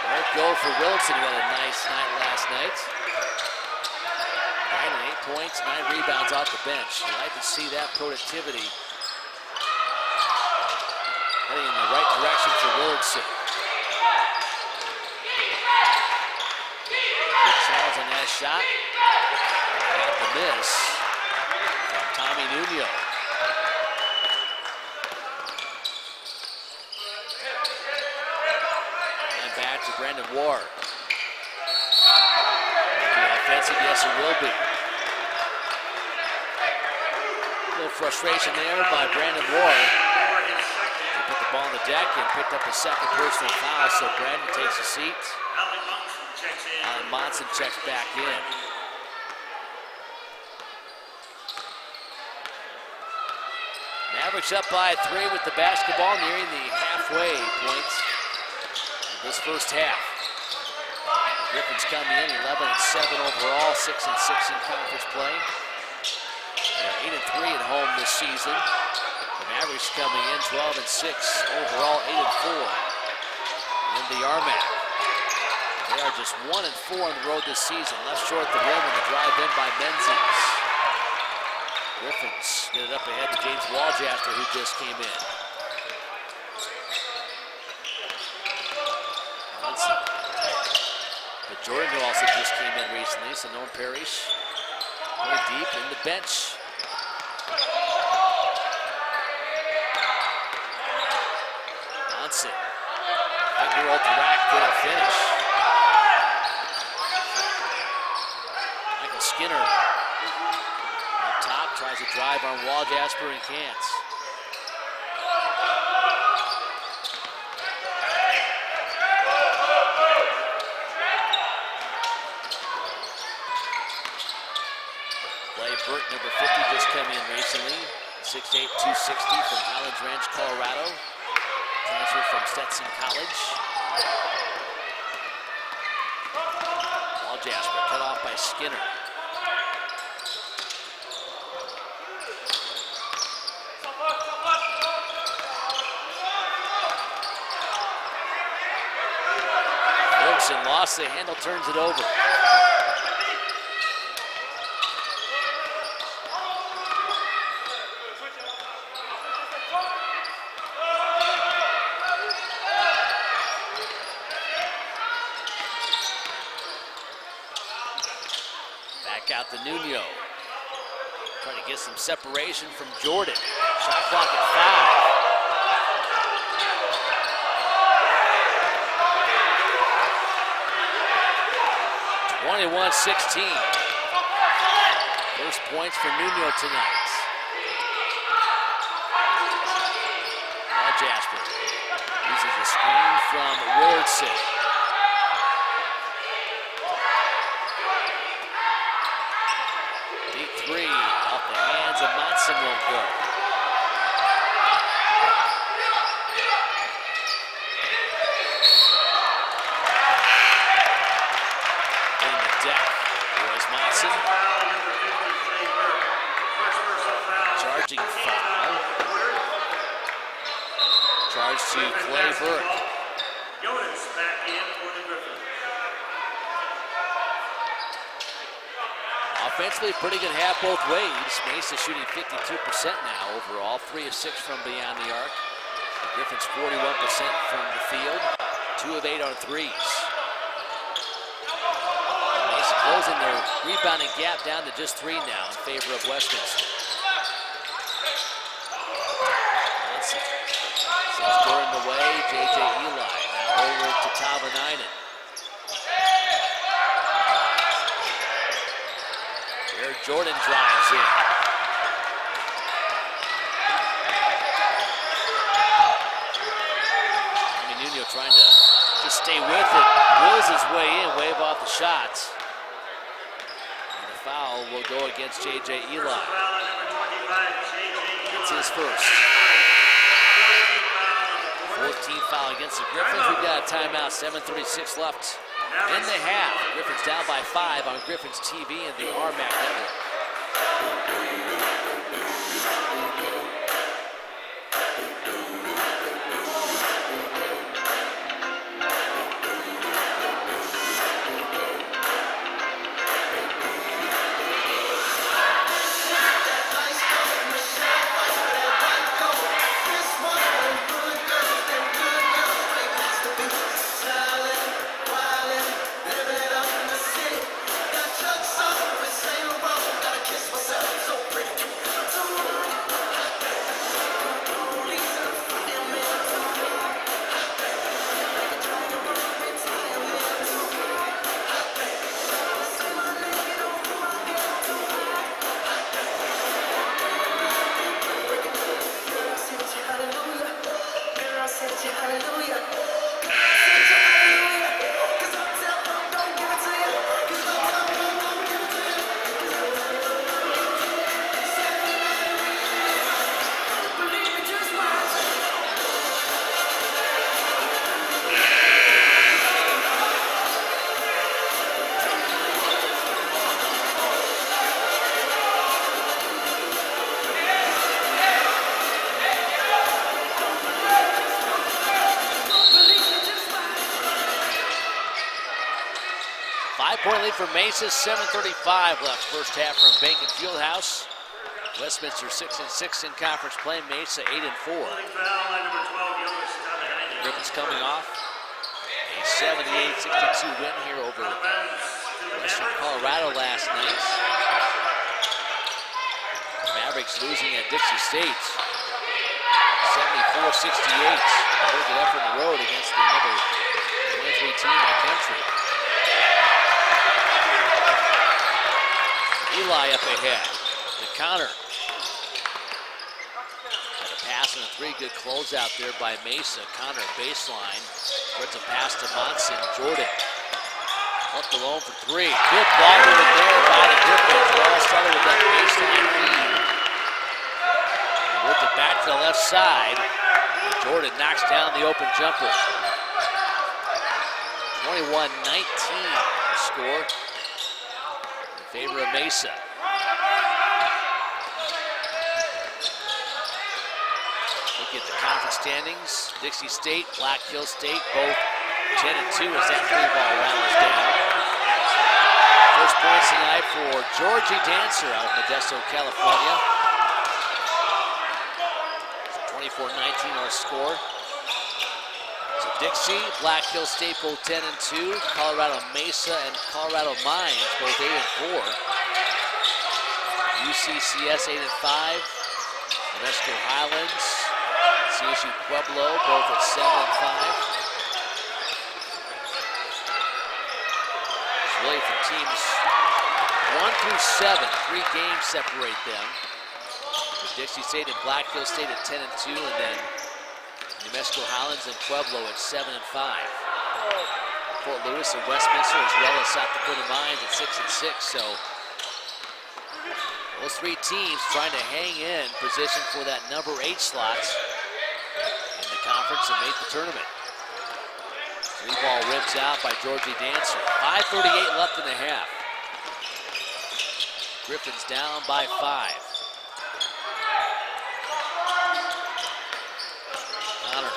Great goal for Willardson, who had a nice night last night. Brandon, 8 points, 9 rebounds off the bench. You like to see that productivity heading in the right direction for Willardson. Good challenge on that shot. Got the miss from Tommy Nuno. To Brandon Ward. Be offensive, yes it will be. A little frustration there by Brandon Ward. He put the ball on the deck and picked up a second personal foul, so Brandon takes a seat. Alan Monson checks back in. Mavericks up by 3 with the basketball, nearing the halfway points this first half. Griffins coming in 11-7 overall, 6-6 in conference play. They're 8-3 at home this season. The Mavericks coming in 12-6 overall, 8-4 in the RMAC. They are just 1-4 on the road this season. Left short the rim and the drive in by Menzies. Griffins get it up ahead to James Waljasper, who just came in. But Jordan, who also just came in recently, so Noam Parrish going deep in the bench. Johnson, finger roll to rack, couldn't finish. Michael Skinner up top, tries to drive on Waljasper and can't. Burt, number 50, just come in recently. 6'8", 260 from Highlands Ranch, Colorado. Transfer from Stetson College. Waljasper cut off by Skinner. lost the handle, turns it over. Back out to Nuno. Trying to get some separation from Jordan. Shot clock at 5. (21-16). First points for Nuno tonight. Now Jasper uses the screen from Willardson. Deep three off the hands of Monson won't go. In the deck was Monson. Charging foul. Charge to Clay Burke. Jonas back in for the Griffins. Offensively, pretty good half both ways. Mesa shooting 52% now overall, 3 of 6 from beyond the arc. The Griffins 41% from the field, 2 of 8 on threes. And Mesa closing their rebounding gap down to just 3 now in favor of Westminster. During the way, J.J. Eli now over to Tavanainen. Here Jordan drives in. Nuno trying to just stay with it. Wills his way in, wave off the shots. And the foul will go against J.J. Eli. It's his first. 14th foul against the Griffins. We've got a timeout, 7:36 left in the half. Griffins down by 5 on Griffins TV and the RMAC network. Point lead for Mesa, 7:35 left. First half from Bacon Fieldhouse. Westminster 6-6 in conference play. Mesa 8-4. Griffins coming off a 78-62 win here over Western Colorado last night. Mavericks losing at Dixie State, 74-68. Very good effort on the road against the number 23 team in the country. Eli up ahead. The counter. And a pass and a 3. Good closeout there by Mesa. Counter baseline. Gets a pass to Monson. Jordan. Left alone for 3. Good ball over there by the Griffins. It all started with that baseline feed. With it back to the left side. Jordan knocks down the open jumper. 21-19 the score. Favor of Mesa. Look at the conference standings. Dixie State, Black Hill State, both 10-2 as that three ball rattles down. First points tonight for Georgie Dancer out of Modesto, California. 24-19 our score. So Dixie, Black Hills State both 10-2. Colorado Mesa and Colorado Mines both 8-4. UCCS 8-5. New Mexico Highlands, CSU Pueblo both at 7-5. It's really from teams 1 through 7, 3 games separate them. With Dixie State and Black Hills State at 10-2, and then New Mexico Highlands and Pueblo at 7-5. Fort Lewis and Westminster, as well as South Dakota Mines at 6-6. So those 3 teams trying to hang in position for that number 8 slots in the conference and make the tournament. Three ball rims out by Georgie Dancer. 5:38 left in the half. Griffins down by 5. Connor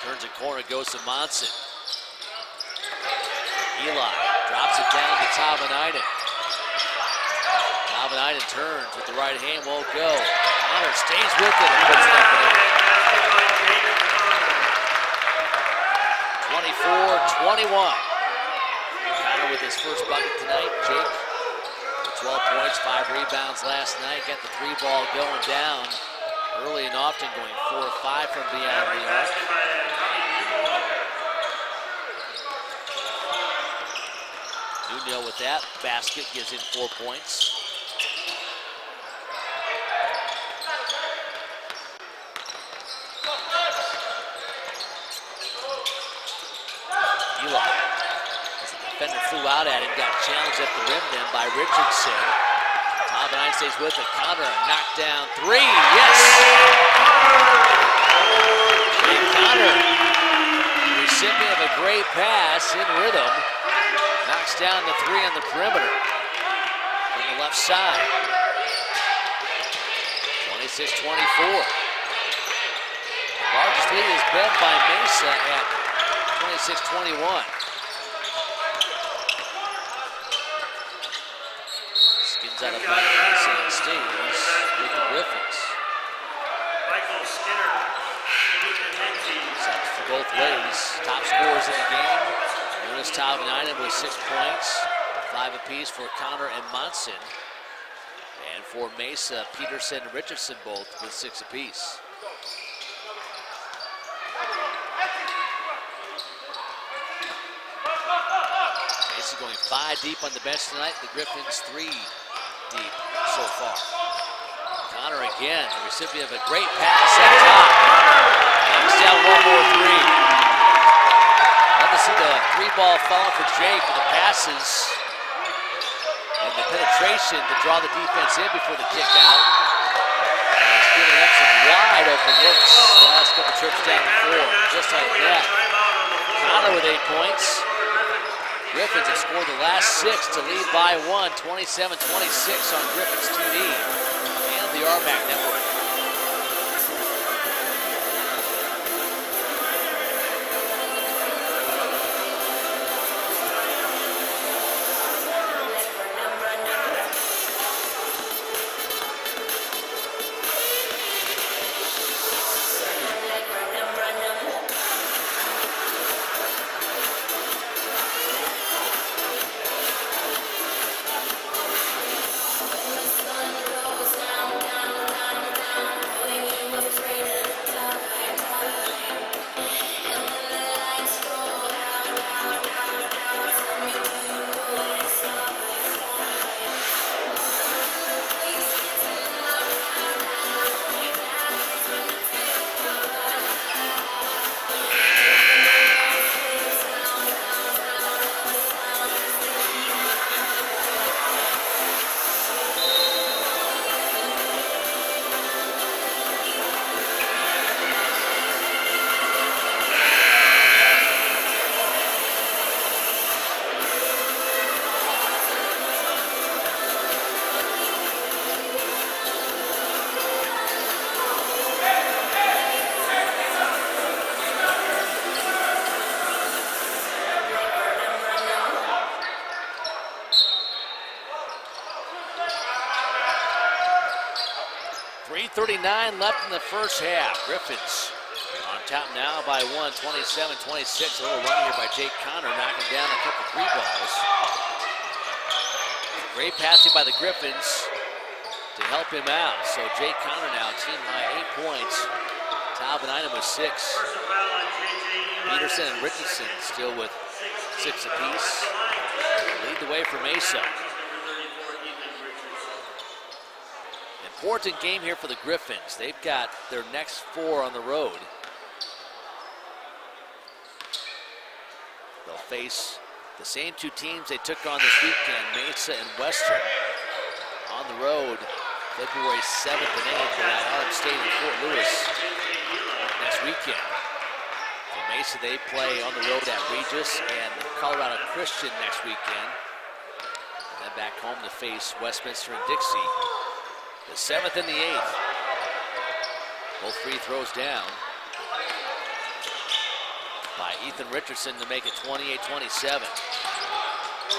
turns a corner, goes to Monson. Eli drops it down to Tavanainen. Tavanainen turns with the right hand, won't go. Connor stays with it and puts it up and in. 24-21. Connor with his first bucket tonight. Jake with 12 points, 5 rebounds last night. Got the 3 ball going down early and often, going 4 or 5 from beyond the arc. Nuno with that basket gives him 4 points. Eli, as the defender flew out at him, got challenged at the rim then by Richardson. Tavanainen stays with it. Connor, knockdown 3. Yes! Jake Connor, recipient of a great pass in rhythm, knocks down the 3 on the perimeter from the left side. 26-24. The largest lead has been by Mesa at 26-21. Skins out of bounds and stays with the Griffins. Michael Skinner. Sets for both ways. Top scorers in the game. Jonas Tavanainen with 6 points. 5 apiece for Connor and Monson. And for Mesa, Peterson and Richardson both with 6 apiece. Mesa going 5 deep on the bench tonight. The Griffins 3 deep so far. Connor again, the recipient of a great pass at top. Knocks down 1 more 3. Love to see the 3 ball falling for Jake with the passes and the penetration to draw the defense in before the kick out. And it's giving him some wide open looks the last couple trips down the floor. Just like that. Connor with 8 points. Griffins have scored the last 6 to lead by 1, 27-26 on Griffins TV and the RMAC Network. 3:39 left in the first half. Griffins on top now by 1, 27-26. A little run here by Jake Connor, knocking down a couple 3 balls. Great passing by the Griffins to help him out. So Jake Connor now, team high 8 points. Talbot with 6. Peterson and Richardson still with 6 apiece. Lead the way for Mesa. Important game here for the Griffins. They've got their next 4 on the road. They'll face the same 2 teams they took on this weekend, Mesa and Western. On the road, February 7th and 8th at Arm State in Fort Lewis next weekend. For Mesa, they play on the road at Regis and Colorado Christian next weekend. And then back home to face Westminster and Dixie. The 7th and the 8th. Both free throws down by Ethan Richardson to make it 28-27.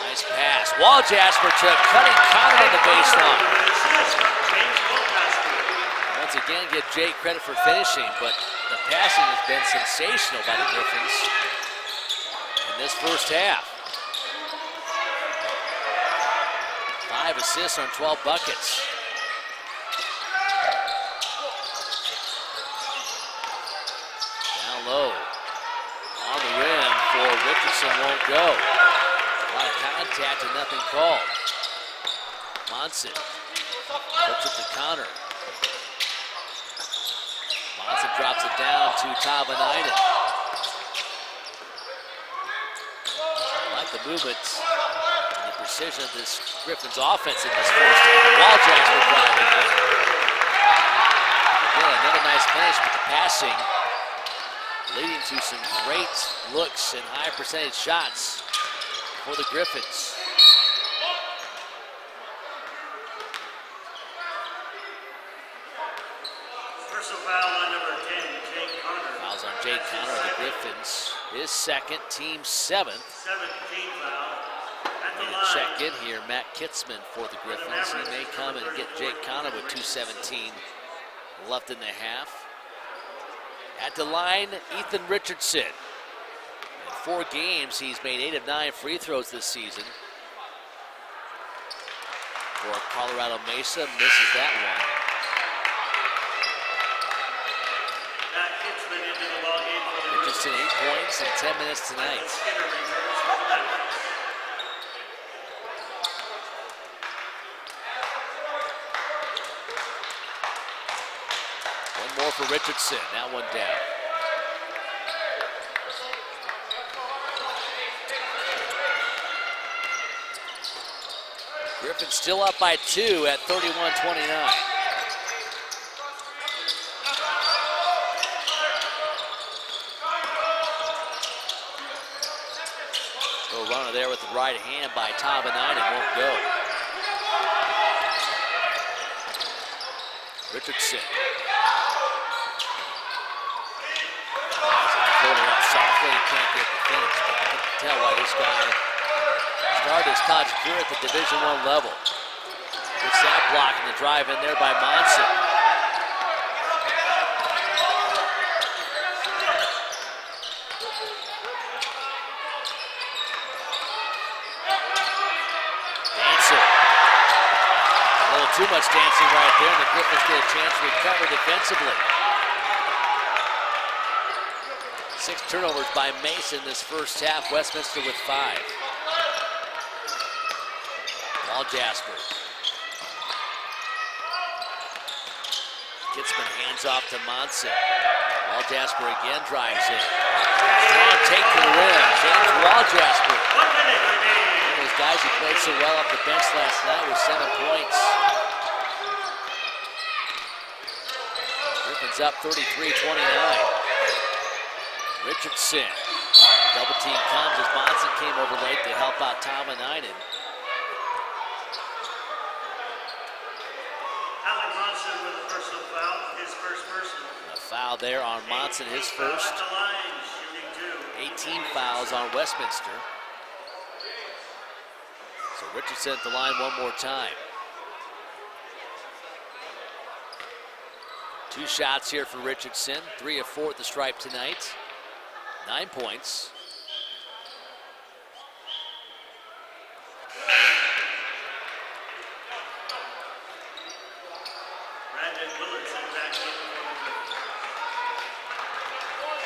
Nice pass. Wall Jasper to cutting Connor on the baseline. Once again, give Jake credit for finishing, but the passing has been sensational by the Griffins in this first half. 5 assists on 12 buckets. Down low. On the rim for Richardson, won't go. A lot of contact and nothing called. Monson puts it to Connor. Monson drops it down to Tavanainen. I like the movement and the precision of this Griffins offense in this first half. Wall Jasper driving in. Again, another nice finish with the passing, leading to some great looks and high percentage shots for the Griffins. Personal foul on number 10, Jake Connor. Fouls on Jake Connor of the Griffins. His second, team 7th. 17 foul. At the And line. check in here, Matt Kitzman for the Griffins. He may come and get Jake Connor with 2:17 left in the half. At the line, Ethan Richardson. In 4 games, he's made 8 of 9 free throws this season. For Colorado Mesa, misses that one. Matt Kitzman into the ballgame for the Richardson 8 points in 10 minutes tonight. Skinner returns for the Mavericks. One more for Richardson, that one down. Griffin still up by 2 at 31-29. Little runner there with the right hand by Tavanainen, won't go. Richardson. Floating up softly, can't get the finish, but I can tell why this guy started his college career at the Division I level. Good shot block and the drive in there by Monson. Dancing. A little too much dancing right there, and the Griffins get a chance to recover defensively. 6 turnovers by Mason this first half. Westminster with 5. Wall Jasper. Kitzman hands off to Monson. Wall Jasper again drives in. Strong take to the rim. James Wall Jasper. 1 minute remaining. One of those guys who played so well off the bench last night with 7 points. Griffins up 33-29. Richardson. Double team comes as Monson came over late to help out Tavanainen. Alec Monson with a personal foul, his first personal. A foul there on Monson, his first. At the line, shooting 2. 18 fouls on Westminster. So Richardson at the line one more time. 2 shots here for Richardson. 3 of 4 at the stripe tonight. 9 points.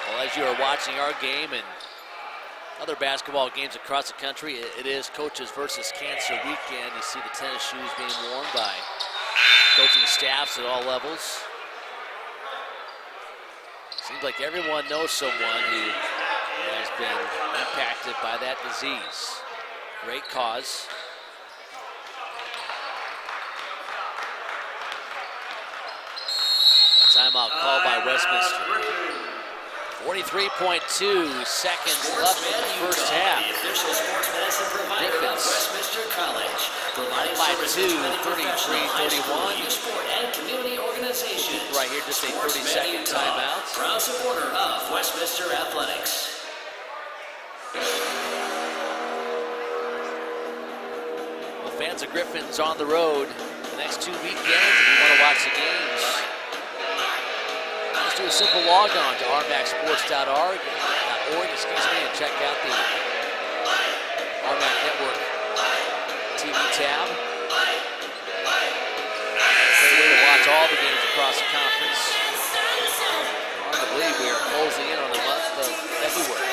Well, as you are watching our game and other basketball games across the country, it is Coaches versus Cancer weekend. You see the tennis shoes being worn by coaching staffs at all levels. Seems like everyone knows someone who has been impacted by that disease. Great cause. A timeout called by Westminster. 43.2 seconds left in the first half. The official sports medicine provider of Westminster College, providing by services 2, to 33-31. youth sport and community organizations. Right here, just a 30-second timeout. Proud supporter of Westminster Athletics. Well, fans of Griffins on the road the next 2 weekends. If you want to watch the games, just do a simple log on to rmacsports.org, and check out the RMAC Network TV tab. Great way to watch all the games across the conference. Hard to believe we are closing in on the month of February.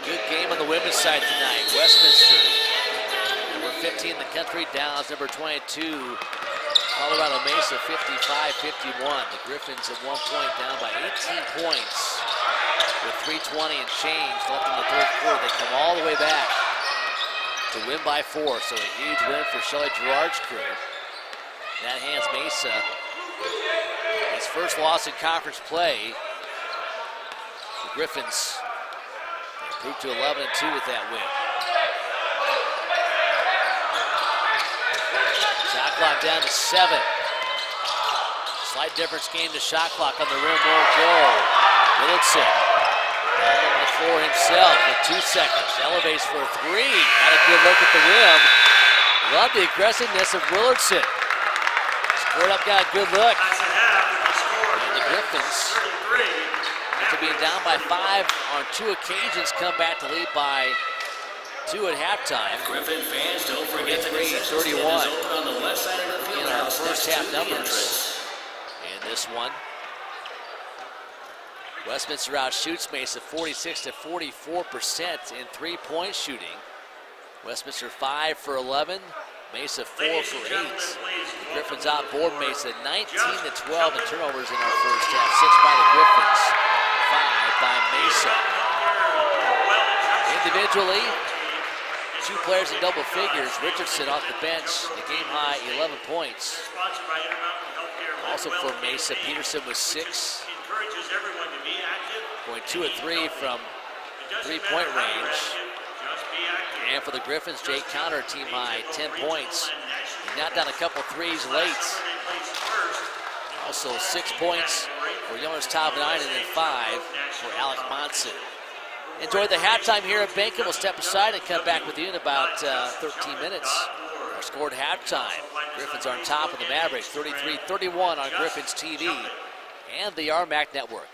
Good game on the women's side tonight. Westminster, number 15 in the country, Downs number 22. Colorado Mesa 55-51. The Griffins at one point down by 18 points with 3:20 and change left in the third quarter. They come all the way back to win by 4. So a huge win for Shelley Gerard's crew. That hands Mesa his first loss in conference play. The Griffins improved to 11-2 with that win. Shot clock down to 7. Slight difference game to shot clock on the rim won't go. Willardson down on the floor himself with 2 seconds. Elevates for a 3. Not a good look at the rim. Love the aggressiveness of Willardson. Scored up, got a good look. And the Griffins, after being down by 5 on 2 occasions, come back to lead by 2 at halftime. Griffin fans, don't forget the 31 on the left side of the field in our house first next half to the numbers. entrance. And this one, Westminster outshoots Mesa 46 to 44% in 3-point shooting. Westminster 5 for 11, Mesa 4 for 8. The Griffins outboard Mesa 19 to 12 in turnovers in our first half. 6 by the Griffins, 5 by Mesa. Individually, 2 players in double figures. Richardson off the bench, a game high 11 points. Also for Mesa, Peterson was 6, going 2 of 3 from 3-point range. And for the Griffins, Jake Counter, team high 10 points. He knocked down a couple threes late. Also 6 points for Jonas Tavanainen and then 5 for Alec Monson. Enjoy the halftime here at Bankin. We'll step aside and come back with you in about 13 minutes. Our score at halftime. Griffins are on top of the Mavericks, 33-31 on Griffins TV and the RMAC Network.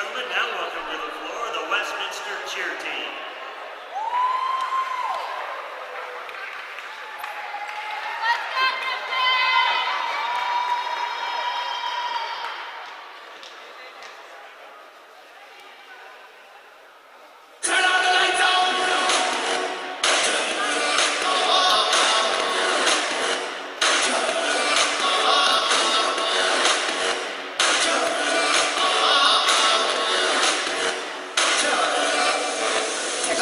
gentlemen, now welcome to the floor the Westminster cheer team. Kick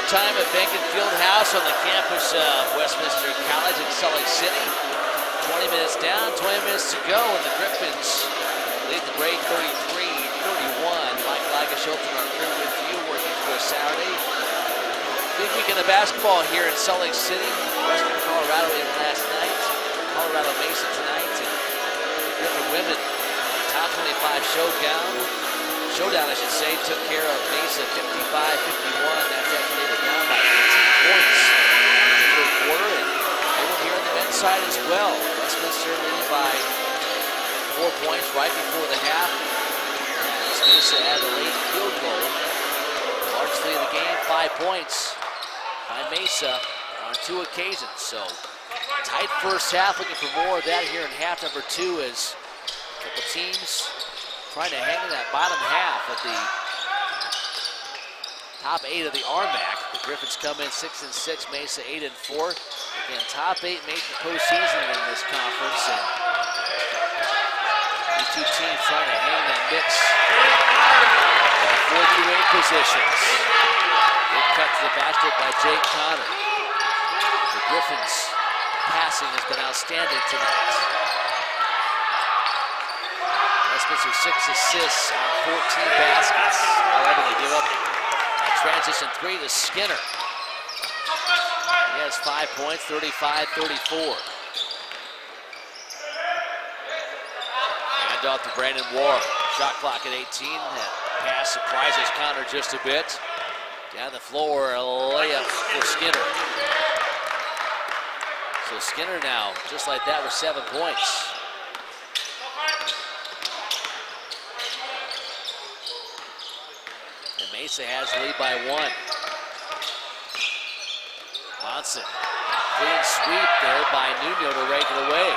time at Beacon Fieldhouse on the campus of Westminster College in Salt Lake City. 20 minutes down, 20 minutes to go, and the Griffins lead the break 33-31. Mike Lagerschulten, our crew with you, working for a Saturday. Big weekend of basketball here in Salt Lake City. Western Colorado in last night. Colorado Mesa tonight. And the Griffin women, top 25 showdown, I should say, took care of Mesa 55-51. That's after they were down by 18 points in the third quarter. And they were here on the men's side as well. Westminster leading by 4 points right before the half. As Mesa had a late field goal. Largely in the game, 5 points by Mesa on 2 occasions. So tight first half, looking for more of that here in half number 2 as a couple teams trying to hang in that bottom half of the top 8 of the RMAC. The Griffins come in 6-6, Mesa 8-4. Again, top 8 make the postseason in this conference, and these two teams trying to hang that mix in the 4 through 8 positions. Big cut to the basket by Jake Connor. The Griffins' passing has been outstanding tonight. Westminster 6 assists on 14 baskets. However, they give up a transition 3 to Skinner. He has 5 points, 35-34. Hand off to Brandon Ward. Shot clock at 18. That pass surprises Connor just a bit. Down the floor, a layup for Skinner. So Skinner now, just like that, with 7 points. And Mesa has the lead by 1. Monson, clean sweep there by Nuno to rake it away.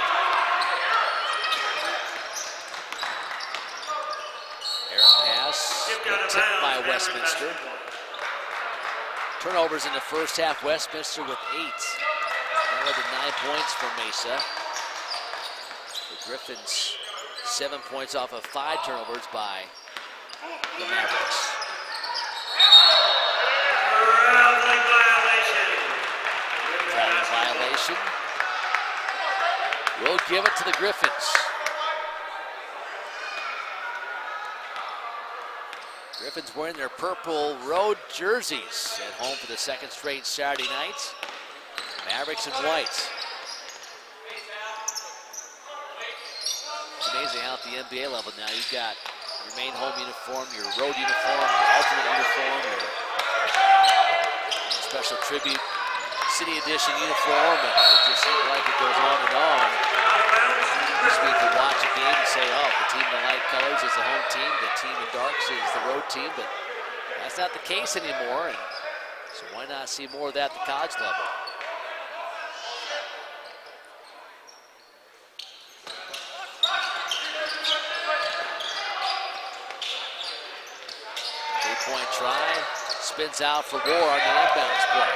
Errant pass, tipped by Westminster. Turnovers in the first half, Westminster with 8. That led to 9 points for Mesa. The Griffins 7 points off of 5 turnovers by the Mavericks. Violation. We'll give it to the Griffins. Griffins wearing their purple road jerseys at home for the second straight Saturday night. Mavericks in white. It's amazing how at the NBA level now you've got your main home uniform, your road uniform, your alternate uniform, your special tribute City Edition uniform, and it just seems like it goes on and on. This week you watch a game and say, oh, the team in the light colors is the home team, the team in darks is the road team, but that's not the case anymore, and so why not see more of that at the college level? Three-point try, spins out for War on the inbounds play.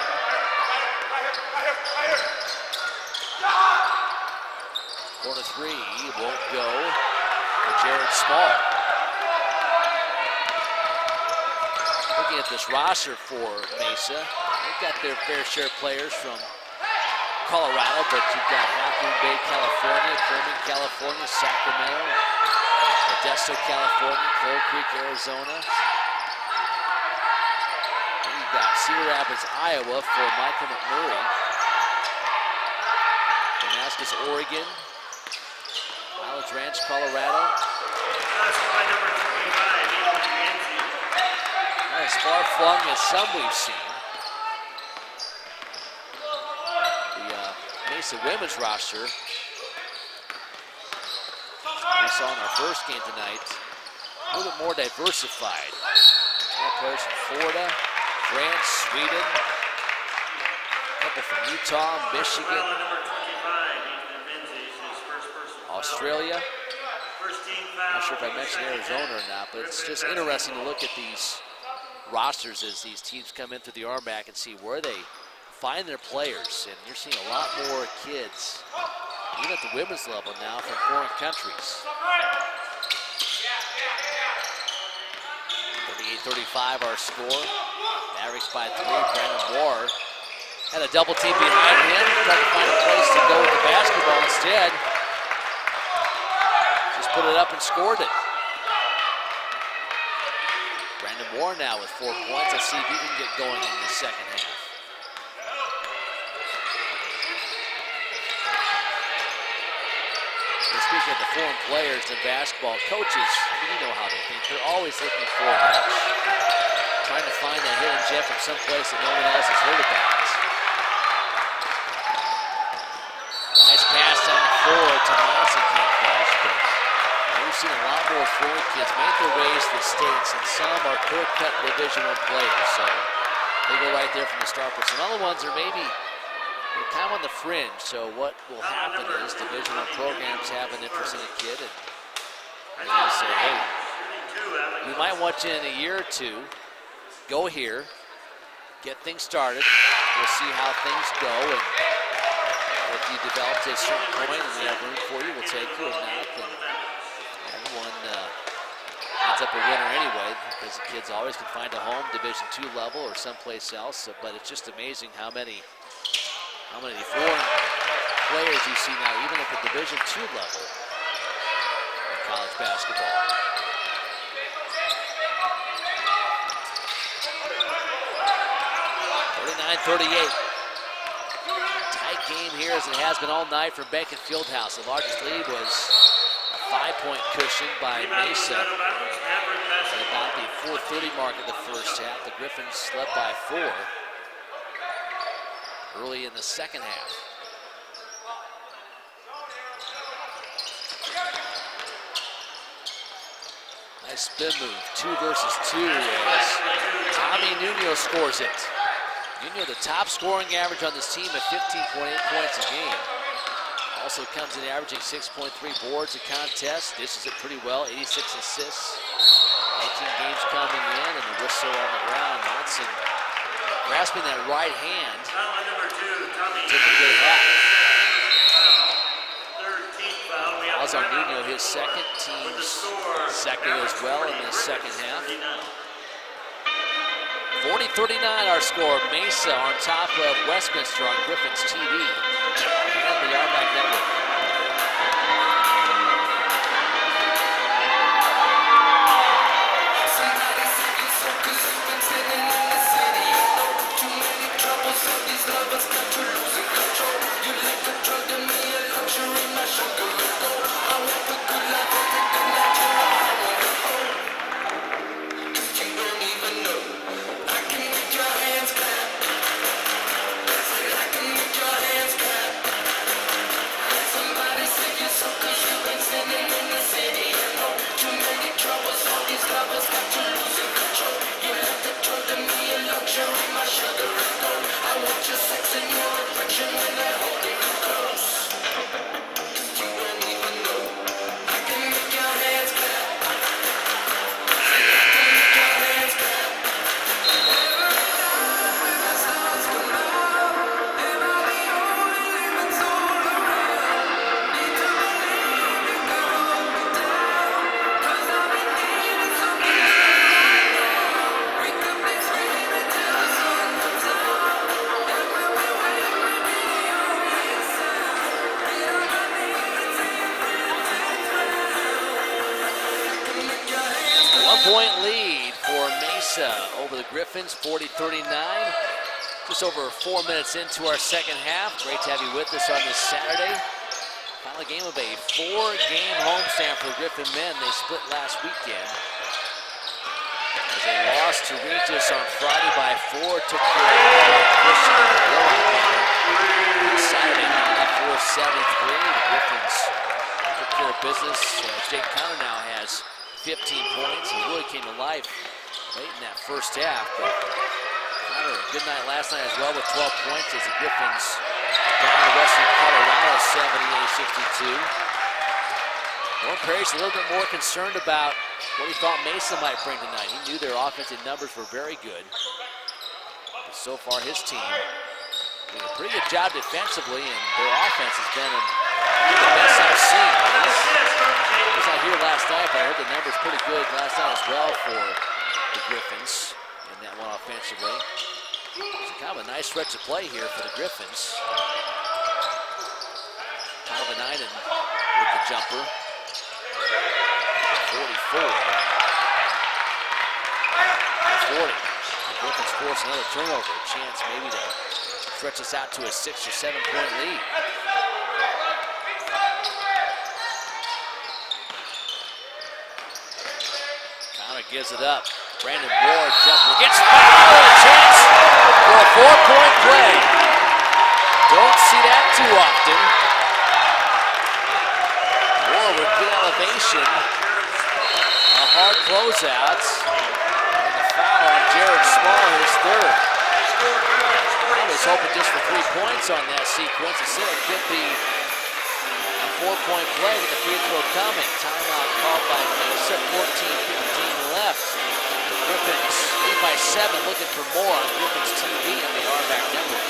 Corner 3 won't go for Jared Small. Looking at this roster for Mesa, they've got their fair share of players from Colorado, but you've got Half Moon Bay, California, Kerman, California, Sacramento, Modesto, California, Coal Creek, Arizona. And you've got Cedar Rapids, Iowa for Michael McMurray. Damascus, Oregon. College Ranch, Colorado. Not as far flung as some we've seen. The Mesa women's roster we saw in our first game tonight, a little bit more diversified. More players from Florida, France, Sweden, a couple from Utah, Michigan, Australia. Not sure if I mentioned Arizona or not, but it's just interesting to look at these rosters as these teams come in through the RMAC and see where they find their players. And you're seeing a lot more kids, even at the women's level now, from foreign countries. 38 38-35 our score. Mavericks by 3. Brandon Moore had a double team behind him. Tried to find a place to go with the basketball instead. Just put it up and scored it. Brandon Moore now with 4 points. Let's see if he can get going in the second half. Speaking of the foreign players in basketball, coaches, you know how they think. They're always looking for a match. Trying to find that hidden gem from someplace that no one else has heard about. Nice pass down the floor to Monson, can't finish, but we've seen a lot more foreign kids make their ways to the States, and some are clear-cut Division I players, so they go right there from the start. But some other ones are maybe kind of on the fringe, so what will happen is Division I programs have an interest in a kid, and they say, hey, we might want you in a year or two, go here, get things started, we'll see how things go, and if you develop to a certain point and we have room for you, we'll take you, or not, then everyone ends up a winner anyway, because the kids always can find a home, Division II level or someplace else, but it's just amazing how many foreign players you see now, even at the Division II level in college basketball. (39-38). Tight game here as it has been all night for Beckett Fieldhouse. The largest lead was a 5-point cushion by Mesa at about the 4:30 mark of the first half. The Griffins led by 4 early in the second half. Nice spin move, 2 versus 2 as Tommy Nuno scores it. Nuno, the top scoring average on this team at 15.8 points a game. Also comes in averaging 6.3 boards a contest. Dishes it pretty well, 86 assists. 18 games coming in, and the whistle on the ground. Monson grasping that right hand. Took a good hat. Alzar Nuno, his second, team's second as well in the second half. 40-39 our score. Mesa on top of Westminster on Griffin's TV and the RMAC Network. Over the Griffins, 40-39. Just over 4 minutes into our second half. Great to have you with us on this Saturday. Final game of a 4-game homestand for the Griffin men. They split last weekend. As they lost to Regis on Friday by 4, took care of Christian in the blowout game. Saturday, 94-73. The Griffins took care of business. Jake Connor now has 15 points. He really came to life late in that first half, but Connor, a good night last night as well with 12 points as the Griffins down to Western Colorado 78-62. Warren Perry's a little bit more concerned about what he thought Mesa might bring tonight. He knew their offensive numbers were very good. But so far his team doing a pretty good job defensively, and their offense has been the best I've seen. I was not here last night, but I heard the numbers pretty good last night as well for the Griffins in that one offensively. It's kind of a nice stretch of play here for the Griffins. Kalvanainen with the jumper. 44. 40. The Griffins force another turnover. A chance maybe to stretch us out to a 6 or 7 point lead. Connor gives it up. Brandon Ward jumper gets fouled. A chance for a 4-point play. Don't see that too often. Ward with good elevation. A hard closeout. And the foul on Jared Small, his third. I was hoping just for 3 points on that sequence. Instead, it could be a 4-point play with the free throw coming. Timeout called by Mesa, 14-15 left. The Griffins lead by 7, looking for more on Griffins TV and the RBAC Network.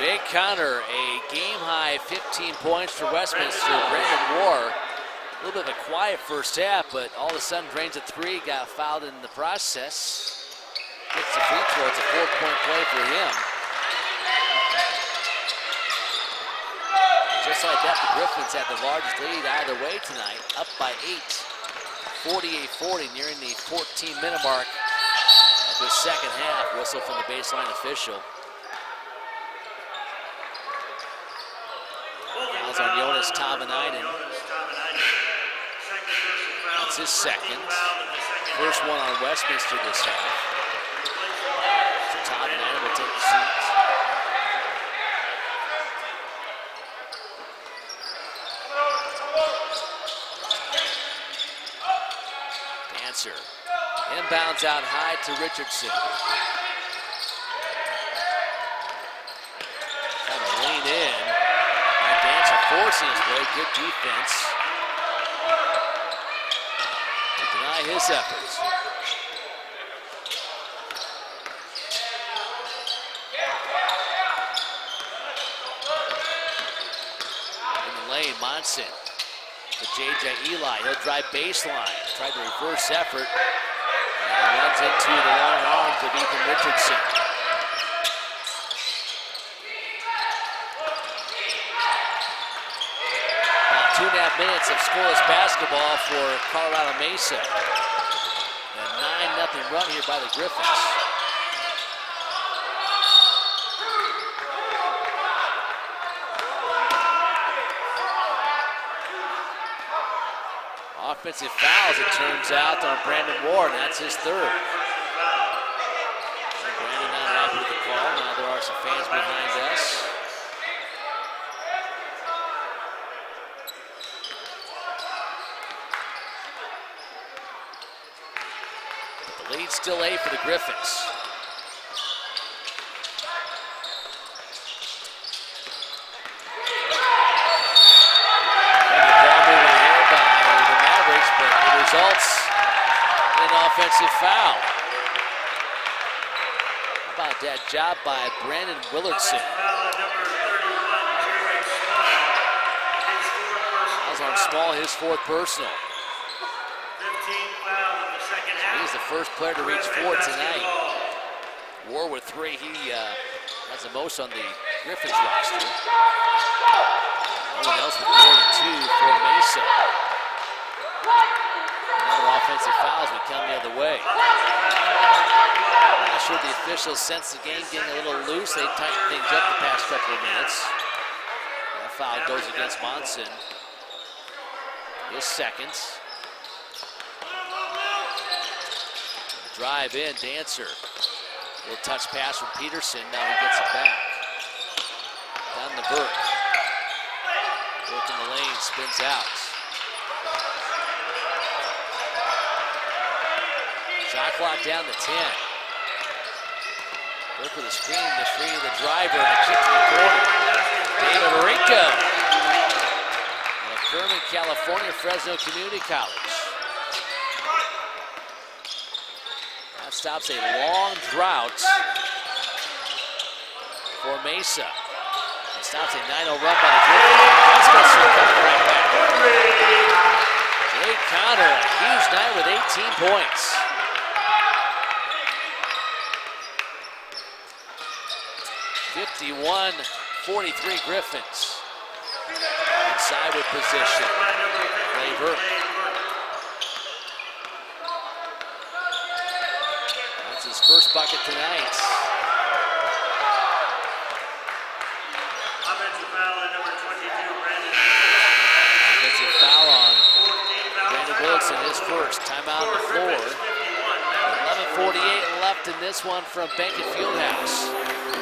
Jake Connor, a game-high 15 points for Westminster. Brandon Ward, a little bit of a quiet first half, but all of a sudden drains a 3, got fouled in the process. Gets the free throw, it's a 4-point play for him. Just like that, the Griffins had the largest lead either way tonight, up by 8. 48-40, nearing the 14-minute mark of the second half. Whistle from the baseline official. Fouls on Jonas Tavanainen. That's his second. First one on Westminster this half. So Tavanainen will take the seat. Dancer inbounds out high to Richardson. Kind of lean in. Dancer forcing his way, good defense to deny his efforts. In the lane, Monson to J.J. Eli. He'll drive baseline. Tried the reverse effort. And runs into the long arms of Ethan Richardson. About 2.5 minutes of scoreless basketball for Colorado Mesa. A 9-0 run here by the Griffins. Offensive fouls, it turns out, on Brandon Ward, and that's his third. So Brandon not happy with the call. Now there are some fans behind us. But the lead's still 8 for the Griffins. Results in offensive foul. How about that job by Brandon Willardson? Fouls on Small, his fourth personal. He's the first player to reach 4 tonight. Ward with 3. He has the most on the Griffins roster. No one else with more than 2 for Mesa. Another offensive foul as we come the other way. Not sure the officials sense the game getting a little loose. They tightened things up the past couple of minutes. That foul goes against Monson. His second. Drive in, Dancer. Little touch pass from Peterson. Now he gets it back. Down to Burke. Burke in the lane, spins out. Shot clock down to 10. Burke with a screen to free the driver and a kick to the corner. David Rinko. Out of Kerman, California, Fresno Community College. That stops a long drought for Mesa. It stops a 9-0 run by the Griffins. Westminster coming right back. Jay Connor, a huge night with 18 points. (51-43) Griffins. Inside with position. Claver. That's his first bucket tonight. Offensive foul on number 22, Brandon. Offensive foul on Brandon Wilson, his first. Timeout on the floor. 11:48 left in this one from Beckett Fieldhouse.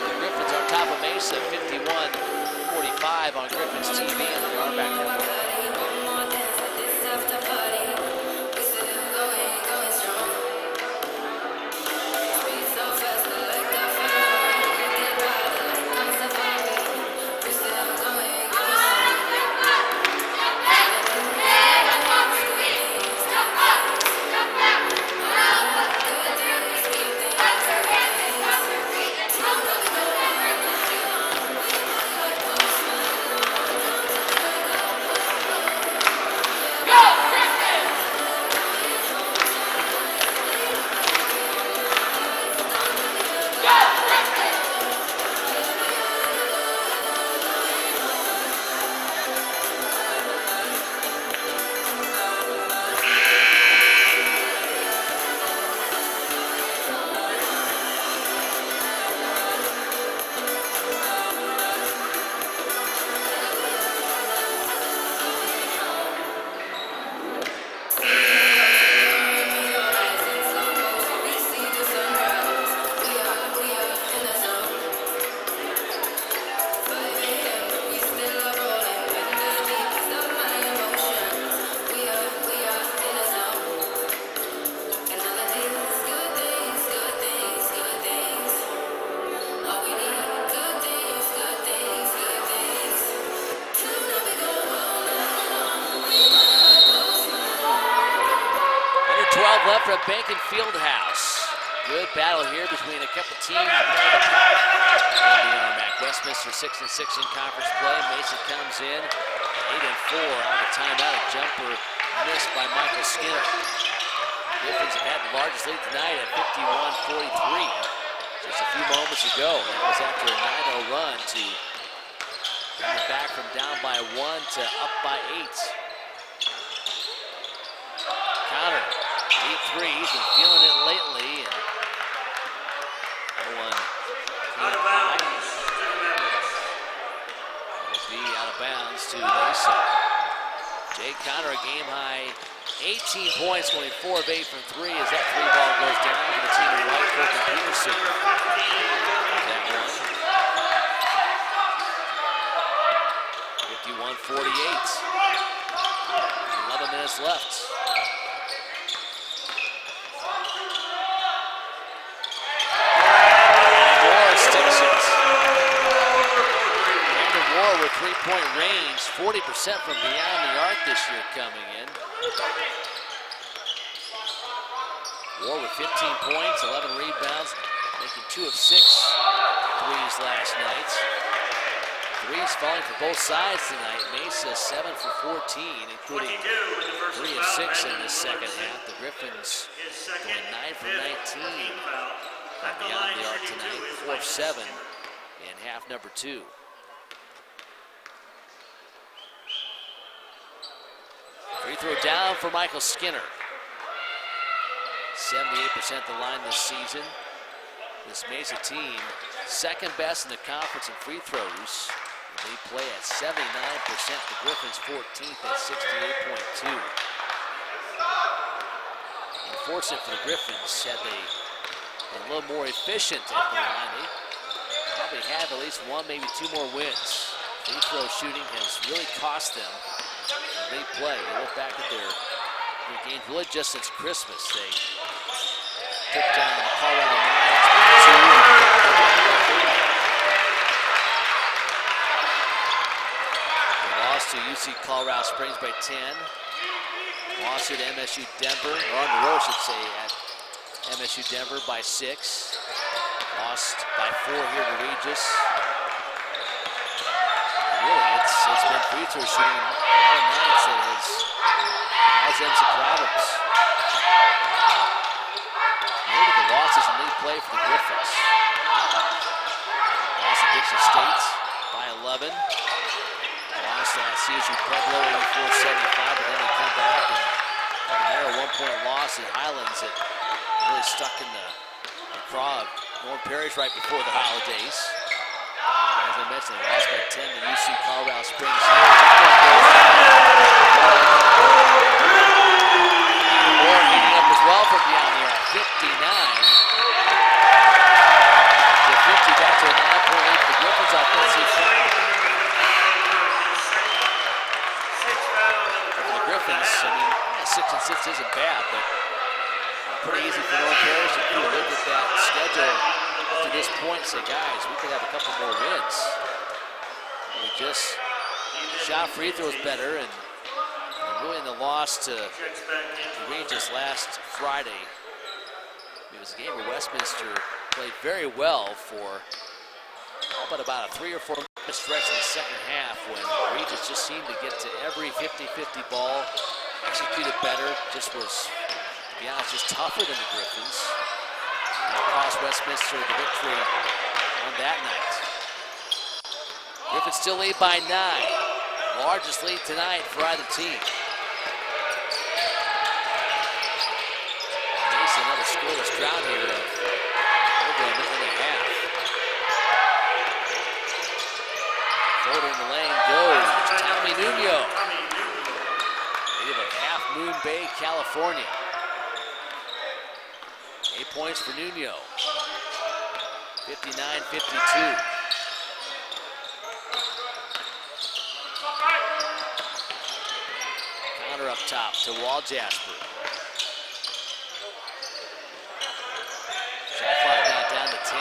The Griffins on top of Mesa, 51-45 on Griffins TV and the Yarback Network. Left from Bankin Fieldhouse. Good battle here between a couple teams. Westminster 6-6 in conference play. Mesa comes in 8-4 on the timeout. A jumper missed by Michael Skinner. Griffins have had the largest lead tonight at 51-43. Just a few moments ago. That was after a 9-0 run to bring it back from down by 1 to up by 8. Connor. Deep three, he's been feeling it lately. And no one out of bounds. It'll be out of bounds to Mesa. Jay Connor, a game high 18 points, going 4 of 8 from 3 as that three ball goes down for the team in white. Colton Peterson. That one. 51-48. 11 minutes left. With three-point range, 40% from beyond the arc this year coming in. Moore with 15 points, 11 rebounds, making 2 of 6 threes last night. Threes falling for both sides tonight. Mesa 7 for 14, including 3 of 6 in the second half. The Griffins going 9 for 19 from beyond the arc tonight, 4 of 7 in half number 2. Free throw down for Michael Skinner. 78% the line this season. This Mesa team, second best in the conference in free throws. They play at 79%. The Griffins 14th at 68.2. Unfortunate for the Griffins, had they been a little more efficient at the line, they probably have at least one, maybe two more wins. Free throw shooting has really cost them. They play. They look back at their games really just since Christmas. They took down the Colorado Lions by 2. They lost to UC Colorado Springs by 10. Lost to MSU Denver, or on the road, I should say, at MSU Denver by 6. Lost by 4 here to Regis. Really, it's been free throw shooting a lot of nights that has caused them some problems. Look at the losses in league play for the Griffins. Lost to Dixie State by 11. Lost at CSU Pueblo 84-75, but then they come back and have a narrow 1-point loss at Highlands that really stuck in the craw of North Parish right before the holidays. As I mentioned, they lost by 10 to UC Colorado Springs. Moore heating up as well from beyond the arc. 59 to 50, back to a 9.8 for the Griffins offensive. For the Griffins, I mean, 6 and 6 isn't bad, but pretty easy for North Parish to look at that schedule to this point and say, guys, we could have a couple more wins. We just shot free throws better, and really in the loss to Regis last Friday, it was a game where Westminster played very well for but about a 3 or 4 minute stretch in the second half when Regis just seemed to get to every 50-50 ball, executed better, just was, to be honest, just tougher than the Griffins. That cost Westminster the victory on that night. Griffins still lead by 9. Largest lead tonight for either team. Mesa, another scoreless drought here of over a minute and a half. Floater in the lane goes Tommy Nuno. Native of Half Moon Bay, California. 8 points for Nuno. 59-52. Counter up top to Wall Jasper. Shot clock now down to 10.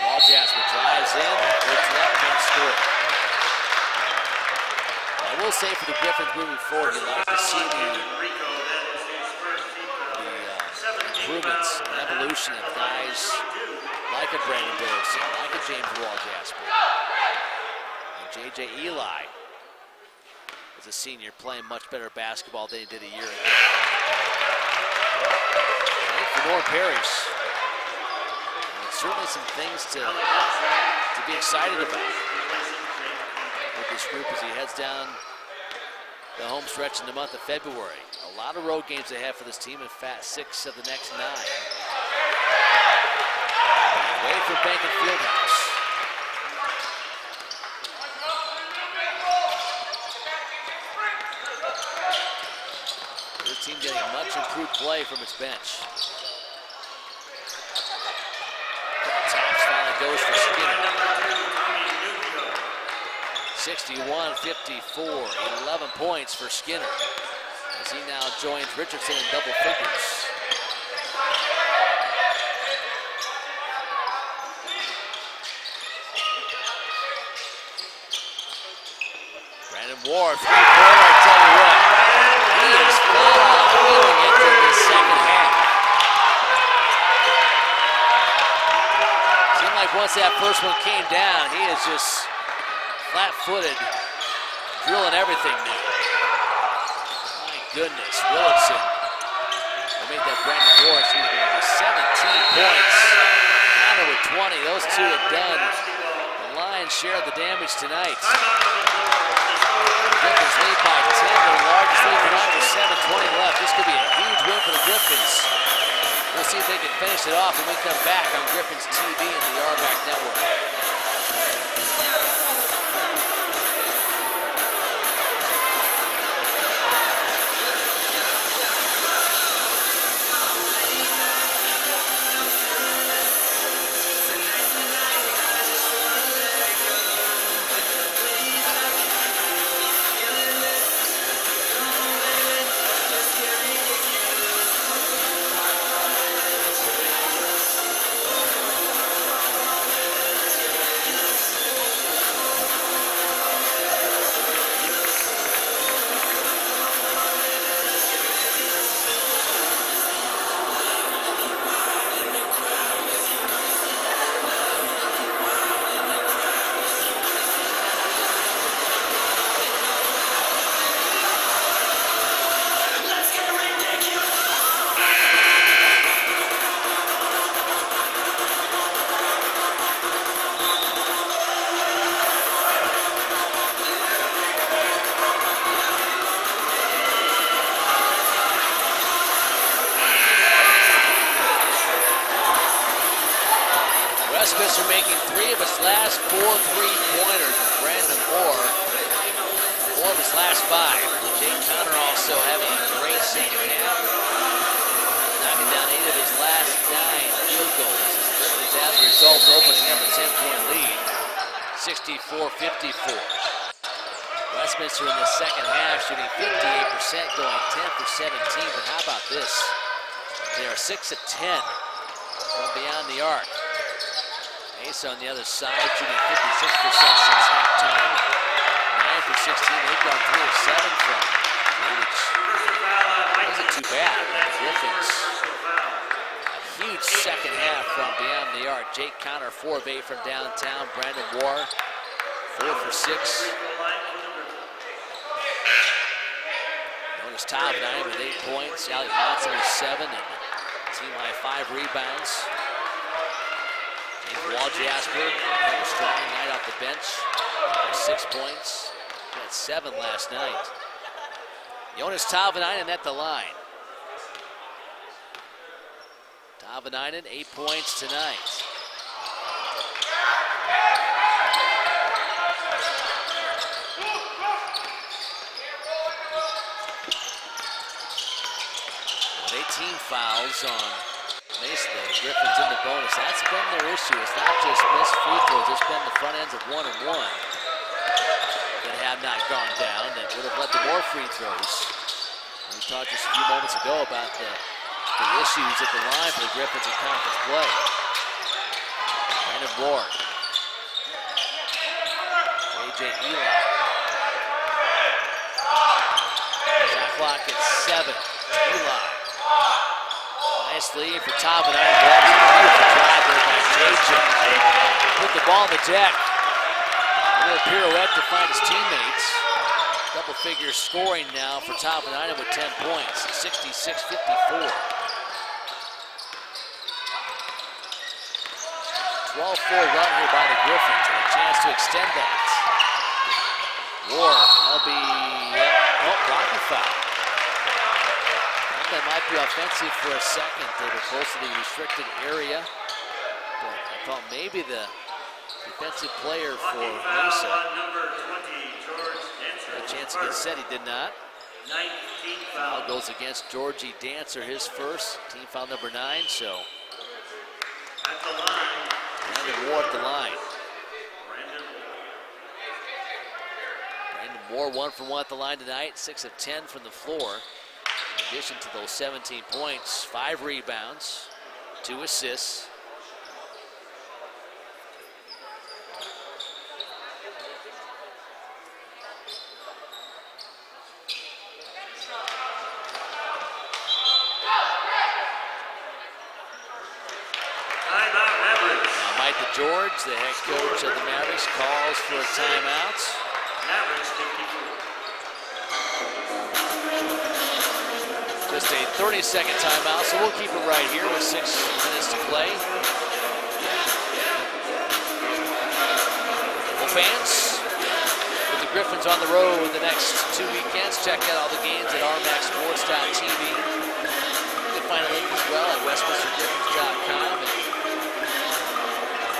Wall Jasper drives in, looks left, can't score. I will say for the Griffins moving forward, you'd like to see the improvements and evolution of guys like a Brandon Wilson, like a James Wall Jasper. And J.J. Eli is a senior playing much better basketball than he did a year ago. And for North Parish, certainly some things to be excited about with this group as he heads down the home stretch in the month of February. A lot of road games they have for this team, in fact, 6 of the next 9. Away from Bank and Fieldhouse. This team getting much improved play from its bench. Tops finally goes for Skinner. 61-54, 11 points for Skinner as he now joins Richardson in double figures. Brandon Ward, three-pointer, I tell you what, he is flat out feeling it in the second half. Seemed like once that first one came down, he is just flat-footed, drilling everything now. My goodness, Willardson made that Brandon Ward, he's going to get 17 points. Counter with 20, those two have done the line lion's share of the damage tonight. Timeout on the floor. Griffins lead by 10, their largest lead tonight with 7:20 left. This could be a huge win for the Griffins. We'll see if they can finish it off when we come back on Griffins TV and the RBAC Network. Westminster making 3 of its last 4 3-pointers with Brandon Moore. 4 of his last 5. Jake Connor also having a great second half. Knocking down 8 of his last 9 field goals. Griffins, as a result, opening up a 10-point lead. 64-54. Westminster in the second half shooting 58%, going 10 for 17. But how about this? They are 6 of 10 from beyond the arc. Mesa on the other side, shooting 56% since halftime. 9 for 16. They've gone 3 of 7 from which isn't too bad. Griffins, a huge second half from beyond the arc. Jake Connor, 4 of 8 from downtown. Brandon Moore, 4 for 6. Notice Todd Bynum with 8 points. Alec Monson with 7, and team high 5 rebounds. Wall Jasper had a strong night off the bench. 6 points. He had 7 last night. Jonas Tavanainen at the line. Tavanainen, 8 points tonight. With 18 fouls on Mesa, the Griffins in the bonus. That's been their issue. It's not just missed free throws. It's been the front ends of 1 and 1 that have not gone down. That would have led to more free throws. We talked just a few moments ago about the issues at the line for the Griffins in conference play. Brandon Ward. A.J. Eli. Shot clock at 7. Eli. Nice lead for Tavanainen. That was a beautiful drive there by JJ. Put the ball on the deck. A little pirouette to find his teammates. Double-figure scoring now for Tavanainen with 10 points. 66-54. 12-4 run here by the Griffins, and a chance to extend that. Ward, that'll be blocking foul. That might be offensive for a second. They were close to the restricted area. But I thought maybe the defensive player for Mesa had a chance to get set. He did not. Foul goes against Georgie Dancer, his first. Team foul number 9, so. Brandon Moore at the line. Brandon Moore 1 for 1 at the line tonight. 6 of 10 from the floor. In addition to those 17 points, 5 rebounds, 2 assists. Now Mike George, the head coach of the Mavericks, calls for a timeout. Mavericks 54. Just a 30-second timeout, so we'll keep it right here with 6 minutes to play. fans. With the Griffins on the road the next 2 weekends, check out all the games at rmaxsports.tv. You can find a link as well at westminstergriffins.com.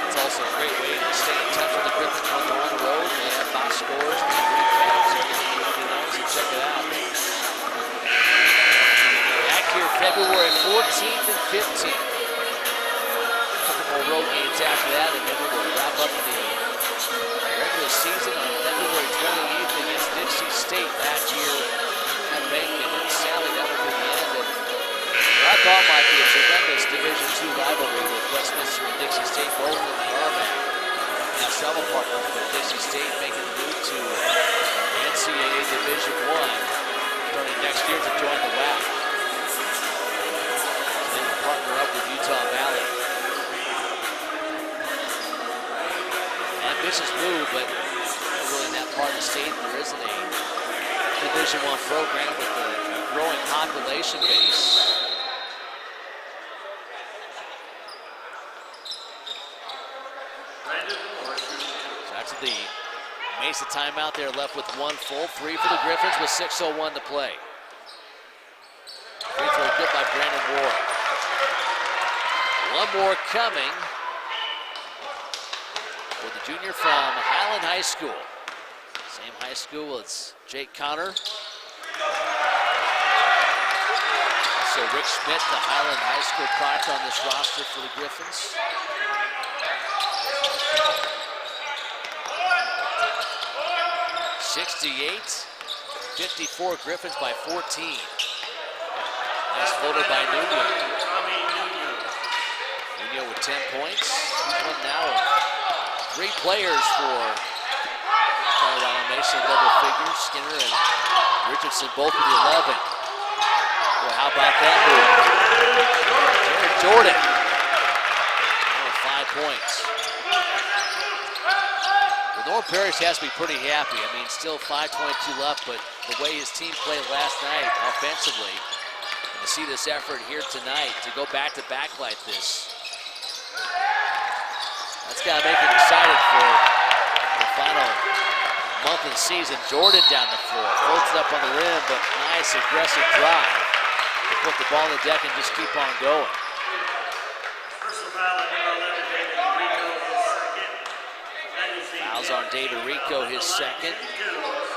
It's also a great way to stay in touch with the Griffins when they're on the road. They have box scores, recaps, everything you need to know, so check it out. Back here February 14th and 15th. A couple more road games after that, and then we'll wrap up the regular season on February 28th against Dixie State back here at Bacon. And sadly, that will be the end of what I thought might be a tremendous Division II rivalry with Westminster and Dixie State, both in the RMAC. Now several partners, but Dixie State making the move to NCAA Division I, starting next year to join the WAC. They will partner up with Utah Valley. Ambitious move, but really in that part of the state there isn't a Division I program with a growing population base. Back to the Mesa timeout there, left with 1 full. 3 for the Griffins with 6:01 to play. Free throw good by Brandon Ward. One more coming for the junior from Highland High School. Same high school as Jake Connor. So Rick Schmidt, the Highland High School product on this roster for the Griffins. (68-54) Griffins by 14. Nice floater by Nuno. Nuno with 10 points. He's one now of 3 players for Colorado Mesa, double figures. Skinner and Richardson both with 11. Well, how about that move? Jared Jordan. 5 points. Well, North Parish has to be pretty happy. I mean, still 5:22 left, but the way his team played last night offensively, and to see this effort here tonight, to go back-to-back like this, that's got to make it excited for the final month of the season. Jordan down the floor, floats it up on the rim, but nice aggressive drive to put the ball on the deck and just keep on going. Fouls on David Rico, his second.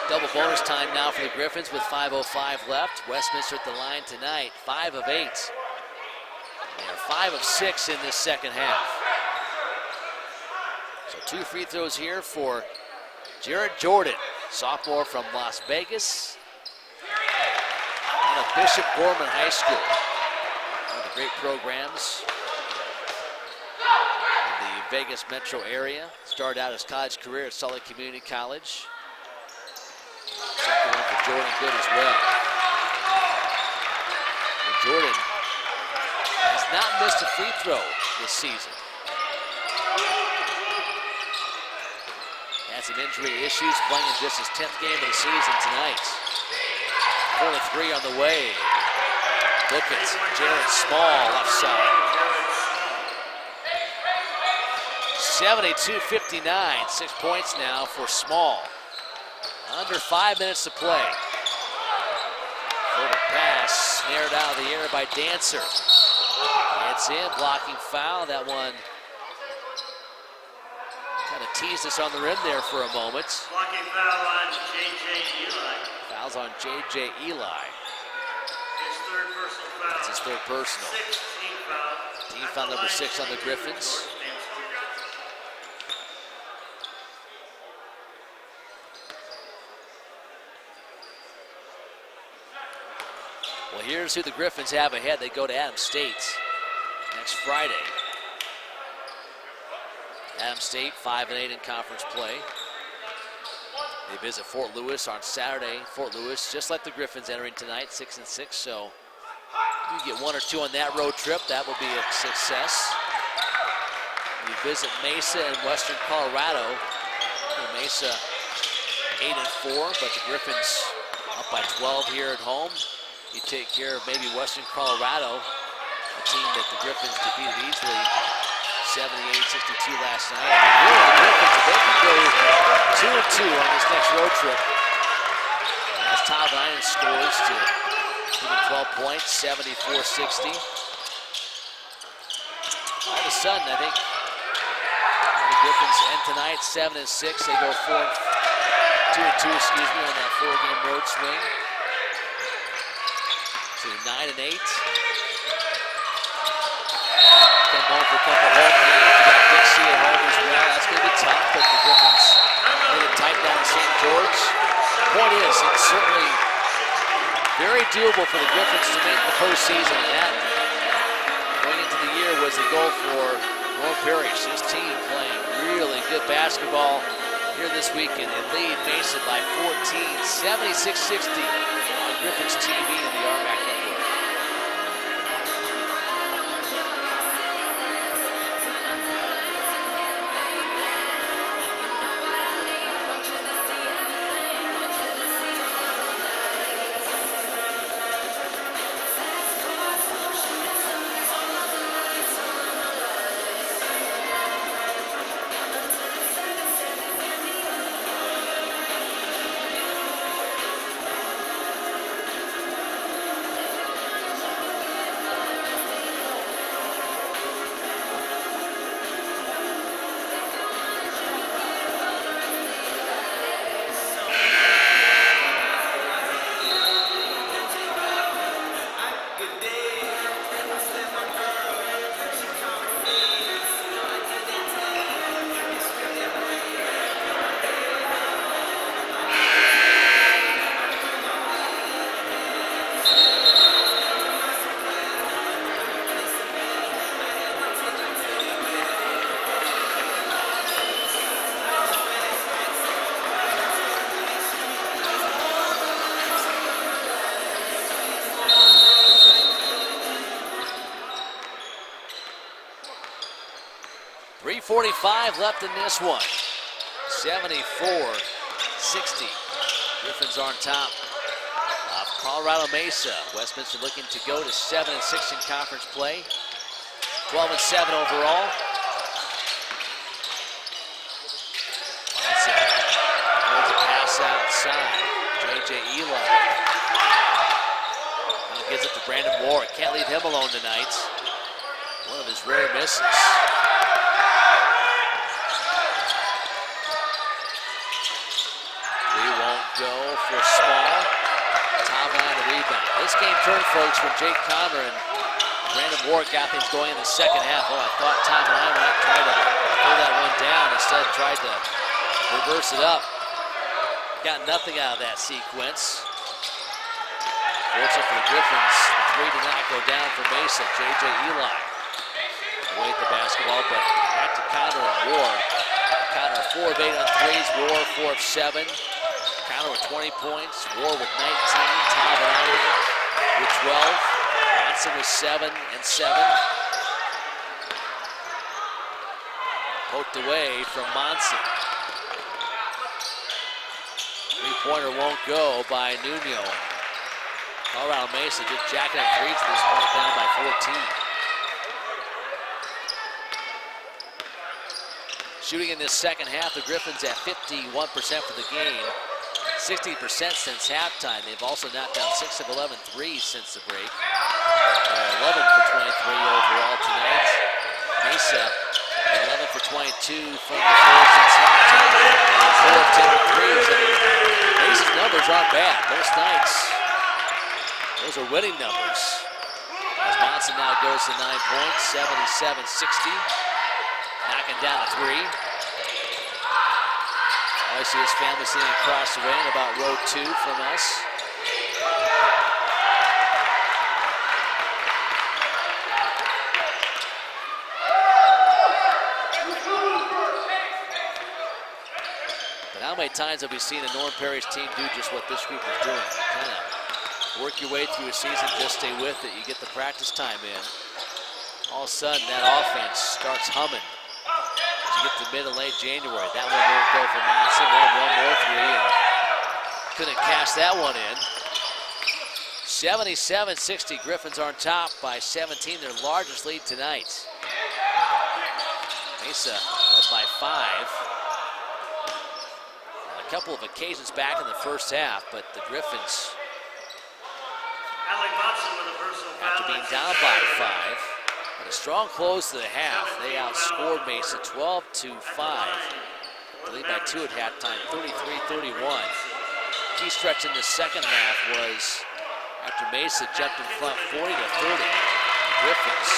Double bonus time now for the Griffins with 5:05 left. Westminster at the line tonight, 5 of 8. They are 5 of 6 in this second half. So 2 free throws here for Jared Jordan, sophomore from Las Vegas, out of Bishop Gorman High School. One of the great programs in the Vegas metro area. Started out his college career at Salt Lake Community College. Second one for Jordan, good as well. And Jordan has not missed a free throw this season. Had some injury issues, playing in just his 10th game of the season tonight. 4-3 on the way. Look at Jared Small, left side. 72-59, 6 points now for Small. Under 5 minutes to play. Little pass, snared out of the air by Dancer. It's in, blocking foul. That one kind of teased us on the rim there for a moment. Blocking foul on J.J. Eli. Fouls on J.J. Eli. His third personal foul. That's his third personal. Team foul. Team foul number 6 on the Griffins. Well, here's who the Griffins have ahead. They go to Adams State next Friday. Adams State 5-8 in conference play. They visit Fort Lewis on Saturday. Fort Lewis, just like the Griffins, entering tonight, 6-6. So you get 1 or 2 on that road trip, that will be a success. You visit Mesa and Western Colorado. Mesa 8-4, but the Griffins up by 12 here at home. You take care of maybe Western Colorado, a team that the Griffins defeated easily, 78-62 last night. And really, the Griffins, if they can go 2 on this next road trip. As Tom Ryan scores to even 12 points, 74-60. All of a sudden, I think the Griffins end tonight 7-6. They go 2-2, on that 4-game road swing. So 9-8. Come home for a couple home games. We got Dixie at home as well. That's going to be tough, but the Griffins made it tight down in St. George. The point is, it's certainly very doable for the Griffins to make the postseason, and that going into the year was the goal for North Parrish. This team playing really good basketball here this weekend. They lead Mesa by 14, 76-60 on Griffins TV and the RMAC Network. .45 left in this one. 74-60. Griffins on top of Colorado Mesa. Westminster looking to go to 7-6 in conference play. 12-7 overall. That's it. Holds a pass outside. J.J. Eli. Now gives it to Brandon Moore. Can't leave him alone tonight. One of his rare misses. Go for Small. Tom on the rebound. This game turned, folks, when Jake Conner and Brandon Moore got things going in the second half. Oh, I thought Tom Ryan might try to pull that one down. Instead, tried to reverse it up. Got nothing out of that sequence. Fortunate for the Griffins, the three did not go down for Mesa. J.J. Eli away at the basketball, but back to Conner and Moore. Conner 4 of 8 on threes. Moore 4 of 7. Conner with 20 points, Moore with 19, Tavanani with 12, Johnson with 7 and 7. Poked away from Monson. Three-pointer won't go by Nuno. Colorado Mesa just jacking up threes at this point, down by 14. Shooting in this second half, the Griffins at 51% for the game. 60% since halftime. They've also knocked down 6 of 11 threes since the break. 11 for 23 overall tonight. Mesa, 11 for 22 from the floor since halftime. 4 of 10 threes. I mean, Mesa's numbers aren't bad. Most nights, those are winning numbers. As Monson now goes to 9 points, 77-60. Knocking down a three. I see his family sitting across the way in about row 2 from us. But how many times have we seen a North Parrish team do just what this group is doing? You kind of work your way through a season, just stay with it. You get the practice time in. All of a sudden, that offense starts humming. You get to mid and late January. That one won't go for Monson. One more three, and couldn't cash that one in. 77-60. Griffins are on top by 17, their largest lead tonight. Mesa up by 5. couple of occasions back in the first half, but the Griffins, after being down by 5, and a strong close to the half, they outscored Mesa 12-5. The lead by 2 at halftime, 33-31. Key stretch in the second half was after Mesa jumped in front 40-30. The Griffins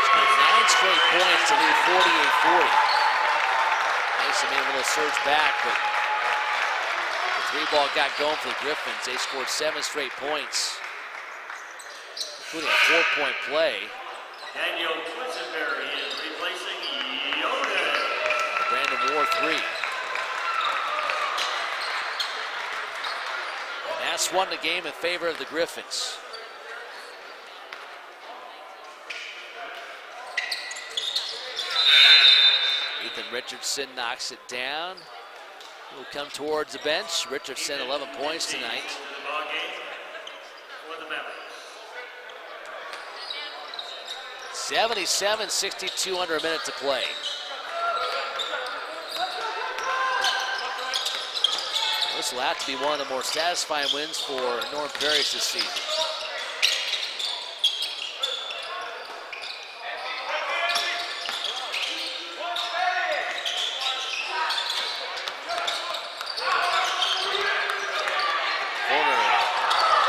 scored 9 straight points to lead 48-40. Mesa made a little surge back, but the 3-ball got going for the Griffins. They scored 7 straight points, including a 4-point play. Daniel Quisenberry is replacing Yoda. Brandon Moore 3. And that's won the game in favor of the Griffins. Ethan Richardson knocks it down. He'll come towards the bench. Richardson 11 points tonight. 77-62 under a minute to play. This will have to be one of the more satisfying wins for North Parish this season. Corner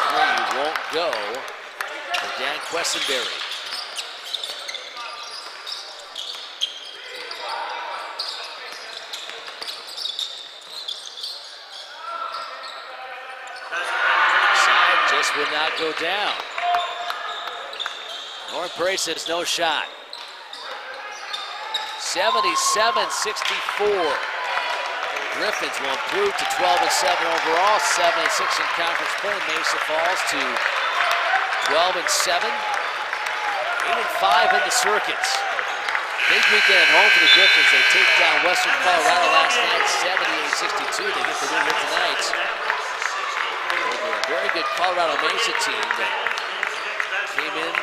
3 won't go for Dan Questenberry. Would not go down. North Prairie says no shot. 77-64. Griffins will improve to 12-7 overall, 7-6 in conference play. Mesa falls to 12-7, 8-5 in the circuits. Big weekend at home for the Griffins. They take down Western Colorado last night, 78-62. They get the win here tonight. Very good Colorado Mesa team that came in,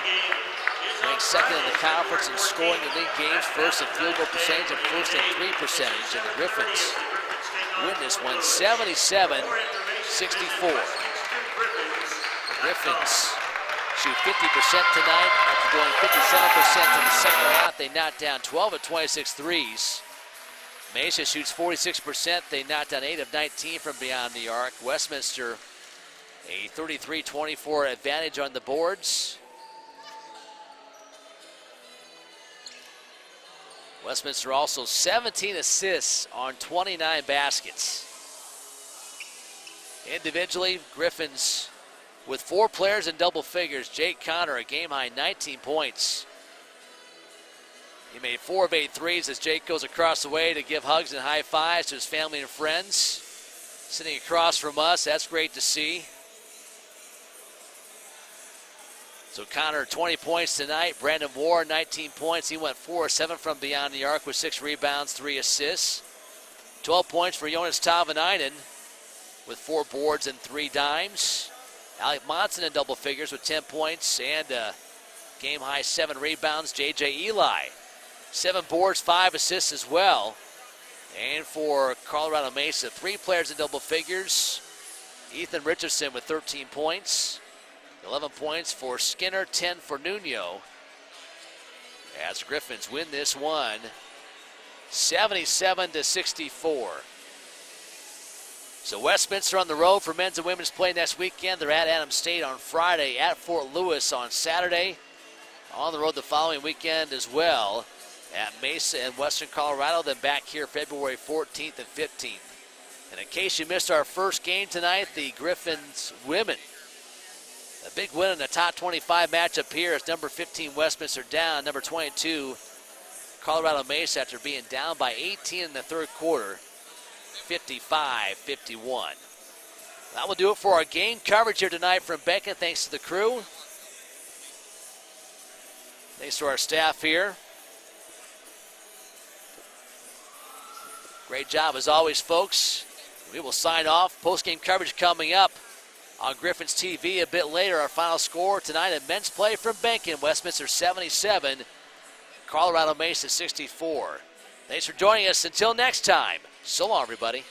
ranked second in the conference in scoring in league games, first in field goal percentage and first in 3 percentage. And the Griffins win this one 77-64. The Griffins shoot 50% tonight after going 57% in the second half. They knocked down 12 of 26 threes. Mesa shoots 46%. They knocked down 8 of 19 from beyond the arc. Westminster a 33-24 advantage on the boards. Westminster also 17 assists on 29 baskets. Individually, Griffins with 4 players in double figures. Jake Connor, a game-high 19 points. He made 4 of 8 threes as Jake goes across the way to give hugs and high fives to his family and friends. Sitting across from us, that's great to see. So Connor, 20 points tonight. Brandon Moore, 19 points. He went 4 of 7 from beyond the arc with 6 rebounds, 3 assists. 12 points for Jonas Tavanainen with 4 boards and 3 dimes. Alec Monson in double figures with 10 points and game-high 7 rebounds. J.J. Eli, 7 boards, 5 assists as well. And for Colorado Mesa, 3 players in double figures. Ethan Richardson with 13 points. 11 points for Skinner, 10 for Nuno. As Griffins win this one, 77-64. So Westminster on the road for men's and women's play next weekend. They're at Adams State on Friday, at Fort Lewis on Saturday. On the road the following weekend as well at Mesa and Western Colorado, then back here February 14th and 15th. And in case you missed our first game tonight, the Griffins women, a big win in the top 25 matchup here as number 15 Westminster down, number 22 Colorado Mesa after being down by 18 in the third quarter, 55-51. That will do it for our game coverage here tonight from Beacon. Thanks to the crew. Thanks to our staff here. Great job as always, folks. We will sign off. Post-game coverage coming up on Griffins TV a bit later. Our final score tonight at men's play from Beacon, Westminster 77, Colorado Mesa 64. Thanks for joining us. Until next time, so long, everybody.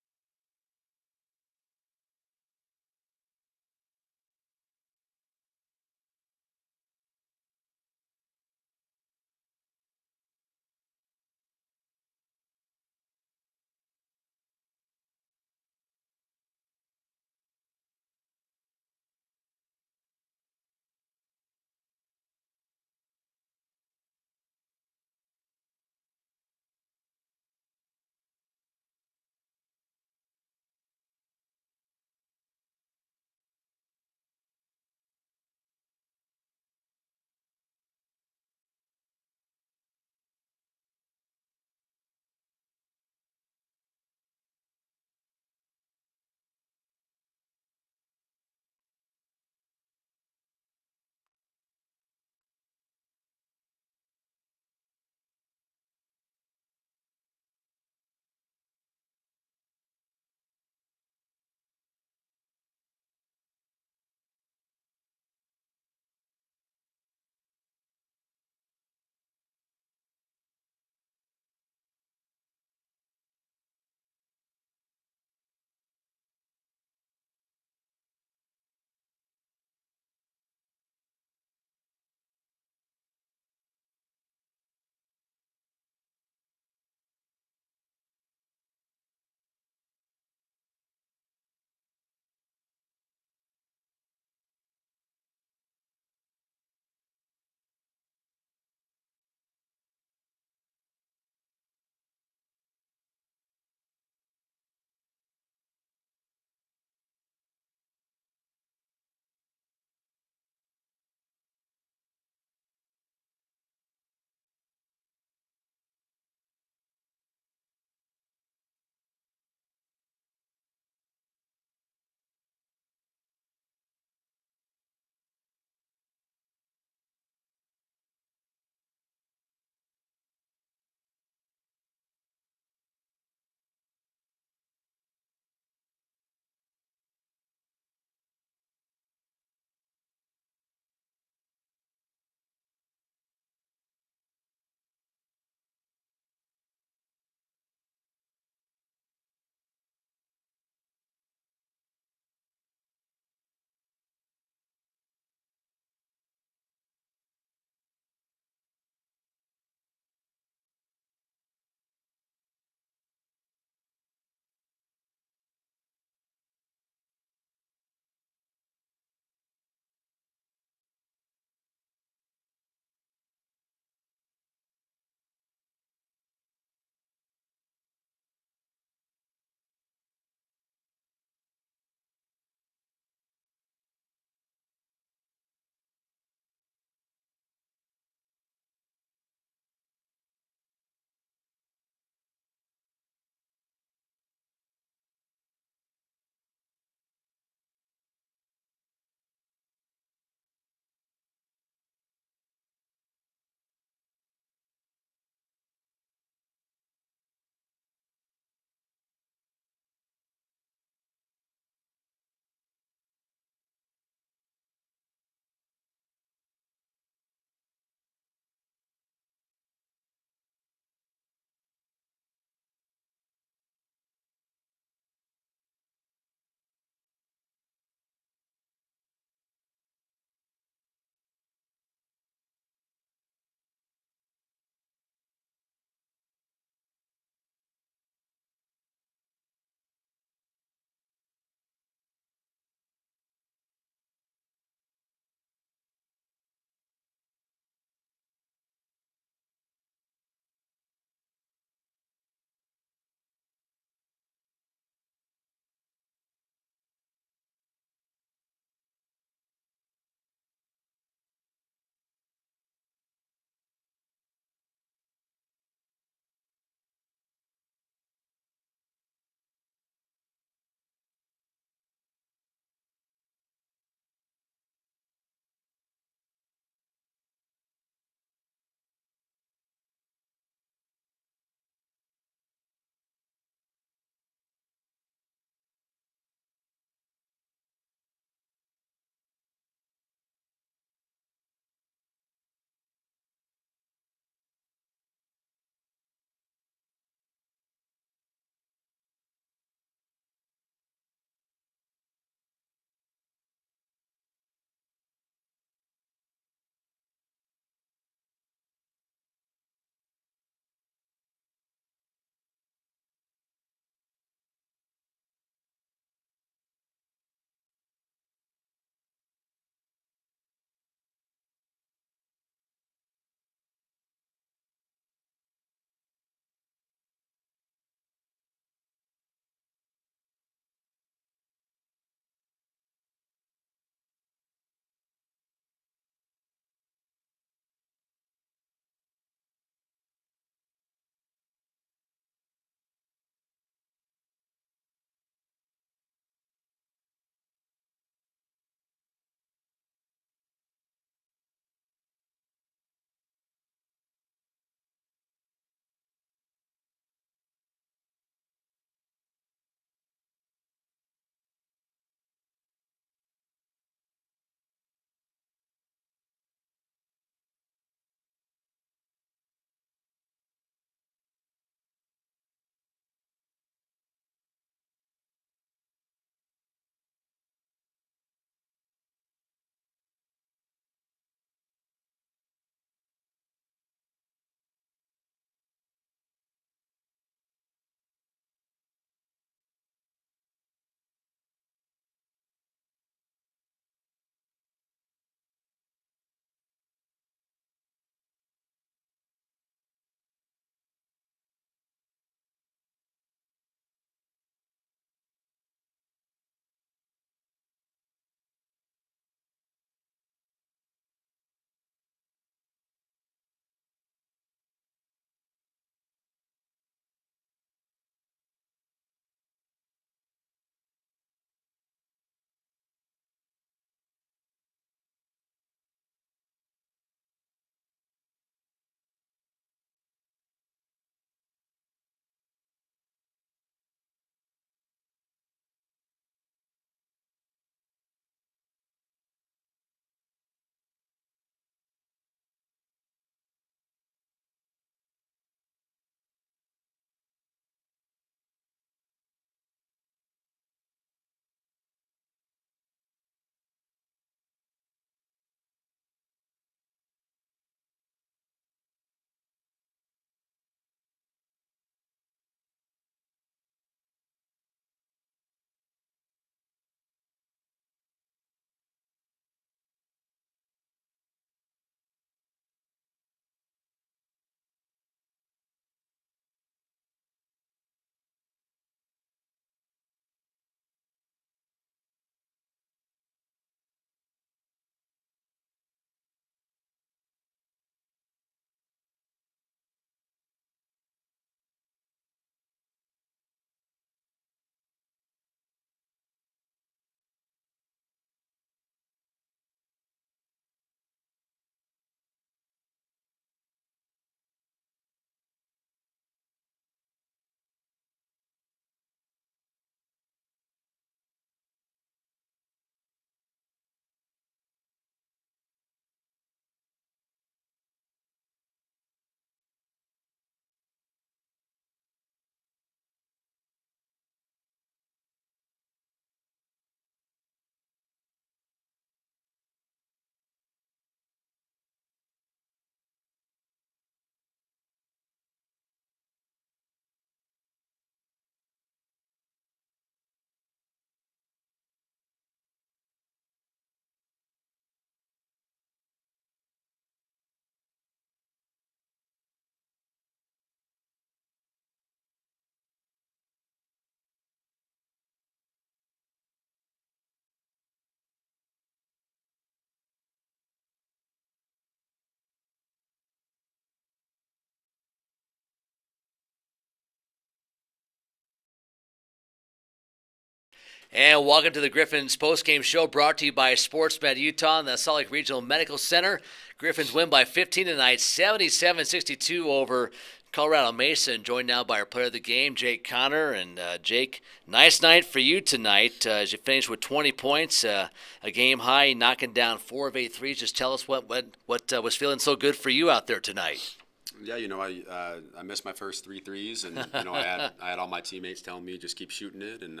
And welcome to the Griffins postgame show brought to you by SportsMed Utah and the Salt Lake Regional Medical Center. Griffins win by 15 tonight, 77-62 over Colorado Mesa, and joined now by our player of the game, Jake Connor. And Jake, nice night for you tonight as you finished with 20 points, a game high, knocking down 4 of 8 threes. Just tell us what was feeling so good for you out there tonight. Yeah, I missed my first 3 threes, and I had all my teammates telling me just keep shooting it, and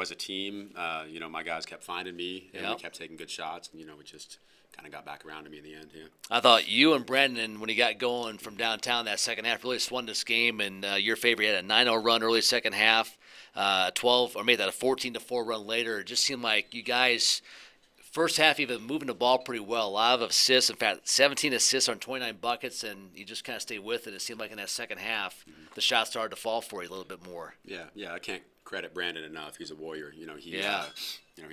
as a team, my guys kept finding me, and we kept taking good shots, and it just kind of got back around to me in the end. Yeah. I thought you and Brendan, when he got going from downtown that second half, really swung this game, and your favorite had a 9-0 run early second half, 12 or made that a 14-4 run later. It just seemed like you guys. First half, even moving the ball pretty well. A lot of assists. In fact, 17 assists on 29 buckets, and you just kind of stayed with it. It seemed like in that second half, the shots started to fall for you a little bit more. Yeah. I can't credit Brandon enough. He's a warrior. He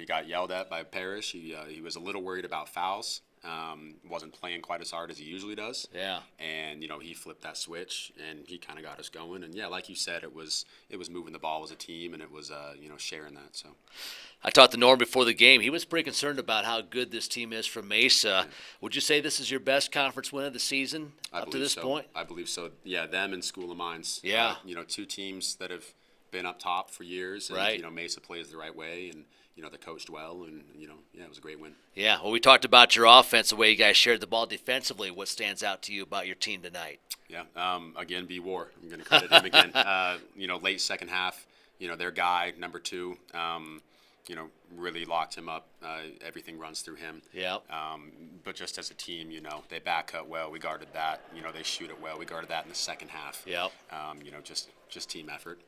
got yelled at by Parrish. He was a little worried about fouls. Wasn't playing quite as hard as he usually does. Yeah. And he flipped that switch, and he kind of got us going. And like you said, it was moving the ball as a team, and it was sharing that. So. I talked to Norm before the game. He was pretty concerned about how good this team is from Mesa. Yeah. Would you say this is your best conference win of the season up to this point? I believe so. Yeah, them and School of Mines. Yeah. 2 teams that have been up top for years. And, right. Mesa plays the right way, and they coached well, and it was a great win. Yeah. Well, we talked about your offense, the way you guys shared the ball defensively. What stands out to you about your team tonight? Yeah. Again, B. War. I'm going to credit him again. Late second half. Their guy, number 2. Really locked him up. Everything runs through him. Yeah. But just as a team, they back up well. We guarded that. They shoot it well. We guarded that in the second half. Yeah. Just team effort.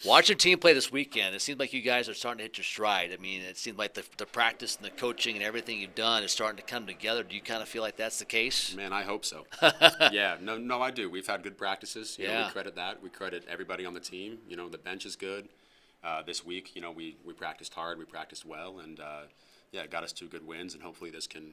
Watch your team play this weekend. It seems like you guys are starting to hit your stride. I mean, it seems like the practice and the coaching and everything you've done is starting to come together. Do you kind of feel like that's the case? Man, I hope so. Yeah. No, I do. We've had good practices. We credit that. We credit everybody on the team. The bench is good. This week, we practiced hard, we practiced well, and it got us 2 good wins, and hopefully this can,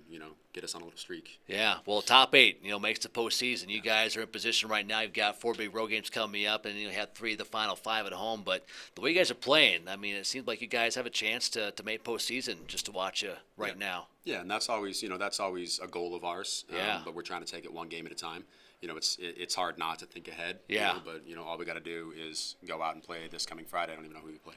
get us on a little streak. Yeah, well, top 8, makes the postseason. You guys are in position right now. You've got 4 big road games coming up, and you had 3 of the final 5 at home. But the way you guys are playing, I mean, it seems like you guys have a chance to make postseason just to watch you right now. Yeah, and that's always a goal of ours. Yeah. But we're trying to take it one game at a time. It's hard not to think ahead. Yeah. But all we got to do is go out and play this coming Friday. I don't even know who we play.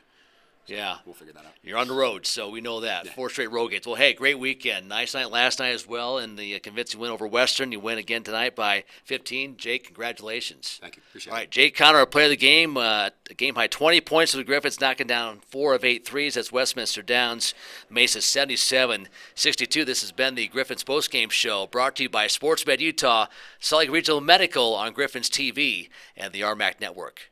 So yeah. We'll figure that out. You're on the road, so we know that. Yeah. 4 straight road games. Well, hey, great weekend. Nice night last night as well, and the convincing win over Western. You win again tonight by 15. Jake, congratulations. Thank you. Appreciate it. All right, Jake Connor, our player of the game. A game high 20 points for the Griffins, knocking down 4 of 8 threes. That's Westminster Downs. Mesa 77-62. This has been the Griffins postgame show brought to you by SportsMed Utah, Salt Lake Regional Medical on Griffins TV, and the RMAC Network.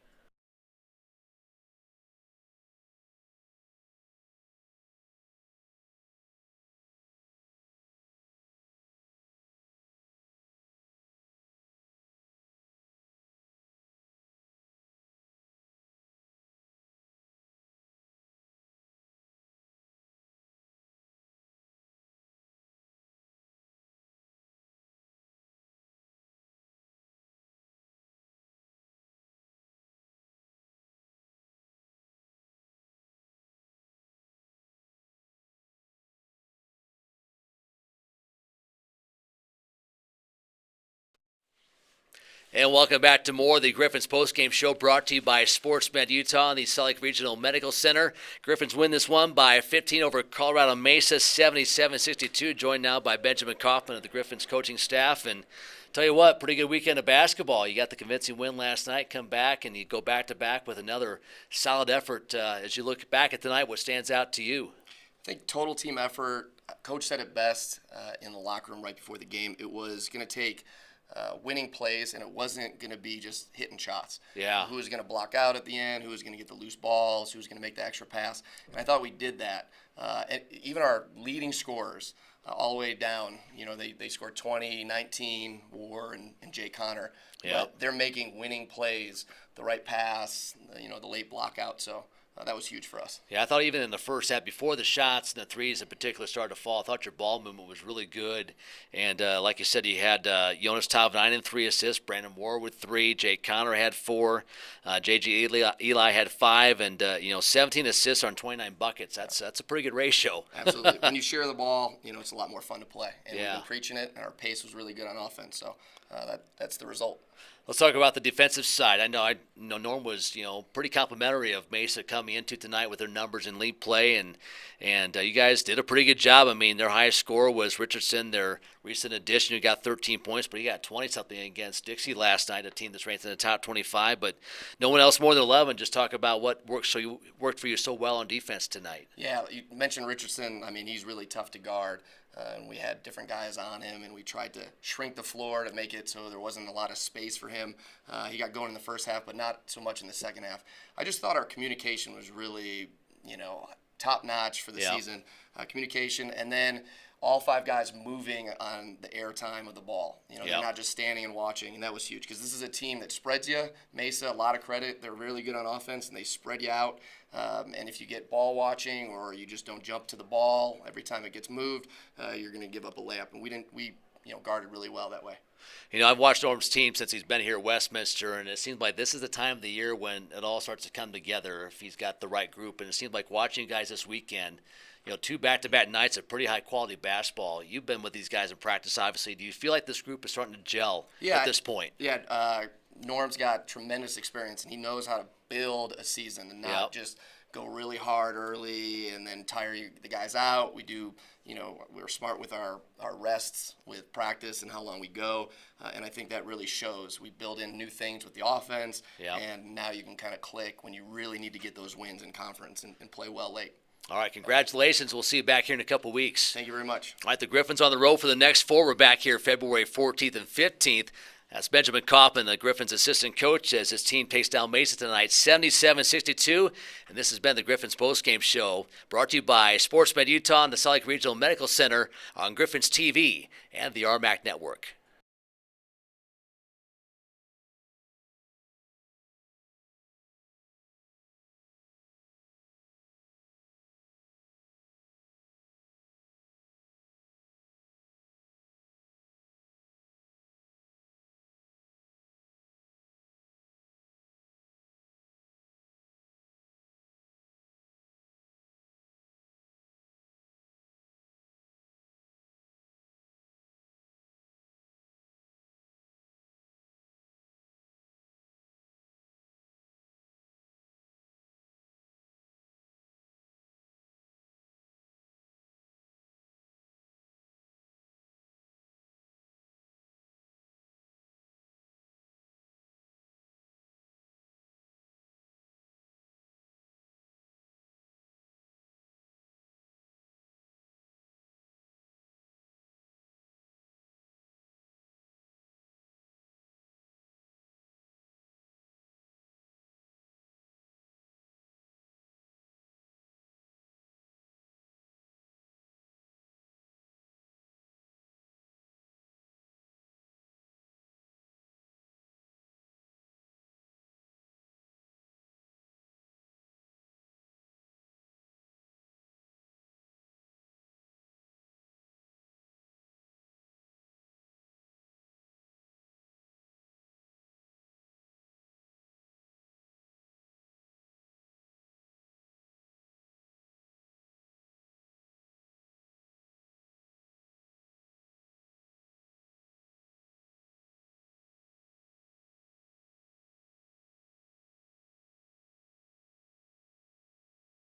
And welcome back to more of the Griffins postgame show brought to you by SportsMed Utah and the Salt Lake Regional Medical Center. Griffins win this one by 15 over Colorado Mesa, 77-62. Joined now by Benjamin Kaufman of the Griffins coaching staff. And tell you what, pretty good weekend of basketball. You got the convincing win last night, come back, and you go back-to-back with another solid effort. As you look back at tonight, what stands out to you? I think total team effort. Coach said it best in the locker room right before the game. It was going to take winning plays, and it wasn't going to be just hitting shots. Yeah. Who was going to block out at the end, who was going to get the loose balls, who was going to make the extra pass. And I thought we did that. And even our leading scorers, all the way down, they scored 20, 19, War and Jay Connor. Yeah. But they're making winning plays, the right pass, the late block out. So that was huge for us. Yeah, I thought even in the first half, before the shots and the threes in particular started to fall, I thought your ball movement was really good. And like you said, you had Jonas Tav 9 and 3 assists, Brandon Moore with 3, Jake Connor had 4, J.G. Eli had 5, and 17 assists on 29 buckets. That's a pretty good ratio. Absolutely. When you share the ball, it's a lot more fun to play. And we've Yeah. been preaching it, and our pace was really good on offense. So that's the result. Let's talk about the defensive side. I know Norm was pretty complimentary of Mesa coming into tonight with their numbers in league play, and you guys did a pretty good job. I mean, their highest score was Richardson, their recent addition, who got 13 points, but he got 20-something against Dixie last night, a team that's ranked in the top 25. But no one else more than 11. Just talk about what worked for you so well on defense tonight. Yeah, you mentioned Richardson. I mean, he's really tough to guard. And we had different guys on him, and we tried to shrink the floor to make it so there wasn't a lot of space for him. He got going in the first half, but not so much in the second half. I just thought our communication was really, top-notch for the season. Communication, and then all 5 guys moving on the air time of the ball. They're not just standing and watching, and that was huge because this is a team that spreads you. Mesa, a lot of credit. They're really good on offense, and they spread you out. And if you get ball watching or you just don't jump to the ball every time it gets moved, you're going to give up a layup. And we guarded really well that way. I've watched Norm's team since he's been here at Westminster, and it seems like this is the time of the year when it all starts to come together if he's got the right group. And it seems like watching you guys this weekend, 2 back-to-back nights of pretty high-quality basketball. You've been with these guys in practice, obviously. Do you feel like this group is starting to gel at this point? Yeah, Norm's got tremendous experience, and he knows how to build a season and not just go really hard early and then tire the guys out. We do, we're smart with our rests with practice and how long we go, and I think that really shows. We build in new things with the offense, and now you can kind of click when you really need to get those wins in conference and play well late. All right, congratulations. We'll see you back here in a couple weeks. Thank you very much. All right, the Griffins on the road for the next 4. We're back here February 14th and 15th. That's Benjamin Kaufman, the Griffins' assistant coach, as his team takes down Mesa tonight, 77-62. And this has been the Griffins postgame show, brought to you by SportsMed Utah and the Salt Lake Regional Medical Center on Griffins TV and the RMAC Network.